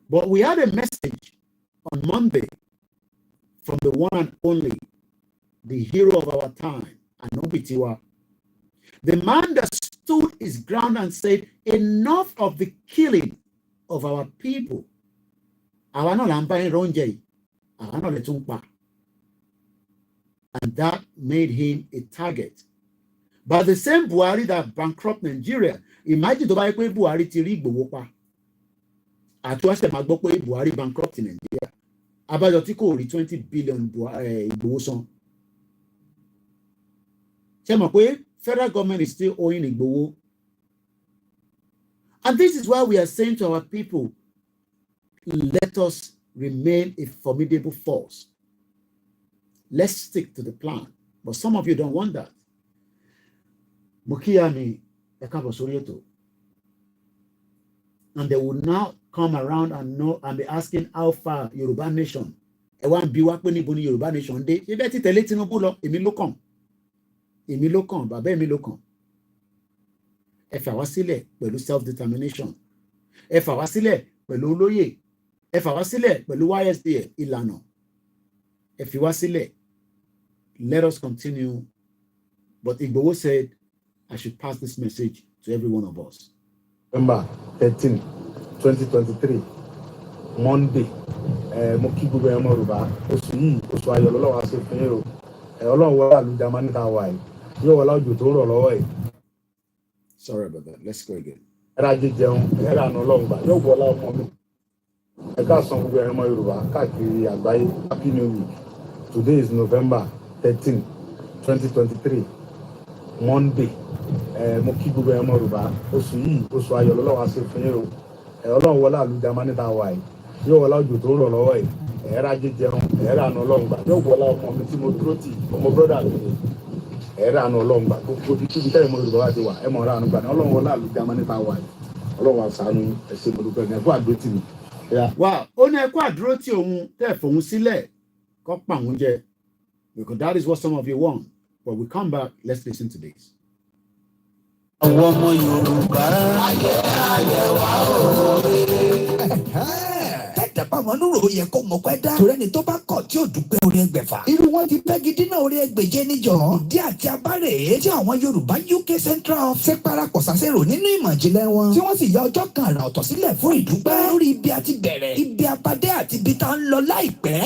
But we had a message on Monday from the one and only, the hero of our time, Anobitiwa. The man that stood his ground and said, enough of the killing of our people. And that made him a target. But the same Buhari that bankrupt Nigeria, imagine the Buhari ti rí Igboho pa. Àtúwáṣẹ̀ máa gbọ́ pé Buhari bankrupt in Nigeria. Abájọ tí kò rí 20 billion Igboho san. Ṣé mọ̀ pé federal government is still owing Igboho. And this is why we are saying to our people, let us remain a formidable force. Let's stick to the plan. But some of you don't want that. Mukiyami Ekabo Sorieto. And they will now come around and know and be asking how far Yoruba nation. Ewan biwa pe níbo ni Yoruba nation dé. Ṣé bẹ́ẹ̀ ti tẹ̀lé Tinubu lọ, èmi ló kàn. Èmi ló kàn, bàbá èmi ló kàn. Ẹ fà wá sílẹ̀ pẹ̀lú self-determination. Ẹ fà wá sílẹ̀ pẹ̀lú olóyè. Ẹ fà wá sílẹ̀ pẹ̀lú YSDF ìlànà. Ẹ fi wá sílẹ̀. Let us continue. But Igboho said, I should pass this message to every one of us. November 13, 2023, Monday. Mo kí gbogbo ẹmọ Yorùbá oṣù yìí oṣù ayọ̀ lọ́lọ́run á ṣe fún yín o. Ọlọ́run wọlé àlùjámá níta wà yìí. Yóò wọlé òjò tó ń rọ̀ lọ́wọ́ yìí. Sorry about that. Let's go again. Ẹ̀rọ ajé jẹun, ẹ̀rọ àná ọlọ́run gbà yóò wọlé ọmọ mi. Ẹ káàsán gbogbo ẹmọ Yorùbá káàkiri àgbáyé. Happy New Week. Today is November 13, 2023, Monday. Mo kí gbogbo ẹmọ Yorùbá oṣù yìí oṣù ayọ̀ lọ́lọ́run á ṣe fún yín o. Ọlọ́run wọlé àlùjámá níta wà yìí. Yóò wọlé òjò tó ń rọ̀ lọ́wọ́ yìí. Ẹ̀rọ ajé jẹun, ẹ̀rọ àná ọlọ́run gbà yóò wọlé ọmọ mi tí mo dúró tì ọmọ brọ́dà mi. Ẹ̀rọ àná ọlọ́run gbà gbogbo ibi tí ìtẹ́ ìmọ̀ Yorùbá wá ti wà ẹ̀ mọ̀ ọ̀rọ̀ àánú gbà ní ọlọ́run wọlé àlùjámá níta wà yìí. Ọlọ́run àṣàánú ẹ̀ṣẹ̀ mo dúpẹ́ ní ẹ̀kọ́ àdúró tì mí. Wow, ó ní ẹ̀kọ́ àdúró tí òun tẹ̀ fòun sílẹ̀ kọ́ pa òun jẹ. Because that is what some of you want. But we come back, let's listen to this. Àwọn ọmọ Yorùbá ayé wa òwe. Ẹ̀dàpá wọn lóru yẹ kó mọ̀ pẹ́ dá. Torí ẹni tó bá kọ̀ tí ò dúpẹ́ orí ẹgbẹ̀fà. Irú wọn ti pẹ́ gidi náà orí ẹgbẹ̀je níjọ. Ìdí àti abárè tí àwọn Yorùbá UK Central ṣe parapọ̀ sàṣẹ̀rò nínú ìmọ̀ ìjìnlẹ̀ wọn. Tí wọ́n sì ya ọjọ́ kan àrà ọ̀tọ̀ sílẹ̀ fún ìdúpẹ́. Lórí ibi àti bẹ̀rẹ̀, ibi abadé àti ibi tá ń lọ láìpẹ́.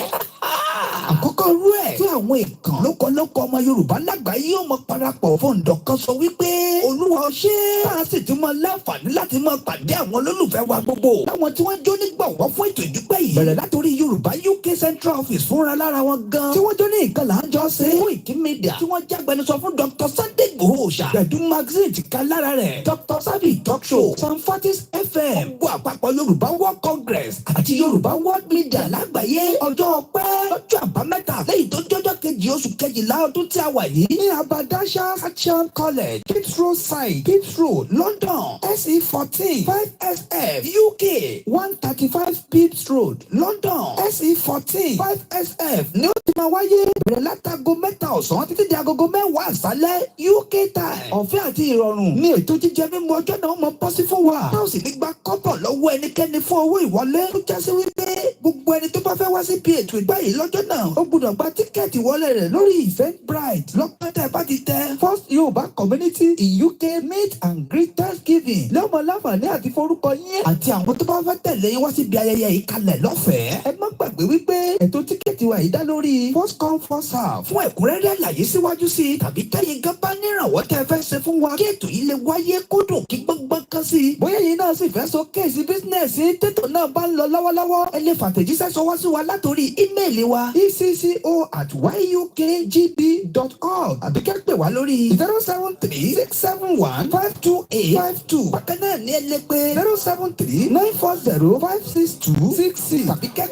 Àkọ́kọ́ rú ẹ̀ tí àwọn ìkàn lókọlókọ ọmọ Yorùbá lágbàáyé yóò mọ parapọ̀ fún ǹdọ̀kan sọ wípé Olúwa ṣé a sì ti mọ láǹfààní láti mọ pàdé àwọn olólùfẹ́ wa gbogbo. Táwọn tí wọ́n jó nígbàwọ́ fún ètò ìdúpẹ́ yìí. Bẹ̀rẹ̀ látòrí Yorùbá UK Central Office fúnra lára wọn gan. Tí wọ́n jó ní nǹkan là ń jọ ṣe. Koiki Media tí wọ́n jágbẹnusọ fún Dr. Sunday Igboho Òòṣà. Gbẹ̀dú magazine ti ka lára rẹ̀. Dr. Sabi Talk Show. Sanfatis FM. Gbogbo àpapọ̀ Yorùbá World Congress àti Yorùbá World Media lágbàáyé. Ọjọ́ ọpẹ́ lọ́jọ́ àbámẹ́ta lẹ́yìn tó jọjọ́ kejì kejì oṣù kejìlá ọdún tí a wà yìí ní Abadasha Action College, Kids Road Side, Kids Road, London, SE 14 5SF, UK 135 Pips Road, London, SE 14 5SF ní ó ti máa wáyé bẹ̀rẹ̀ látago 3 ọ̀sán títí di agogo 10 àṣálẹ́ UK time. Ọ̀fẹ́ àti ìrọ̀rùn ní ètò jíjẹ mímu ọjọ́ náà mọ bọ́ sí fún wa. Táwọn sì ní gba kọ́bọ̀ lọ́wọ́ ẹnikẹ́ni fún owó ìwọlé. Ó jásí wípé gbogbo ẹni tó bá fẹ́ wá sí PH báyìí lọ́jọ́ náà ó gbọ́dọ̀ gba tíkẹ́ẹ̀tì wọlé rẹ̀ lórí Eventbrite. Lọ́pọ̀ tẹ́ bá ti tẹ First Yorùbá Community in UK Meet and Greet Thanksgiving. Lọ́mọ láǹfààní àti forúkọ yín àti àwọn tó bá fẹ́ tẹ̀lé yín wá síbi ayẹyẹ yìí kalẹ̀ lọ́fẹ̀ẹ́. Ẹ má gbàgbé wípé ètò tíkẹ́ẹ̀tì wa yìí dá lórí first come first serve. Fún ẹ̀kúnrẹ́rẹ́ àlàyé síwájú sí i tàbí kẹ́yìn gan bá nírànwọ́ tẹ́ fẹ́ ṣe fún wa kí ètò yìí lè wáyé kódò kí gbọ́ngbọ́n kan sí i. Bóyá yìí náà sì fẹ́ sọ kéèsì bísínẹ́sì tètò náà bá ń lọ lọ́wọ́lọ́wọ́. Ẹ lè fàtẹ̀jíṣẹ́ sọwọ́ sí wa látòrí ímeèlì wa ecco@yukgb.org àbí kẹ́ pè wá lórí 073-671-52852. Bákan náà ní ẹ lè pè 073-940-56266 tàbí kẹ́.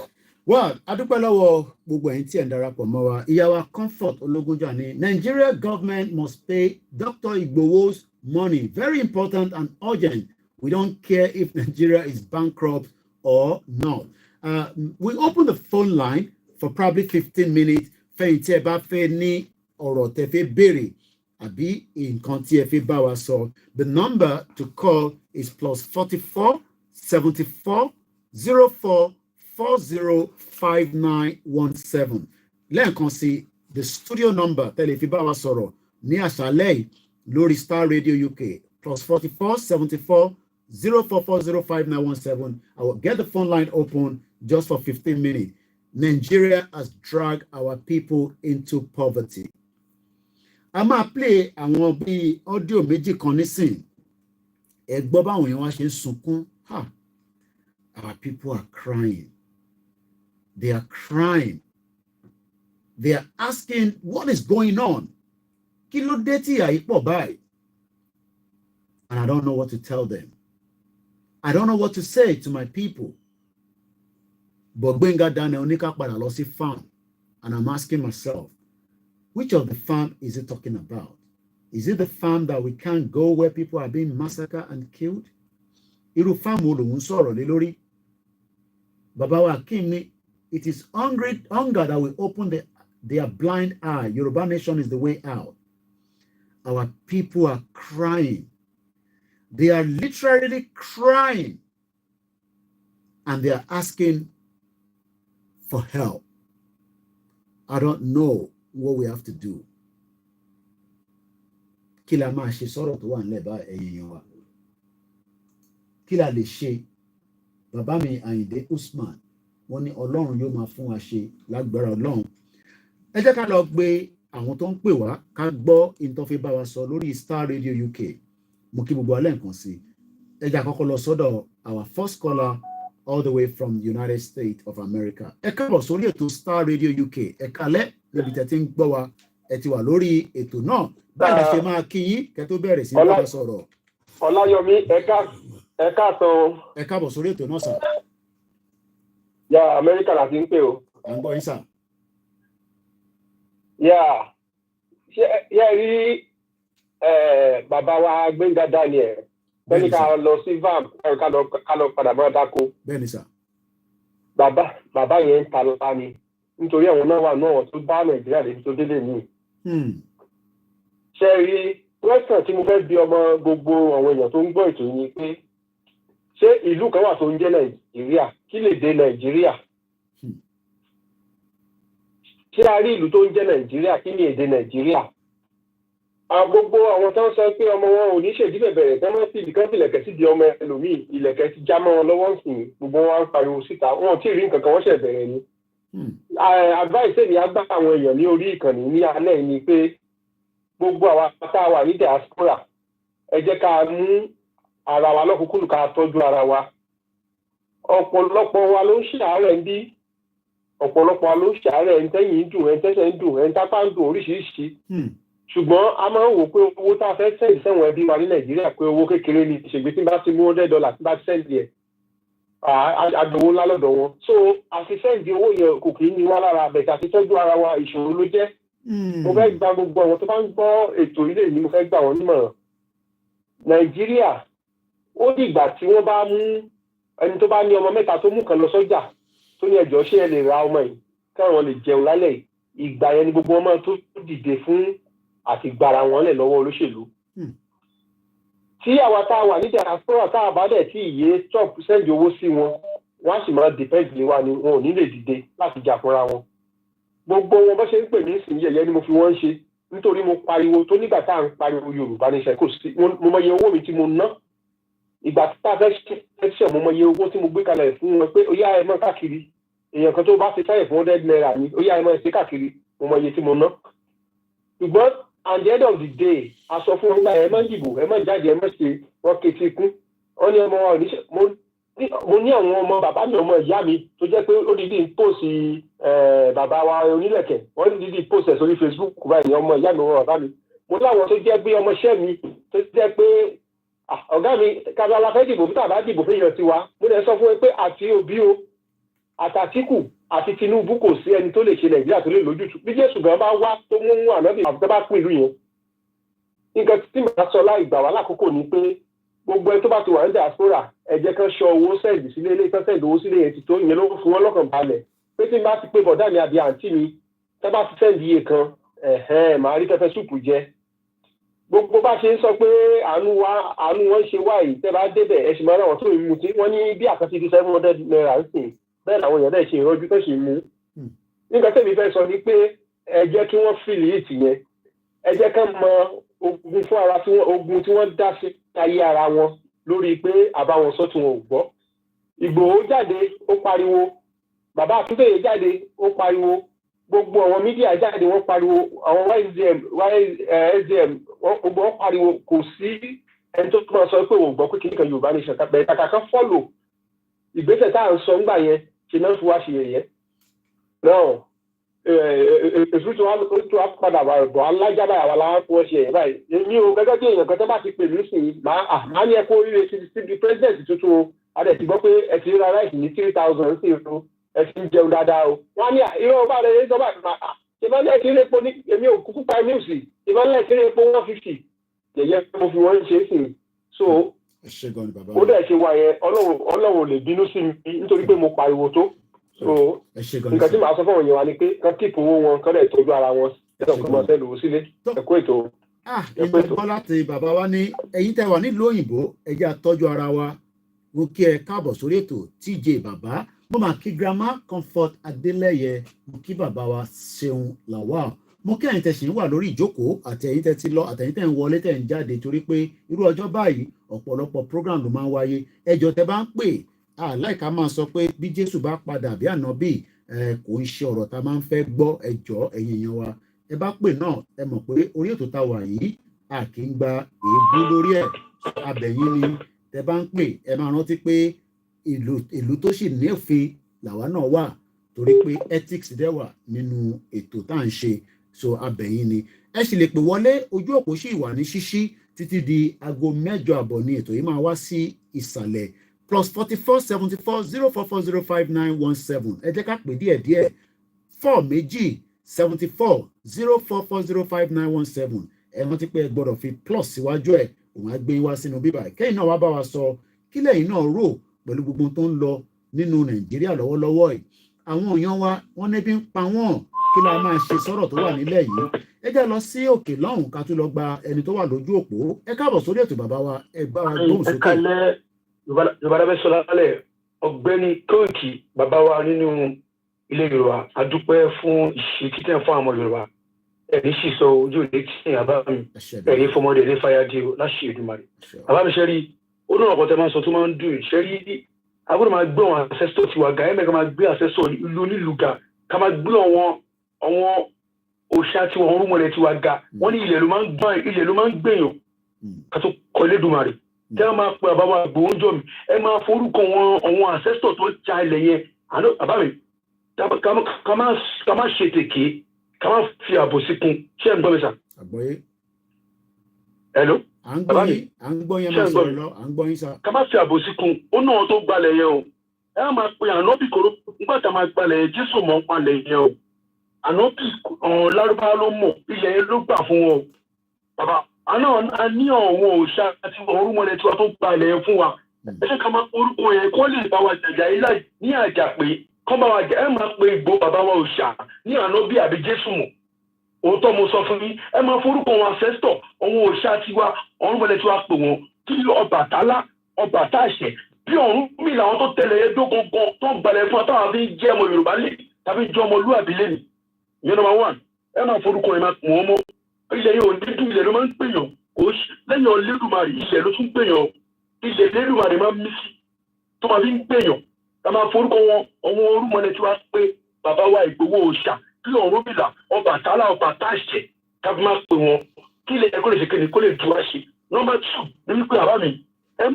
Well, adúpẹ́ lọ́wọ́ gbogbo ẹ̀yin tí ẹ̀ ń darapọ̀ mọ́ wa. Ìyá wa Comfort Ológunjà ní Nigeria government must pay Dr. Igboho's money. Very important and urgent. We don't care if Nigeria is bankrupt or not. We open the phone line for probably 15 minutes. Fẹ́yìn tí ẹ bá fẹ́ ní ọ̀rọ̀ tẹ́ fẹ́ béèrè àbí nǹkan tí ẹ fẹ́ bá wa sọ. The number to call is +44 74 04 405917. Lẹ́ẹ̀kan sí the studio number tẹ́lẹ̀ fi bá wa sọ̀rọ̀ ní àṣálẹ́ yìí lórí Star Radio UK +44 74 04405917. I will get the phone line open just for 15 minutes. Nigeria has dragged our people into poverty. A máa play àwọn bíi audio méjì kan nísìn. Ẹ gbọ́ báwọn èèyàn wá ṣe ń sunkún. Our people are crying. They are crying. They are asking, what is going on? Kí ló dé tí àyí pọ̀ báyìí? And I don't know what to tell them. I don't know what to say to my people. But Gbenga Daniel Onika padà lọ sí farm. And I'm asking myself, which of the farm is he talking about? Is it the farm that we can't go where people are being massacred and killed? Irú farm wo lòun sọ̀rọ̀ lé lórí? Baba wa Akim ni, it is hunger that will open their blind eye. Yoruba nation is the way out. Our people are crying. They are literally crying. And they are asking for help. I don't know what we have to do. Kí la máa ṣe sọ̀rọ̀ tó wà nílẹ̀ bá ẹ̀yin wa. Kí la lè ṣe? Bàbá mi Àyìndé Usman wọ́n ní Ọlọ́run yóò máa fún wa ṣe lágbára Ọlọ́run. Ẹ jẹ́ ká lọ gbé àwọn tó ń pè wá ká gbọ́ ìtọ́fẹ́ bá wa sọ lórí Star Radio UK. Mo kí gbogbo alẹ́ nǹkan sí. Ẹ jẹ́ àkọ́kọ́ lọ sọ́dọ̀ our first caller all the way from the United States of America. Ẹ káàbọ̀ sórí ètò Star Radio UK. Ẹ kálẹ́ níbi tẹ́ ti ń gbọ́ wa. Ẹ ti wà lórí ètò náà. Báyìí la ṣe máa kí yín kẹ́ tó bẹ̀rẹ̀ sí bá wa sọ̀rọ̀. Ọláyọmí ẹ káàtó. Ẹ káàbọ̀ sórí ètò náà sà. Ya Amẹ́ríkà láti ń pè o. À ń gbọ́ yín sà. Ya ṣe rí bàbá wa Gbenga Daniel. Bẹ́ẹ̀ni ká lọ sí VAM ká lọ padà bọ́ dáko. Bẹ́ẹ̀ni sà. Bàbá yẹn ń ta lọ́la ni nítorí àwọn náà wà náà tó bá Nàìjíríà lè tó délé ní. Ṣé rí question tí mo fẹ́ bi ọmọ gbogbo àwọn èèyàn tó ń gbọ́ ètò yìí pé ṣé ìlú kan wà tó ń jẹ́ Nàìjíríà kí lè dé Nàìjíríà? Ṣé a rí ìlú tó ń jẹ́ Nàìjíríà kí ni èdè Nàìjíríà? Gbogbo àwọn tó ń sọ pé ọmọ wọn ò ní ṣèdí bẹ̀rẹ̀ tẹ́ máa ń fi ìdíkan sí ilẹ̀kẹ̀ sí di ọmọ ẹlòmíì ilẹ̀kẹ̀ ti já mọ́ wọn lọ́wọ́ ń sìn gbogbo wọn ń pariwo síta wọn ò tí ì rí nǹkan kan wọ́n ṣẹ̀ bẹ̀rẹ̀ ni. Advice ni a gbá àwọn èèyàn ní orí ìkànnì ní alẹ́ ni pé gbogbo àwa tá a wà ní diaspora ẹ jẹ́ ká mú ara wa lọ́kùnkùn ká tọ́jú ara wa. Ọ̀pọ̀lọpọ̀ wa ló ń ṣàárẹ̀ ń bí ọ̀pọ̀lọpọ̀ wa ló ń ṣàárẹ̀ ń tẹ́yìn ń dùn ẹ̀ ń tẹ́sẹ̀ ń dùn ẹ̀ ń tápá ń dùn oríṣiríṣi. Ṣùgbọ́n a máa ń wò pé owó tá a fẹ́ sẹ́ǹdì sẹ́wọ̀n ẹbí wa ní Nàìjíríà pé owó kékeré ni ṣègbè tí bá ti mú $100 tí bá ti sẹ́ǹdì ẹ̀ àdòwó ńlá lọ́dọ̀ wọn. So àti sẹ́ǹdì owó yẹn kò kì í ní wá lára àbẹ̀tẹ̀ àti tọ́jú ara wa ìṣòro ló jẹ́. mo fẹ́ gba gbogbo àwọn tó bá ń gbọ́ ètò ilé yìí mo fẹ́ gbà wọ́n nímọ̀ràn. Nàìjíríà ó dìgbà tí wọ́n bá mú ẹni tó bá ní ọmọ mẹ́ta tó mú kan lọ sọ́jà tó ní ẹjọ́ ṣé ẹ lè ra ọmọ yìí káwọn lè jẹun lálẹ́ yìí, ìgbà yẹn ni gbogbo ọmọ tó dìde fún àti gbàrà wọn lẹ̀ lọ́wọ́ olóṣèlú. Tí àwa tá a wà ní diaspora tá a bá dẹ̀ tí ìyé chop sẹ́ndì owó sí wọn, wọ́n á sì máa depend lé wa ni wọn ò ní lè dìde láti jà fúnra wọn. Gbogbo wọn bó ṣe ń pè mí sìn yẹ̀yẹ́ ni mo fi wọ́n ń ṣe nítorí mo pariwo tó nígbà tá à ń pariwo Yorùbá ní ṣe kò sí mo mọ iye owó mi tí mo ná. Ìgbà tí tá a fẹ́ ṣe mo mọ iye owó tí mo gbé kalẹ̀ fún wọn pé ó yá ẹ mọ́ káàkiri èèyàn kan tó bá ti sáyẹ̀ fún 100 naira ni ó yá ẹ mọ́ ṣe káàkiri mo mọ iye tí mo ná. Ṣùgbọ́n at the end of the day a sọ fún wọn ẹ má dìbò ẹ má jáde ẹ má ṣe wọn kété kún wọn ní ọmọ wa oníṣẹ́ mo ní àwọn ọmọ bàbá mi ọmọ ìyá mi tó jẹ́ pé ó dídí póòsì bàbá wa onílẹ̀kẹ̀ wọ́n dídí póòsì ẹ̀ sórí Facebook báyìí ọmọ ìyá mi ọmọ bàbá mi mo láwọn tó jẹ́ pé ọmọọṣẹ́ mi tó jẹ́ pé ọ̀gá mi kábàlá fẹ́ dìbò fún tàbá dìbò fún èèyàn tiwa mo lè sọ fún ẹ pé àti Òbí o àtàtìkù àti Tinubu kò sí ẹni tó lè ṣe Nàìjíríà tó lè lójútùú bí Jésù gan bá wá tó mú ànábì àbúkẹ́ bá pín ìlú yẹn. Nǹkan tí màá sọ láì gbà wá lákòókò ni pé gbogbo ẹni tó bá ti wà ní diaspora ẹ jẹ́ kán ṣọ́ owó sẹ́ẹ̀dì sílé ilé ìtàn sẹ́ẹ̀dì owó sílé yẹn ti tó ìyẹn ló fún wọn lọ́kàn balẹ̀ pé tí n bá ti pé bọ̀dá mi àbí àǹtí mi tẹ́ bá ti sẹ́ẹ̀dì iye kan màá rí pẹpẹ súùpù jẹ. Gbogbo bá ṣe ń sọ pé àánú wọn ṣe wá yìí tẹ́ bá débẹ̀ ẹ sì máa rán wọn tó ń mutí wọ́n ní bí àkàtì di 700 naira ń sìn bẹ́ẹ̀ làwọn èèyàn dẹ̀ ṣe ìrọ́jú tó ṣe mú. Nígbà tẹ́mi fẹ́ sọ ni pé ẹ jẹ́ kí wọ́n fìlì ìtì yẹn ẹ jẹ́ ká mọ ogun fún ara ogun tí wọ́n dá sí ayé ara wọn lórí pé àbáwọn sọ tí wọn ò gbọ́. Ìgbòho jáde ó pariwo bàbá Akíntóyè jáde ó pariwo gbogbo àwọn mídíà jáde wọ́n pariwo àwọn SDM gbogbo wọn pariwo kò sí ẹni tó máa sọ pé òun gbọ́ pé kìnìkan Yorùbá ní ṣàkàbẹ̀ kàkà kan fọ́lò ìgbésẹ̀ tá à ń sọ ńgbà yẹn ṣe náà fi wá ṣe yẹ̀yẹ́ náà èso tó wá padà wà bọ̀ alájábá àwọn aláwọ̀ fún ọṣẹ yẹn báyìí èmi ò gẹ́gẹ́ bí èèyàn kan tó bá ti pè mí sí i máa ní ẹ̀kọ́ oríire sí di president tuntun adẹ̀ ti gbọ́ pé ẹ ti ra ráìsì ní 3,000 sí ìlú ẹ ti ń jẹun dáadáa o wọ́n á ní irọ́ ọba rẹ̀ sọ́ba ìbálẹ̀ ìkéré epo ní èmi ò kúkú pa ẹ̀mí òsì ìbálẹ̀ ìkéré epo 150 yẹ̀yẹ́ mo fi wọ́n ṣe é sí i so ó dẹ̀ ṣe wà yẹn ọlọ́run lè bínú sí mi nítorí pé mo pariwo tó so nǹkan tí màá sọ fún òyìnbó wa ni pé kán kíìpù owó wọn kán lè tọ́jú ara wọn ẹ̀dọ̀ kan máa tẹ́lẹ̀ owó sílé ẹ̀kọ́ ètò. ìgbà láti bàbá wa ní ẹ̀yin tẹ́ wà nílùú òyìnbó ẹ jẹ́ àtọ́jú ara wa mo kí ẹ káàbọ̀ sórí ètò TJ bàbá mo máa kí grandma Comfort Adélẹ́yẹ mo kí bàbá wa Ṣeun Lawal mo kí ẹ̀yin tẹ́ sì ń wà lórí ìjókòó àti ẹ̀yin tẹ́ ti lọ àti ẹ̀yin tẹ́ ń wọlé tẹ́ ń jáde torí pé irú ọjọ́ báyìí ọ̀pọ̀lọpọ̀ program ló máa ń wáyé ẹjọ́ tẹ́ bá ń pè láìka máa sọ pé bí Jésù bá padà bí ànábì kò ń ṣe ọ̀rọ̀ tá a máa ń fẹ́ gbọ́ ẹjọ́ ẹ̀yin èèyàn wa ẹ bá pè náà ẹ mọ̀ pé orí ètò tá a wà yìí a kì í gba èébú lórí ẹ̀ abẹ̀yìn ni tẹ́ bá ń pè ẹ máa rántí pé ìlú tó sì ní òfin làwa náà wà torí pé ethics dẹ̀ wà nínú ètò tá à ń ṣe so abẹ̀yìn ni ẹ sì lè pè wọlé ojú òpó sì wà ní ṣíṣí títí di aago 8:30 ni ètò yìí máa wá sí ìsàlẹ̀ +44 74 044 05917 ẹ jẹ́ ká pè díẹ̀díẹ̀ 4 méjì 74 044 05917 ẹ rántí pé ẹ gbọ́dọ̀ fi plus síwájú ẹ̀ òun á gbé wá sínú bíbá kẹ́yìn náà wá bá wa sọ kí lẹ́yìn náà rò pẹ̀lú gbogbo tó ń lọ nínú Nàìjíríà lọ́wọ́lọ́wọ́ ẹ̀ àwọn èèyàn wa wọ́n níbi ń pa wọ́n kí la máa ṣe sọ̀rọ̀ tó wà nílẹ̀ yìí ẹ jẹ́ lọ sí òkè lọ́hùn ká tó lọ gba ẹni tó wà lójú òpó ẹ káàbọ̀ sórí ètò bàbá wa ẹ gbá wa gbóhùn sókè. Yorùbá bẹ́ sọlá lálẹ́ ọ̀gbẹ́ni Kóìkì bàbá wa nínú ilé Yorùbá adúpẹ́ fún ìṣètìtẹ̀ fún àwọn Yorùbá ẹ̀rí sì sọ ojú òde tí àbá mi ẹ̀rí fọmọdé ní fàyàdé o láṣì Èdùmàrè àbá mi ṣe rí ó náà ọ̀pọ̀ tẹ́ máa ń sọ tó máa ń dùn ṣe rí agbọ́dọ̀ máa gbé àwọn ancestor tiwa ga ẹ̀mẹ́ka máa gbé ancestor ìlú onílù ga ká máa gbé àwọn òòṣà tiwa àwọn orúmọlẹ̀ tiwa ga wọ́n ní ilẹ̀ ló máa ń gbèyàn ká tó kọ́ Elédùmarè tẹ́ ẹ máa pe àbáwá gbòójọ mi ẹ máa forúkọ àwọn ancestor tó ja ilẹ̀ yẹn àbá mi ká má ṣe tèké ká má fi àbò sí kun ṣé ẹ ń gbọ́ mi sà. àgbọ́yé. hello. à ń gbọ́ yẹn máa sọ̀rọ̀ lọ à ń gbọ́ yín sà. ká má fi àbò sí kun ó náà tó gbalẹ̀ yẹn o ẹ máa pe ànábì kòró nígbà tá a máa gbalẹ̀ yẹn Jésù mọ̀ ń palẹ̀ yẹn o ànábì lárúbáwá ló mọ̀ ilẹ̀ yẹn ló gbà fún wọn bàbá a ní àwọn òòṣà àti orúmọlẹ̀ tiwa tó gba ilẹ̀ yẹn fún wa ẹ ṣe ká máa orúkọ yẹn kó lè bá wa jàjà yìí láì ní àjà pé kọ́ bá wa jà ẹ máa pe ìgbó bàbá wa òòṣà ní ànábì àbí jésù mọ̀ òótọ́ mo sọ fún yín ẹ máa forúkọ wọn ancestor àwọn òòṣà tiwa orúmọlẹ̀ tiwa pè wọ́n kí Ọbàtálá Ọbàtáṣẹ bí ọ̀run mi làwọn tó tẹ̀lé ẹjọ́ gangan tó ń gbalẹ̀ fún àtàwọn àfi jẹ́ ọmọ Yorùbá lè tàbí jẹ́ ọmọlúwàbí lẹ́nu ìyẹn number one ẹ máa forúkọ ẹ máa pọ̀ wọ́n mọ́ ilẹ̀ yóò ní dùn ilẹ̀ ló máa ń pèèyàn kò lẹ́yìn Olódùmarè ilẹ̀ ló tún pèèyàn ilẹ̀ Olódùmarè máa ń mí sí tó máa fi ń pèèyàn ẹ máa forúkọ wọn ọmọ orúmọlẹ̀ tí wàá pé bàbá wa Ìgbòho òòṣà bí ọ̀run mi là Ọbàtálá Ọbàtáṣẹ káfí máa pè wọn kí ilẹ̀ ẹ̀kọ́ lè ṣe kéde kó lè du wá ṣe number two ní wípé àbá mi ẹ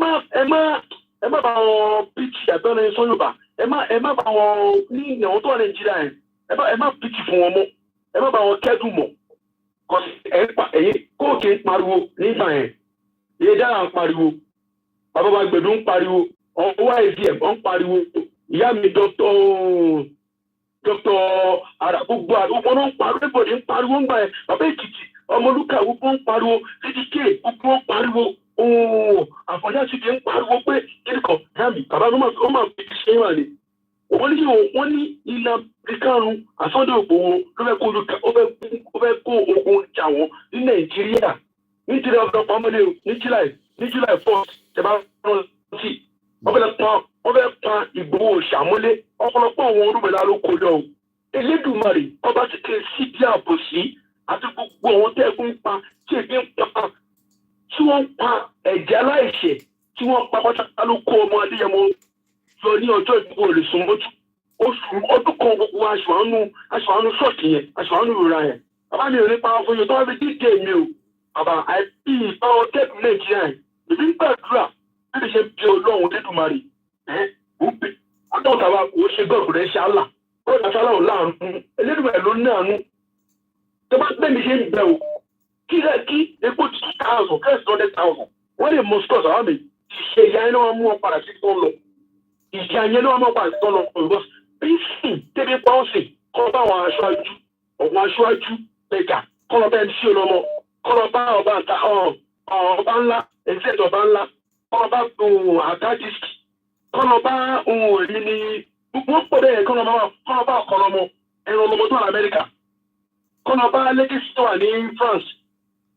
má bá wọn pìtì àbẹ́rẹ́ sọ́yọ̀bà ẹ má bá wọn ní ìyàwó tó wà Nàìjíríà yẹn ẹ má pìtì fún wọn mọ́ ẹ má bá wọn kẹ́dùn mọ́ kọ́sì ẹ̀yìn kóòkè ń pariwo nígbà yẹn iye dára ń pariwo bàbá wa Gbẹ̀du ń pariwo ọwọ́ AVM ń pariwo ìyá mi dr ara gbogbo àdúgbò náà ń pariwo everybody ń pariwo ńgbà yẹn bàbá Èkìtì Ọmọlúkà gbogbo ń pariwo dídíkè gbogbo ń pariwo àfọ̀njá ti di ń pariwo pé kíríkọ̀ ìyá mi bàbá ó máa fi ṣe é wà ní wọ́n ní ilẹ̀ Afrikanu Sunday Igboho ó fẹ́ kó ogun jà wọ́n ní Nàìjíríà nítorí ọ̀dọ́ pamọ́lẹ̀ ní July 4th ṣẹ̀bá rántí wọ́n fẹ́ pa Ìgbòho ṣàmúlé ọ̀pọ̀lọpọ̀ àwọn orúmọlẹ̀ ló kó lọ Elédùmarè ọba ti kéré sí bí àbòsí àti gbogbo àwọn tẹ́ẹ̀kún pa tí èdè ń pa tí wọ́n ń pa ẹ̀jẹ̀ aláìṣẹ̀ tí wọ́n pa pátá ló kó ọmọ Adéyẹmọ lọ ní ọjọ́ ìdìbò olùsùn mọ́jú ọdún kan gbogbo aṣọ̀hánú ṣọ́ọ̀kì yẹn aṣọ̀hánú ìrora yẹn bàbá mi ò ní pa fún yóò tó wá fi díje mi o bàbá àìpí ìbáwọ̀ tẹ́ẹ̀kì Nàìjíríà yẹn ìbí ń gbàdúrà bí ṣe bí Ọlọ́run Elédùmarè ó pè àtọ́ta wa kò ṣe gbọ́dọ̀ rẹ̀ ṣe àlà ó yà sálà ò láàánú Elédùmarè ló ní àánú tó bá gbẹ̀mí ṣe ń bẹ̀ o kí epo ti 2,000 kẹ́sì 100,000 wọ́n lè mọ stores àwọn mi ìṣe ìyá iná wọn mú wọn padà sí tó ń lọ ìṣe àyẹn náà wọn mú padà sí tó ń lọ ọ̀rọ̀ bí sìn tẹ́bí pọ́ǹsì kọ́ bá àwọn aṣáájú pẹ̀gà kọ́ lọ bẹ́ẹ̀ sí ọlọ́mọ kọ́ lọ bá ọba ńlá ẹ̀sẹ̀ ọba ńlá kọ́ lọ bá àtàdìsì kọ́ lọ bá èmi ní wọ́n pọ̀ bẹ́ẹ̀ kọ́ lọ bá ọ̀kọ́lọ́mọ ẹ̀rọ ọmọ tó wà Amẹ́ríkà kọ́ lọ bá lẹ́gẹ̀sì tó wà ní France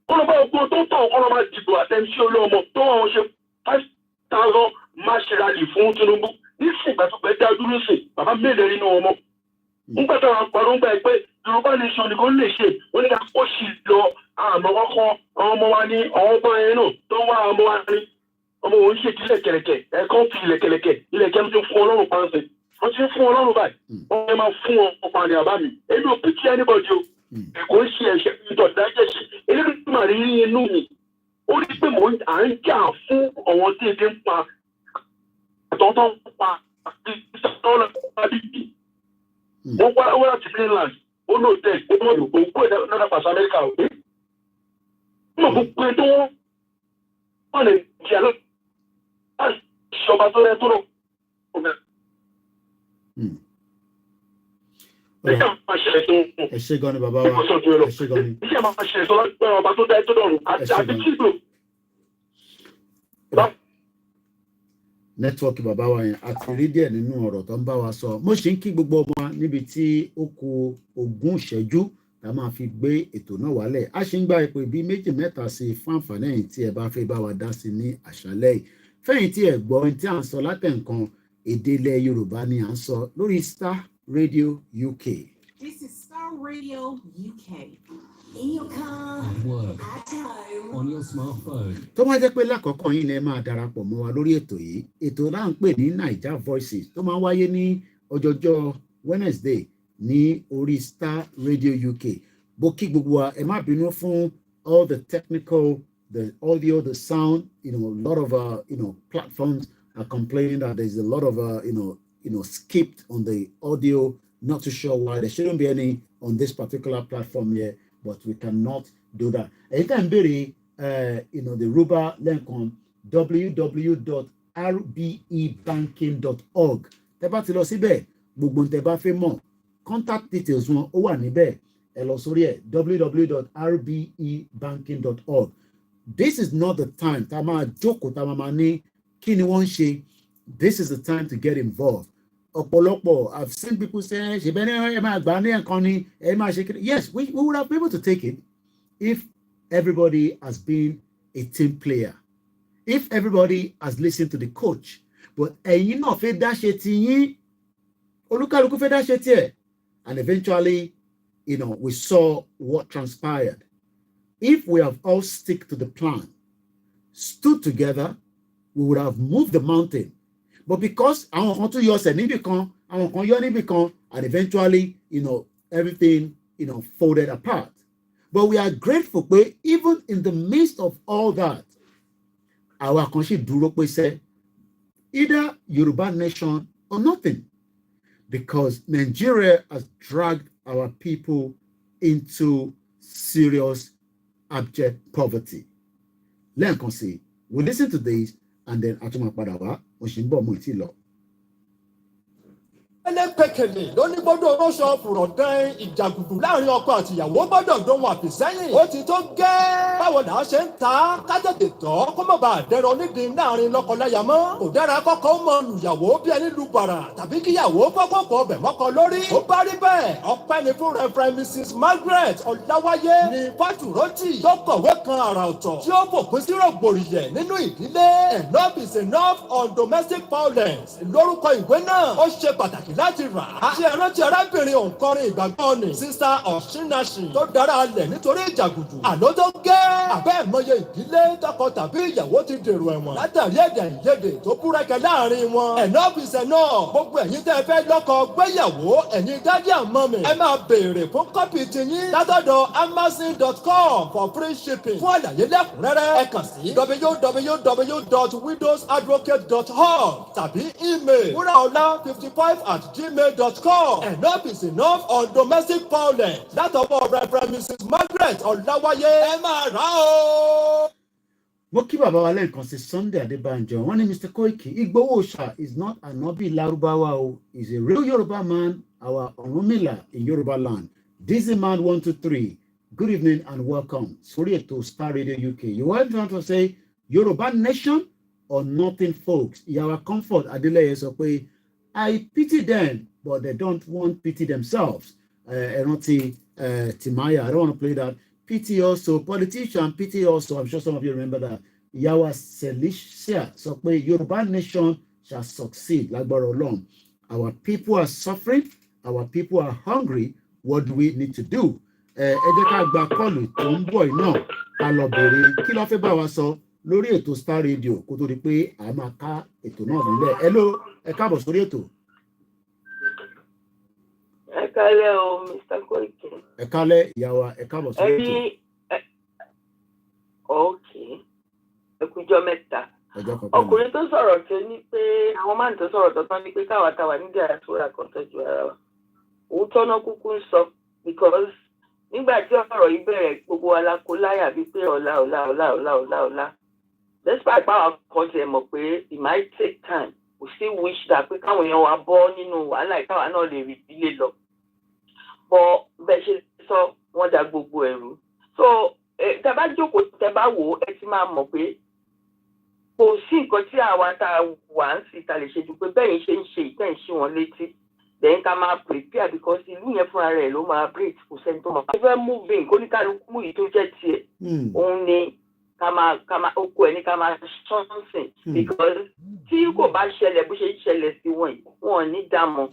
kọ́lọ́bá ogun tó tọ̀ kọ́lọ́bá dìbò àtẹ̀mísí olóòmọ tó wọ́n ṣe 5,000 march rally fún Tinubu nísìn ìgbàsọ̀pẹ̀ dá dúró sí bàbá mélòó nínú ọmọ. ń gbàtà wọn parọ́ ń gbà pé Yorùbá nation nìkan lè ṣe wọ́n ní ká kó sì lọ àmọ́ kọ́kọ́ àwọn ọmọ wa ní àwọn ọmọ yẹn náà tó ń wá ọmọ wa ní ọmọ òun ṣe ìdílé kẹ̀lẹ̀kẹ̀ ẹ̀kọ́ fi ilẹ̀kẹ̀lẹ̀kẹ̀ ilẹ̀kẹ̀ tó fún Ọlọ́run pàǹsẹ̀ wọ́n ti fún Ọlọ́run báyìí wọ́n yẹn máa fún ọ̀pọ̀ àní àbá mi èmi ò pìtì anybody o kò ń ṣe ẹ̀ṣẹ̀ ìtọ̀dájẹ̀ṣẹ̀ Elédùmarè rí inú mi ó rí pé à ń jà fún àwọn tí ebi ń pa àtọ́tọ́ ń pa àti ìṣàtọ́lọ́ àbíbí wọ́n wá láti Finland ó lò tẹ̀ ó mọ̀ òkú náà pàṣẹ Amẹ́ríkà òkú mọ̀ gbogbo ẹ̀ tó wọ́n lè di àlọ́ láti ṣọba tó rẹ̀ tó rọ̀ ẹ ṣé gan ni bàbá wa ẹ ṣé gan ni. iṣẹ́ máa ṣe ẹ̀sọ́ lọ́gbẹ́ ọba tó dá ẹ tó dọ̀rùn àti kílò. nẹ́tíwọ́ọ̀kì bàbá wa yẹn àti rí díẹ̀ nínú ọ̀rọ̀ tó ń bá wa sọ mo ṣe ń kí gbogbo ọmọ wa níbi tí ó kù 20 ìṣẹ́jú tá a máa fi gbé ètò náà wálẹ̀ a ṣe ń gba ìpè bíi 2-3 sí i fún àǹfààní ẹ̀yin tí ẹ bá fẹ́ bá wa dá sí ní àṣálẹ́ yìí fẹ́yìn tí ẹ gbọ́ ohun tí à ń sọ látẹ̀ǹkan èdè ilẹ̀ Yorùbá ni à ń sọ lórí Starr Radio UK. This is Starr Radio UK. In your car, at work, at home, on your smartphone. Tó máa jẹ́ pé lákọ̀ọ́kọ́ yín lẹ máa darapọ̀ mọ́ wa lórí ètò yìí ètò là ń pè ní Naija Voices tó máa wáyé ní ọjọ́jọ́ Wednesday ní orí Starr Radio UK bó kí gbogbo wa ẹ má bínú fún all the technical, the audio, the sound, a lot of platforms are complaining that there's a lot of skipped on the audio. Not too sure why. There shouldn't be any on this particular platform here, but we cannot do that. And you can bury the Ruba link on www.rbebanking.org. Tẹ́ bá ti lọ síbẹ̀ gbogbo tẹ́ bá fẹ́ mọ̀ contact details wọn ó wà níbẹ̀ ẹ lọ sórí ẹ̀ www.rbebanking.org. This is not the time tá a máa jókòó tá a máa ní kí ni wọ́n ń ṣe. This is the time to get involved. Ọ̀pọ̀lọpọ̀, I've seen people say ṣe bẹ́ẹ̀ ni ẹ máa gbà ní ẹ̀kan ni ẹ máa ṣe kí. Yes, we would have been able to take it if everybody has been a team player, if everybody has listened to the coach. But ẹ̀yin náà fẹ́ dá ṣe ti yín, olúkálùkù fẹ́ dá ṣe tiẹ̀, and eventually, we saw what transpired. If we have all stick to the plan, stood together, we would have moved the mountain. But because àwọn kan tún yọ ọ̀sẹ̀ níbì kan, àwọn kan yọ níbì kan, and eventually, everything, folded apart. But we are grateful pé even in the midst of all that, àwa kan ṣì dúró pé sẹ́, either Yoruba nation or nothing, because Nigeria has dragged our people into serious abject poverty. Lẹ́ẹ̀kan sí, we listen to this and then àtúmọ̀ padà wá, òṣìṣẹ́ mú ìtì lọ. ẹlẹ́pẹ̀kẹ̀lẹ̀ ló ní gbọ́dọ̀ ránṣọ fùrọ̀ dán ìjàgùdù láàrin ọkọ àtìyàwó gbọ́dọ̀ dán wọn àfìsẹ́yìn. Ó ti tó gẹ́. Báwo là á ṣe ń ta kájọ̀dé tọ́ kó má bàa dẹrọ nídìí láàrin lọ́kọláya mọ́. Kò dára kọ́kọ́ mọ lùyàwó bí ẹni lu bàrà tàbí kíyàwó kọ́kọ́ bẹ̀ mọ́kọ lórí. Ó bá rí bẹ́ẹ̀, ọpẹ́ ni fún Reverend Mrs. Margaret Ọláwáyé ní Fátúrọ́tì tó kọ̀wé kan àrà ọ̀tọ̀ tí ó fòpin sí rògbòrìyẹ̀ nínú ìdílé. Enough is enough on domestic violence. Lórúkọ ìwé náà, ó ṣe pàtàkì láti rà á. Ṣé ẹ rántí arábìnrin òǹkọrin ìgbàgbọ́ ni Sister Ọ̀ṣínnàṣì tó dára alẹ̀ nítorí ìjàgùdù. Àló tó gẹ́. Àbẹ́ ìmọye ìdílé tọkọ tàbí ìyàwó ti dèrò ẹ̀wọ̀n látàrí èdè àìyedè tó búrẹ́kẹ́ láàrin wọn. Enough is enough. Gbogbo ẹ̀yin tẹ́ ẹ fẹ́ lọ́kọ gbéyàwó ẹ̀yin dádì àmọ́ mi. Ẹ máa béèrè fún kọ́pì tiyín látọ̀dọ̀ amazon.com for free shipping. Fún àlàyé lẹ́kùnrẹ́rẹ́ ẹ kàn sí www.widowsadvocate.org tàbí email wuraola55@gmail.com. Enough is enough on domestic violence. Látọwọ́ Reverend Mrs. Margaret Ọláwáyé. Ẹ máa rà ó. Mo kí bàbá wa lẹ́ẹ̀kan sí Sunday Adébánjọ. Wọ́n ní Mr. Koiki, Igboho Òòṣà is not Anobi Lárúbáwá o. He's a real Yoruba man, our Ọ̀rúnmìlà in Yoruba land. Dizzy Man 123. Good evening and welcome. Sórí ètò Starr Radio UK. You went on to say Yoruba nation or nothing, folks. Ìyàwó Comfort Adélẹ́yẹ sọ pé I pity them, but they don't want pity themselves. Timaya, I don't want to play that. Pity also, politician, pity also. I'm sure some of you remember that. Yawa Celicia, so pé Yoruba nation shall succeed. Lágbára Ọlọ́run. Our people are suffering. Our people are hungry. What do we need to do? Ẹ jẹ́ ká gba kọ́ọ̀lù tó ń bọ̀ náà. Ká lọ bèrè kí ló fẹ́ bá wa sọ lórí ètò Starr Radio kó tó di pé a máa ká ètò náà nílẹ̀. Hello, ẹ káàbọ̀ sórí ètò. Ẹ kálẹ́ o, Mr. Koiki. Ẹ kálẹ́ ìyá wa, ẹ káàbọ̀ sórí ètò. Okay. Ẹ kújọ́ mẹ́ta. Ọkùnrin tó sọ̀rọ̀ tó ní pé àwọn máa ń tó sọ̀rọ̀ tó tán ní pé káwa táwa ní diaspora kan tọ́jú ara wa. Òótọ́ náà kúkú ń sọ because nígbà tí ọ̀rọ̀ yìí bẹ̀rẹ̀ gbogbo wa la kó láyà bíi pé ọ̀la. Despite power kan tiẹ̀ mọ̀ pé it might take time. We still wish that pé káwọn èèyàn wa bọ́ nínú wàhálà ìkáwa náà lè rí ìdílé lọ. But bẹ́ẹ̀ ṣe sọ wọ́n da gbogbo ẹ̀rú. So tẹ́ bá jókòó tẹ́ bá wò ó ẹ ti máa mọ̀ pé kò sí nǹkan tí àwa tá a wà ń sì ta lè ṣe ju pé bẹ́ẹ̀ ṣe ń ṣe ìtẹ́ ìṣí wọn létí. Then ká máa prepare because ìlú yẹn fúnra rẹ̀ ló máa break kò sẹ́ni tó máa. Ó fẹ́ moving kó ní kálukú yìí tó jẹ́ tiẹ̀. Òun ni ká máa oko ẹ̀ ní ká máa something because tí kò bá ṣẹlẹ̀ bó ṣe ń ṣẹlẹ̀ sí wọn yìí wọn ò ní dá mọ̀.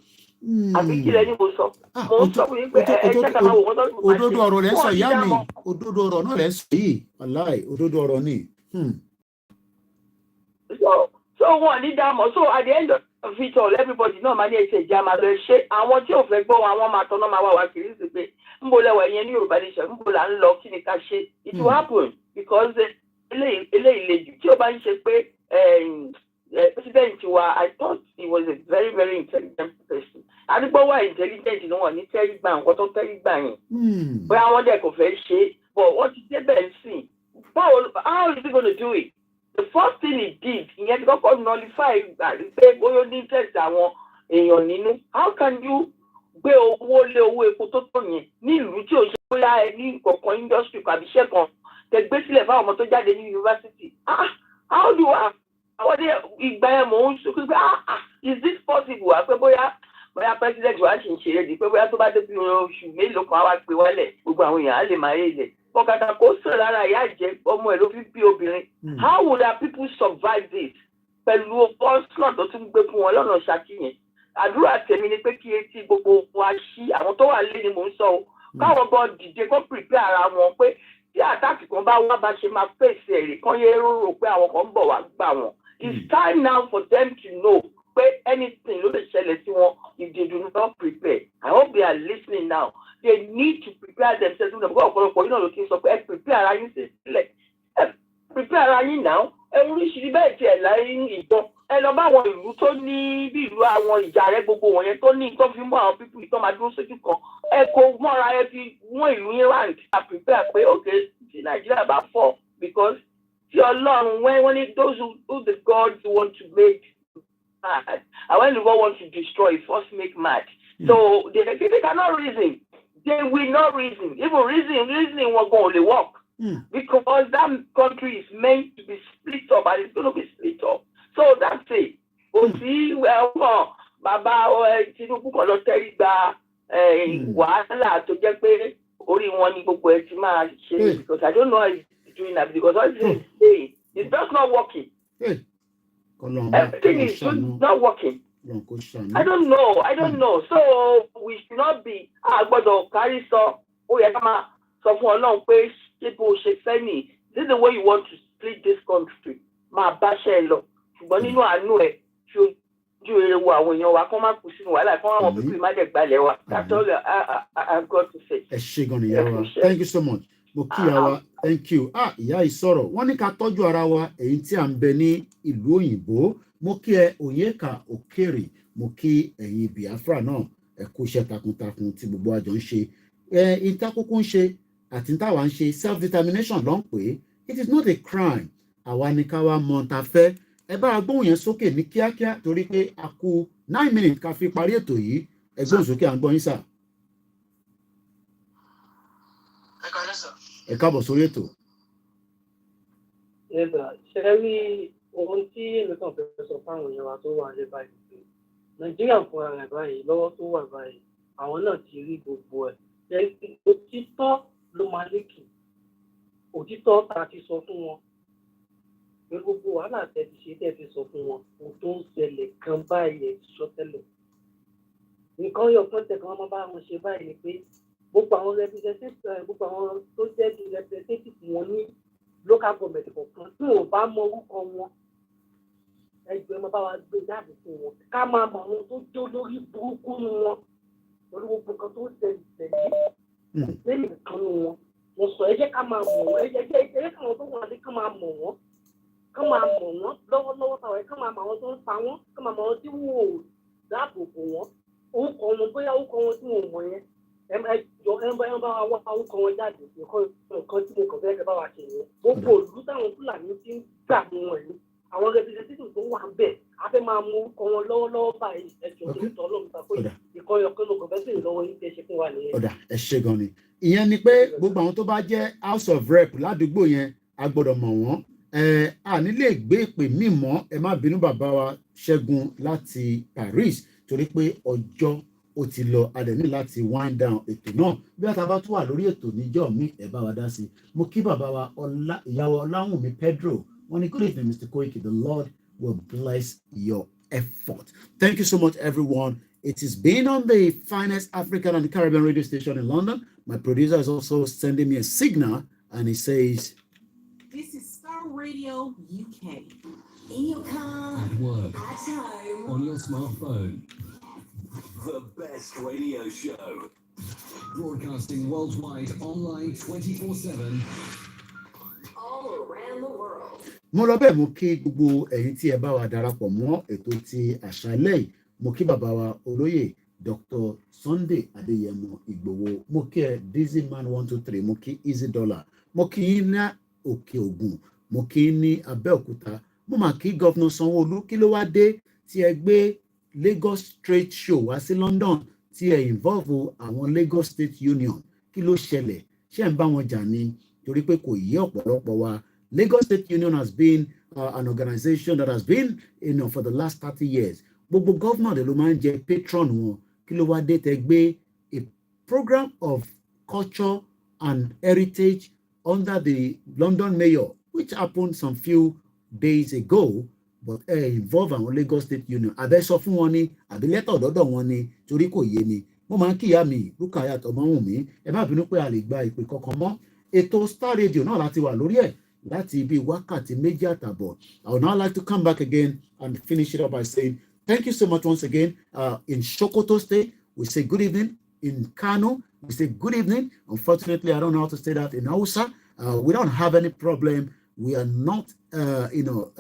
Àbí kí lẹ́ni mo sọ. Mo ń sọ fún yín pé ẹ jẹ́ ká máa wò wọ́n lọ́dún. Òdodo ọ̀rọ̀ rẹ̀ sọ ìyá mi. Òdodo ọ̀rọ̀ náà rẹ̀ sọ yìí. Wàláì òdodo ọ̀rọ̀ ni. So wọn ò ní dá mọ̀. So at the end of it all everybody náà máa ní ẹsẹ̀ ìjà máa lọ ṣe àwọn tí ò fẹ́ gbọ́ wọn àwọn máa tọ́nà máa wá wá kiri sí pé ń bo lẹ́wọ̀ ẹ̀yẹn ní Yorùbá nation ń bo là ń lọ kí ni ká ṣe. It will happen because eléyìí le jù tí ó bá ń ṣe pé president wa I thought he was a very very intelligent person. Adigbọ́ wà intelligent ni wọ́n ní tẹ́rí gbà nǹkan tó tẹ́rí gbà yẹn. Bóyá wọ́n dẹ̀ kò fẹ́ ṣe but wọ́n ti débẹ̀ sí. How is he going to do it? The first thing he did, ìyẹn ti kọ́kọ́ nullify pé bóyá ó ní interest àwọn èèyàn nínú. How can you gbé owó lé owó epo tó tó yẹn ní ìlú tí ò ṣe bóyá ẹ ní kọ̀ọ̀kan industry kan àbí iṣẹ́ kan tẹ gbé sílẹ̀ fáwọn ọmọ tó jáde ní yunifásitì how do I àwọn dé ìgbà yẹn mò ń sọ pé is this possible wá pé bóyá president wa ṣì ń ṣe é di pé bóyá tó bá dé bí oṣù mélòó kan wá pé wálẹ̀ gbogbo àwọn èèyàn á lè máa yé ilẹ̀ kọ̀kàtà kó sọ̀rọ̀ lára ìyá ìjẹ́ ọmọ ẹ̀ ló fi bí obìnrin how would our people survive this pẹ̀lú onslaught tó tún gbé fún wọn lọ́nà ṣàkíyàn àdúrà tèmi ni pé kí etí gbogbo wa ṣí àwọn tó wà lé ni mò ń sọ o káwọn gan dìde kó prepare ara wọn pé tí àtàkì kan bá wá bá ṣe máa fèsì ẹ̀rí kan yé rò pé àwọn kan ń bọ̀ wá gbà wọ́n it's time now for them to know pé anything ló lè ṣẹlẹ̀ sí wọn if they do not prepare I hope they are listening now they need to prepare themselves because ọ̀pọ̀lọpọ̀ yìí náà ló ti sọ pé ẹ prepare ara yín sílẹ̀ ẹ prepare ara yín now ẹ oríṣiríṣi bẹ́ẹ̀ tiẹ̀ láyé ìjọ ẹ lọ bá àwọn ìlú tó ní bí ìlú àwọn ìjà rẹ gbogbo wọ̀nyẹn tó ní tó fi mú àwọn pípù tó máa dúró sójú kan ẹ kó mọ́ra ẹ fi wọ́n ìlú yín round a prepare pé ok tí Nàìjíríà bá fọ́ because tí Ọlọ́run wọ́n ní those who the gods want to make mad and when the God wants to destroy first make mad so they cannot reason they will not reason even reasoning wọn gan ò lè work because that country is meant to be split up and it's going to be split up. So that's it. Òsì bàbá Tinubu kan lọ tẹ́rí gba wàhálà tó jẹ́ pé orí wọn ni gbogbo ẹ ti máa ṣe because I don't know how he's doing that because all he's saying it's just not working. Everything is not working. I don't know. So we should not be gbọ́dọ̀ kárí sọ ó yẹ ká máa sọ fún Ọlọ́run pé ṣé bó ṣe fẹ́ nì this is the way you want to split this country máa báṣẹ́ ẹ lọ. Ṣùgbọ́n nínú àánú ẹ̀ fi ojú rere wo àwọn èèyàn wa kán má kú sínú wàhálà kán àwọn pípé má dẹ̀ gbalẹ̀ wa. That's all I've got to say. Ẹ ṣé gan ni ìyá wa. Thank you so much. Mo kí ìyá wa. Thank you. Ìyá yìí sọ̀rọ̀. Wọ́n ní ká tọ́jú ara wa èyí tí à ń bẹ ní ìlú òyìnbó. Mo kí ẹ Onyeka Okere. Mo kí ẹ̀yin Biafra náà. Ẹ kú iṣẹ́ takuntakun tí gbogbo àjọ ń ṣe. Ìtakùkù ń ṣe àti ìtawà ń ṣe self-determination ló ń pè é. It is not a crime. Àwa ni ká wá mọ ta fẹ́. Ẹ bá agbóhùn yẹn sókè ní kíákíá torí pé a kù 9 minutes ká fi parí ètò yìí ẹgbẹ́ òsókè à ń gbọ́ yín sà. Ẹ káàbọ̀ sórí ètò. Ṣé rí ohun tí èmi kàn fẹ́ sọ fáwọn èèyàn wa tó wà lé báyìí pé Nàìjíríà fúnra rẹ̀ báyìí lọ́wọ́ tó wà báyìí àwọn náà ti rí gbogbo ẹ̀. Òtítọ́ ló máa lékè. Òtítọ́ ta ti sọ fún wọn. Pé gbogbo wàhálà tẹ́ ti ṣe tẹ́ fi sọ fún wọn ohun tó ń ṣẹlẹ̀ kan báyìí ẹ̀ sọ tẹ́lẹ̀. Nǹkan yọ fún tẹ̀kan wọn bá wọn ṣe báyìí ni pé gbogbo àwọn gbogbo àwọn tó jẹ́ representative wọn ní local government kọ̀ọ̀kan tí ò bá mọ orúkọ wọn ẹgbẹ́ ọmọ bá wa gbé jáde fún wọn ká máa mọ àwọn tó jó lórí burúkú nu wọn lórí gbogbo nǹkan tó ń ṣẹlẹ̀ lẹ́yìn nǹkan nu wọn. Mo sọ ẹ jẹ́ ká máa mọ̀ wọ́n ẹ jẹ́ káwọn tó wà ní ká máa mọ̀ wọ́n lọ́wọ́lọ́wọ́ táwọn ká máa mọ̀ àwọn tó ń pa wọ́n ká máa mọ̀ àwọn tí wọ́n ò dáàbò bò wọ́n orúkọ wọn bóyá orúkọ wọn tí wọ́n mọ̀ yẹn ẹ bá wa wá orúkọ wọn jáde nǹkan tí mo kàn fẹ́ bá wa ṣe yẹn gbogbo òlú táwọn Fúlàní ti ń gbà mú wọn yìí àwọn representative tó wà bẹ́ẹ̀ a fẹ́ máa mú orúkọ wọn lọ́wọ́lọ́wọ́ báyìí ẹ̀jọ̀ tó ń tọ́ ọlọ́run ta pé ìkọyọ̀kan ló kàn fẹ́ sèyìn lọ́wọ́ yìí tẹ́ ṣe fún wa nìyẹn. Ọ̀dà ẹ ṣé gan ni ìyẹn ni pé gbogbo àwọn tó bá jẹ́ House of Rep ládùúgbò yẹn a gbọ́dọ̀ mọ̀ wọ́n a nílé gbé ìpè mí mọ́ ẹ má bínú bàbá wa Ṣẹ́gun láti Paris torí pé ọjọ́ ó ti lọ a dẹ̀ ní láti wind down ètò náà bí a bá tún wà lórí ètò níjọ́ mi ẹ bá wa dá sí mo kí bàbá wa ìyàwó Ọláwùnmí Pedro wọ́n ní good evening Mr. Koiki, the Lord will bless your effort. Thank you so much everyone. It is been on the finest African and Caribbean radio station in London. My producer is also sending me a signal and he says this is Starr Radio UK. In your car, at work, at home, on your smartphone. The best radio show. Broadcasting worldwide, online 24/7. all around the world. mo lọ bẹ́ẹ̀ mo kí gbogbo ẹ̀yin tí ẹ bá wa darapọ̀ mọ́ ètò ti àṣálẹ́ yìí mo kí bàbá wa olóyè Dr. Sunday Adéyẹmọ Ìgbòho mo kí ẹ Dizzy Man 123 mo kí Easy Dollar mo kí yín ní Òkè Ògùn mo kí yín ní Abẹ́òkúta mo mà kí Gọ́vnà Sanwó-Olú kí ló wá dé tí ẹ gbé Lagos Trade Show wá sí London tí ẹ involve àwọn Lagos State Union kí ló ṣẹlẹ̀ ṣé ń bá wọn jà ni torí pé kò yé ọ̀pọ̀lọpọ̀ wa. Lagos State Union has been an organization that has been for the last 30 years. Gbogbo governor de ló máa ń jẹ patron wọn kí ló wá dé tẹ gbé a program of culture and heritage under the London mayor, which happened some few days ago, but involve àwọn Lagos State Union. Àbẹ́ sọ fún wọn ni, àbí lẹ́tọ̀ ọ̀dọ́dọ̀ wọn ni, torí kò yé mi. Mo máa ń kíyà mi, Rukayat Ọmọwùnmí, ẹ má bínú pé a lè gba ìpè kankan mọ́. Ètò Star Radio náà láti wà lórí ẹ̀ láti ibi wákàtí méjì àtàbọ̀. I would now like to come back again and finish it up by saying thank you so much once again. In Sokoto State, we say good evening. In Kano, we say good evening. Unfortunately, I don't know how to say that in Hausa. We don't have any problem. We are not, how do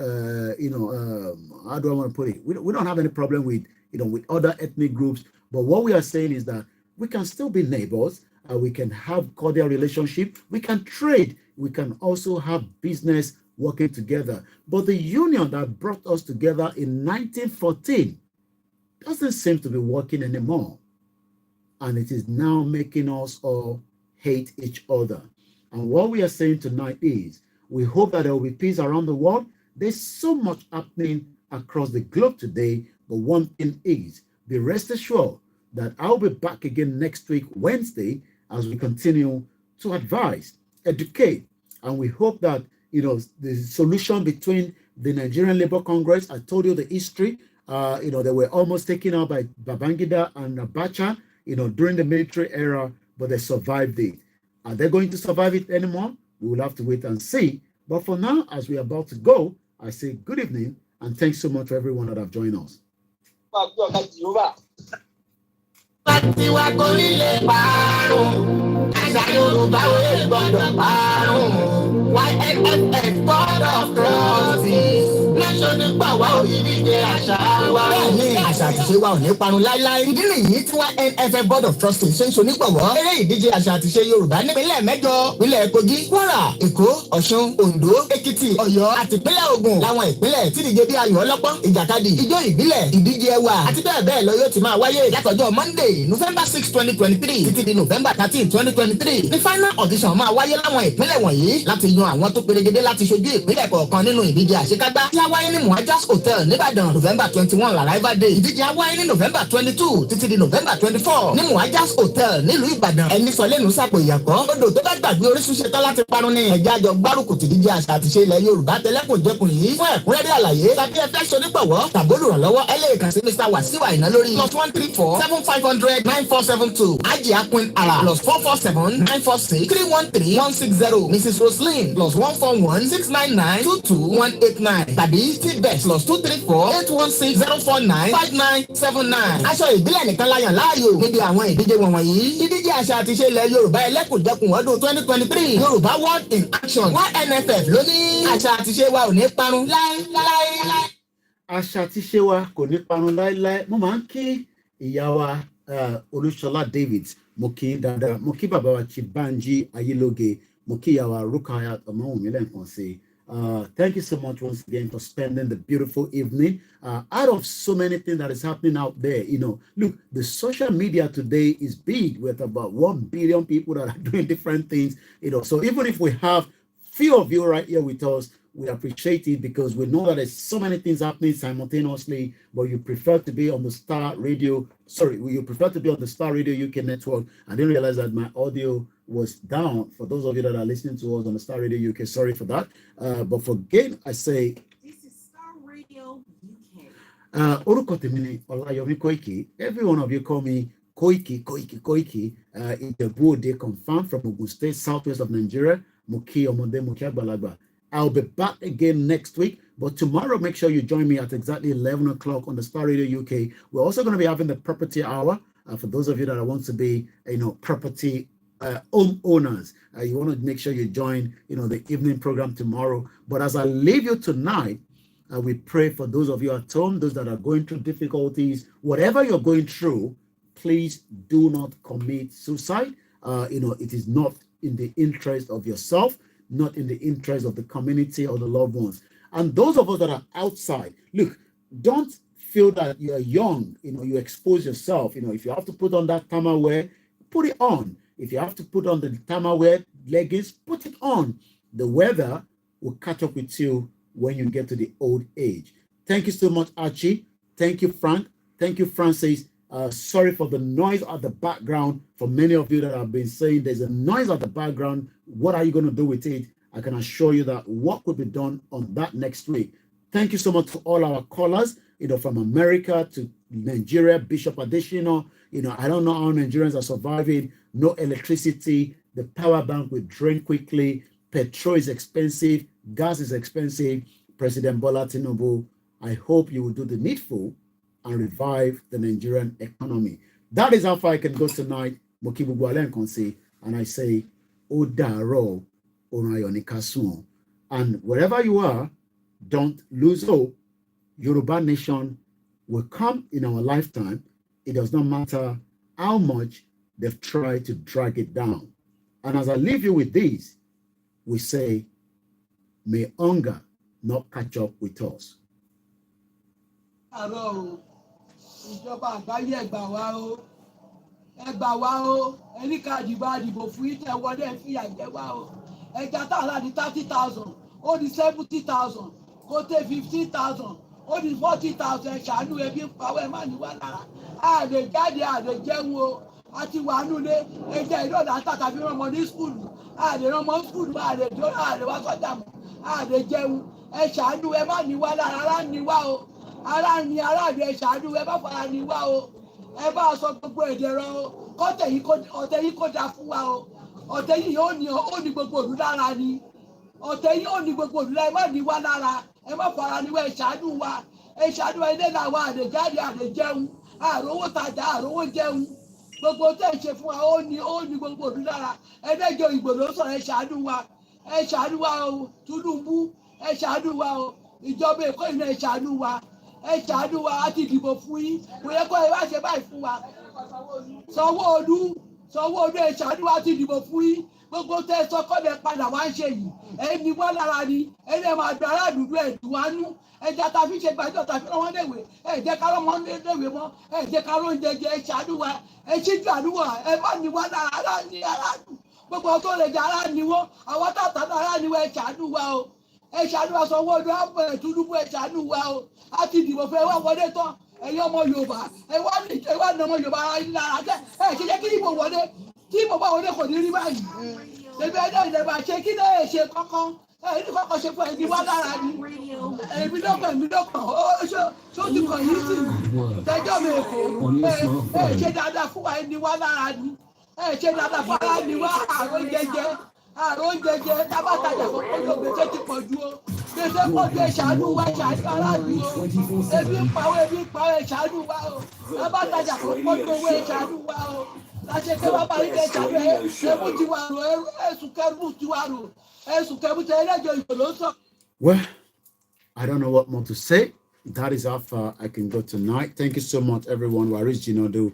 I want to put it? We don't have any problem with, with other ethnic groups. But what we are saying is that we can still be neighbors. We can have cordial relationship. We can trade. We can also have business working together. But the union that brought us together in 1914 doesn't seem to be working anymore. And it is now making us all hate each other. And what we are saying tonight is, we hope that there will be peace around the world. There's so much happening across the globe today, but one thing is, be rest assured that I'll be back again next week, Wednesday, as we continue to advise, educate, and we hope that, the solution between the Nigerian Labour Congress, I told you the history, they were almost taken out by Babangida and Abacha, during the military era, but they survived it. Are they going to survive it anymore? We will have to wait and see. But for now, as we are about to go, I say good evening and thanks so much for everyone that have joined us. Bẹ́ẹ̀ni, àṣà àtìṣe wa ò ní parun láíláí. Ìdí nìyí tí YNFF Board of Trustees ṣe ń ṣonígbọ̀wọ́. Eré ìdíje àṣà àtìṣe Yorùbá nípínlẹ̀ mẹ́jọ. Ìpínlẹ̀ Kogi, Kwara, Èkó, Ọ̀ṣun, Oǹdó, Èkìtì, Ọ̀yọ́ àti ìpínlẹ̀ Ògùn. Láwọn ìpínlẹ̀ tí ìdíje bí ayò ọlọ́pọ́n, ìjàkadì, ijó ìbílẹ̀, ìdíje ẹwà àti bẹ́ẹ̀ bẹ́ẹ̀ lọ yóò ti máa wáyé látọjọ́ Monday, November 6, 2023 títí di November 13, 2023. Ní final audition máa wáyé láwọn ìpínlẹ̀ wọ̀nyí láti yan àwọn tó perégedé láti ṣojú ìpínlẹ̀ kọ̀ọ̀kan nínú ìdíje àṣekágbá. Tí a wáyé ní Muajas Hotel Nìbàdàn November 21 arrival day. Ìdíje á wáyé ní November 22 títí di November 24 ní Muajas Hotel nílùú Ìbàdàn. Ẹni sọ lẹ́nu sàpò ìyàkọ́. Odò tó bá gbàgbé orísun ṣetán láti parun ní ẹ̀jẹ̀ àjọ gbárùkù ti díje àṣà àtìṣe ilẹ̀ Yorùbá tẹlẹ́kùnjẹkùn yìí. Fún ẹ̀kúnrẹ́rẹ́ àlàyé tàbí ẹ fẹ́ ṣonígbọ̀wọ́ tàbí olùrànlọ́wọ́ ẹ lè kàn sí Mr. Wasiu Àìná lórí +134 7500 9472. Ajia Queen Ara +447 946 313 160. Mrs. Roslyn +141 699 22189. Tàbí T-Bex +234 816 049 5979. Aṣọ ìbílẹ̀ nìkan la yàn láàyò níbi àwọn ìdíje wọ̀nyí. Ìdíje àṣà àti ìṣe ilẹ̀ Yorùbá ẹlẹ́kùnjẹkùn ọdún 2023 Yorùbá World in Action YNFF ló ní àṣà àti ìṣe wa ò ní parun láéláé. Àṣà àti ìṣe wa kò ní parun láéláé. Mo máa ń kí ìyá wa Olúṣọlá David, mo kí dáadáa, mo kí bàbá wa Chibanji Ayélóge, mo kí ìyá wa Rukayat Ọmọwùnmí lẹ́ẹ̀kan sí. Thank you so much once again for spending the beautiful evening. Out of so many things that is happening out there, look, the social media today is big with about 1 billion people that are doing different things, so even if we have few of you right here with us, we appreciate it because we know that there's so many things happening simultaneously, but you prefer to be on the Star Radio. Sorry, you prefer to be on the Star Radio UK network. I didn't realize that my audio was down. For those of you that are listening to us on the Star Radio UK, sorry for that. But for again, I say, this is Star Radio UK. Orúkọ tèmi ni Ọláyọmí Kóìkì. Every one of you call me Kóìkì. Ìjẹ̀bú-Òde confirmed from Ogun State, southwest of Nigeria. Mo kí ọmọdé, mo kí àgbàlagbà. I'll be back again next week, but tomorrow, make sure you join me at exactly 11 o'clock on the Star Radio UK. We're also going to be having the property hour for those of you that want to be, property homeowners. You want to make sure you join, the evening program tomorrow. But as I leave you tonight, we pray for those of you at home, those that are going through difficulties, whatever you're going through, please do not commit suicide. It is not in the interest of yourself, not in the interest of the community or the loved ones. And those of us that are outside, look, don't feel that you're young, you expose yourself. If you have to put on that thermal wear, put it on. If you have to put on the thermal wear leggings, put it on. The weather will catch up with you when you get to the old age. Thank you so much, Archie. Thank you, Frank. Thank you, Francis. Sorry for the noise at the background. For many of you that have been saying there's a noise at the background, what are you going to do with it? I can assure you that work will be done on that next week. Thank you so much to all our callers, from America to Nigeria, Bishop Adesina. I don't know how Nigerians are surviving. No electricity. The power bank will drain quickly. Petrol is expensive. Gas is expensive. President Bola Tinubu, I hope you will do the needful and revive the Nigerian economy. That is how far I can go tonight. And I say, Odaro Onayonikasuo. And wherever you are, don't lose hope. Yoruba nation will come in our lifetime. It does not matter how much they've tried to drag it down. And as I leave you with this, we say, may hunger not catch up with us. Hello. Ìjọba àgbáyé ẹ gbà wá o ẹni ká dìbò fún ìtẹ wọlé fìyà jẹ wá o ẹja tá a rà ní 30,000 ó di 70,000 kó tẹ 15,000 ó di 40,000 ṣàánú ebi ń pawọ́ ẹ má ní wá lára a lè jáde a lè jẹun o àti wà nulẹ̀ ẹja ìlọ́dà tàtà fi rán ọmọ ní skúlù a lè rán ọmọ skúlù a lè dó a lè wá sọ́jà mọ́ a lè jẹun ẹ ṣàánú ẹ má ní wá lára ara ní wá o ara ní aráàlú ẹ ṣàánú ẹ bá fara ní wá o ẹ bá sọ gbogbo èdè rọ o ọ̀tẹ̀ yìí kò dáa fún wa o ọ̀tẹ̀ yìí ó ní gbogbo òlú lára ni ọ̀tẹ̀ yìí ó ní gbogbo òlú lára ẹ má ní wá lára ẹ má fara ní wá ẹ ṣàánú wa ilé làwọn àlèjáde àlèjẹun àròwó tajà àròwó jẹun gbogbo tẹ̀ ń ṣe fún wa ó ní gbogbo òlú lára ẹlẹ́jọ́ ìgbò ló sọ̀rọ̀ ẹ ṣàánú wa o Tinubu ẹ ṣàánú wa o ìjọba Èkó ìlú ẹ ṣàánú wa á ti dìbò fún yín kò yẹ kó ẹ wá ṣe báyìí fún wa Sanwó-Olú ẹ ṣàánú wa á ti dìbò fún yín gbogbo tẹ sọ kọ́lẹ̀ padà wá ń ṣe yìí ẹni wọ́n lára ni ẹni ẹ máa dùn aráàlú ẹ dùn wá nú ẹja ta fi ṣe gbàjọ ta fi rán wọn léwe ẹ jẹ́ ká rán wọn léwe mọ́ ẹ jẹ́ ká rán jẹjẹ ẹ ṣàánú wa ẹ ṣíjú àdúgbò ẹ má ní wá lára aráàlú gbogbo tó lè jẹ aráàlú ni wọn àwọn tààtà aráàlú ẹ ṣàánú wa o ẹ ṣàánú wa Sanwó-Olú àpò Tinubu ẹ ṣàánú wa o a ti dìbò fún ẹ wá wọlé tán ẹ̀yin ọmọ Yorùbá ẹ wá ní ọmọ Yorùbá ara yín lára ẹ ṣe jẹ́ kí ìbò wọlé tí ìbò bá wọlé kò ní rí báyìí ṣèbí ẹjọ́ ìjọba ṣe kí lè ṣe kọ́kọ́ ẹni kọ́kọ́ ṣe fún ẹni wá lára ni èmi lọ́kàn ó ti kàn yín sí tẹjọ́ mi Èkó ẹ ṣe dáadáa fún wa ẹni wá lára ni ẹ ṣe dáadáa fún ara ni wá àrùn jẹjẹ tábàtàjà kọ́kọ́ ló gbèsè ti pọ̀ ju o gbèsè pọ̀ ju ẹ̀ṣánú wa ṣàánú aráàlú o ebi ń pawọ́ ẹ̀ṣánú wa o tábàtàjà kọ́kọ́ ló owó ẹ̀ṣánú wa o láṣẹ pé wọ́n bá ilé ìṣàlẹ̀ ẹ̀mú ti wà rò ẹ̀sùn kẹ́rù ti wà rò ẹ̀sùn kẹ́rù ti ẹlẹ́jọ́ ìbò ló sọ. Well, I don't know what more to say. That is how far I can go tonight. Thank you so much, everyone. Waris Jinodo.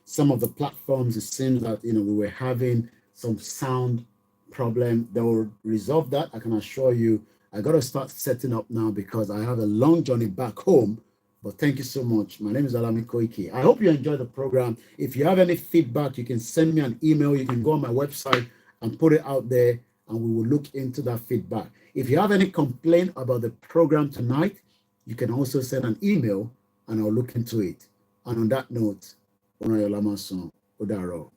Some of the platforms, it seems that we were having some sound problem. They will resolve that. I can assure you. I got to start setting up now because I have a long journey back home. But thank you so much. My name is Alami Koiki. I hope you enjoyed the program. If you have any feedback, you can send me an email. You can go on my website and put it out there, and we will look into that feedback. If you have any complaint about the program tonight, you can also send an email, and I'll look into it. And on that note, Onayolamason Odaro.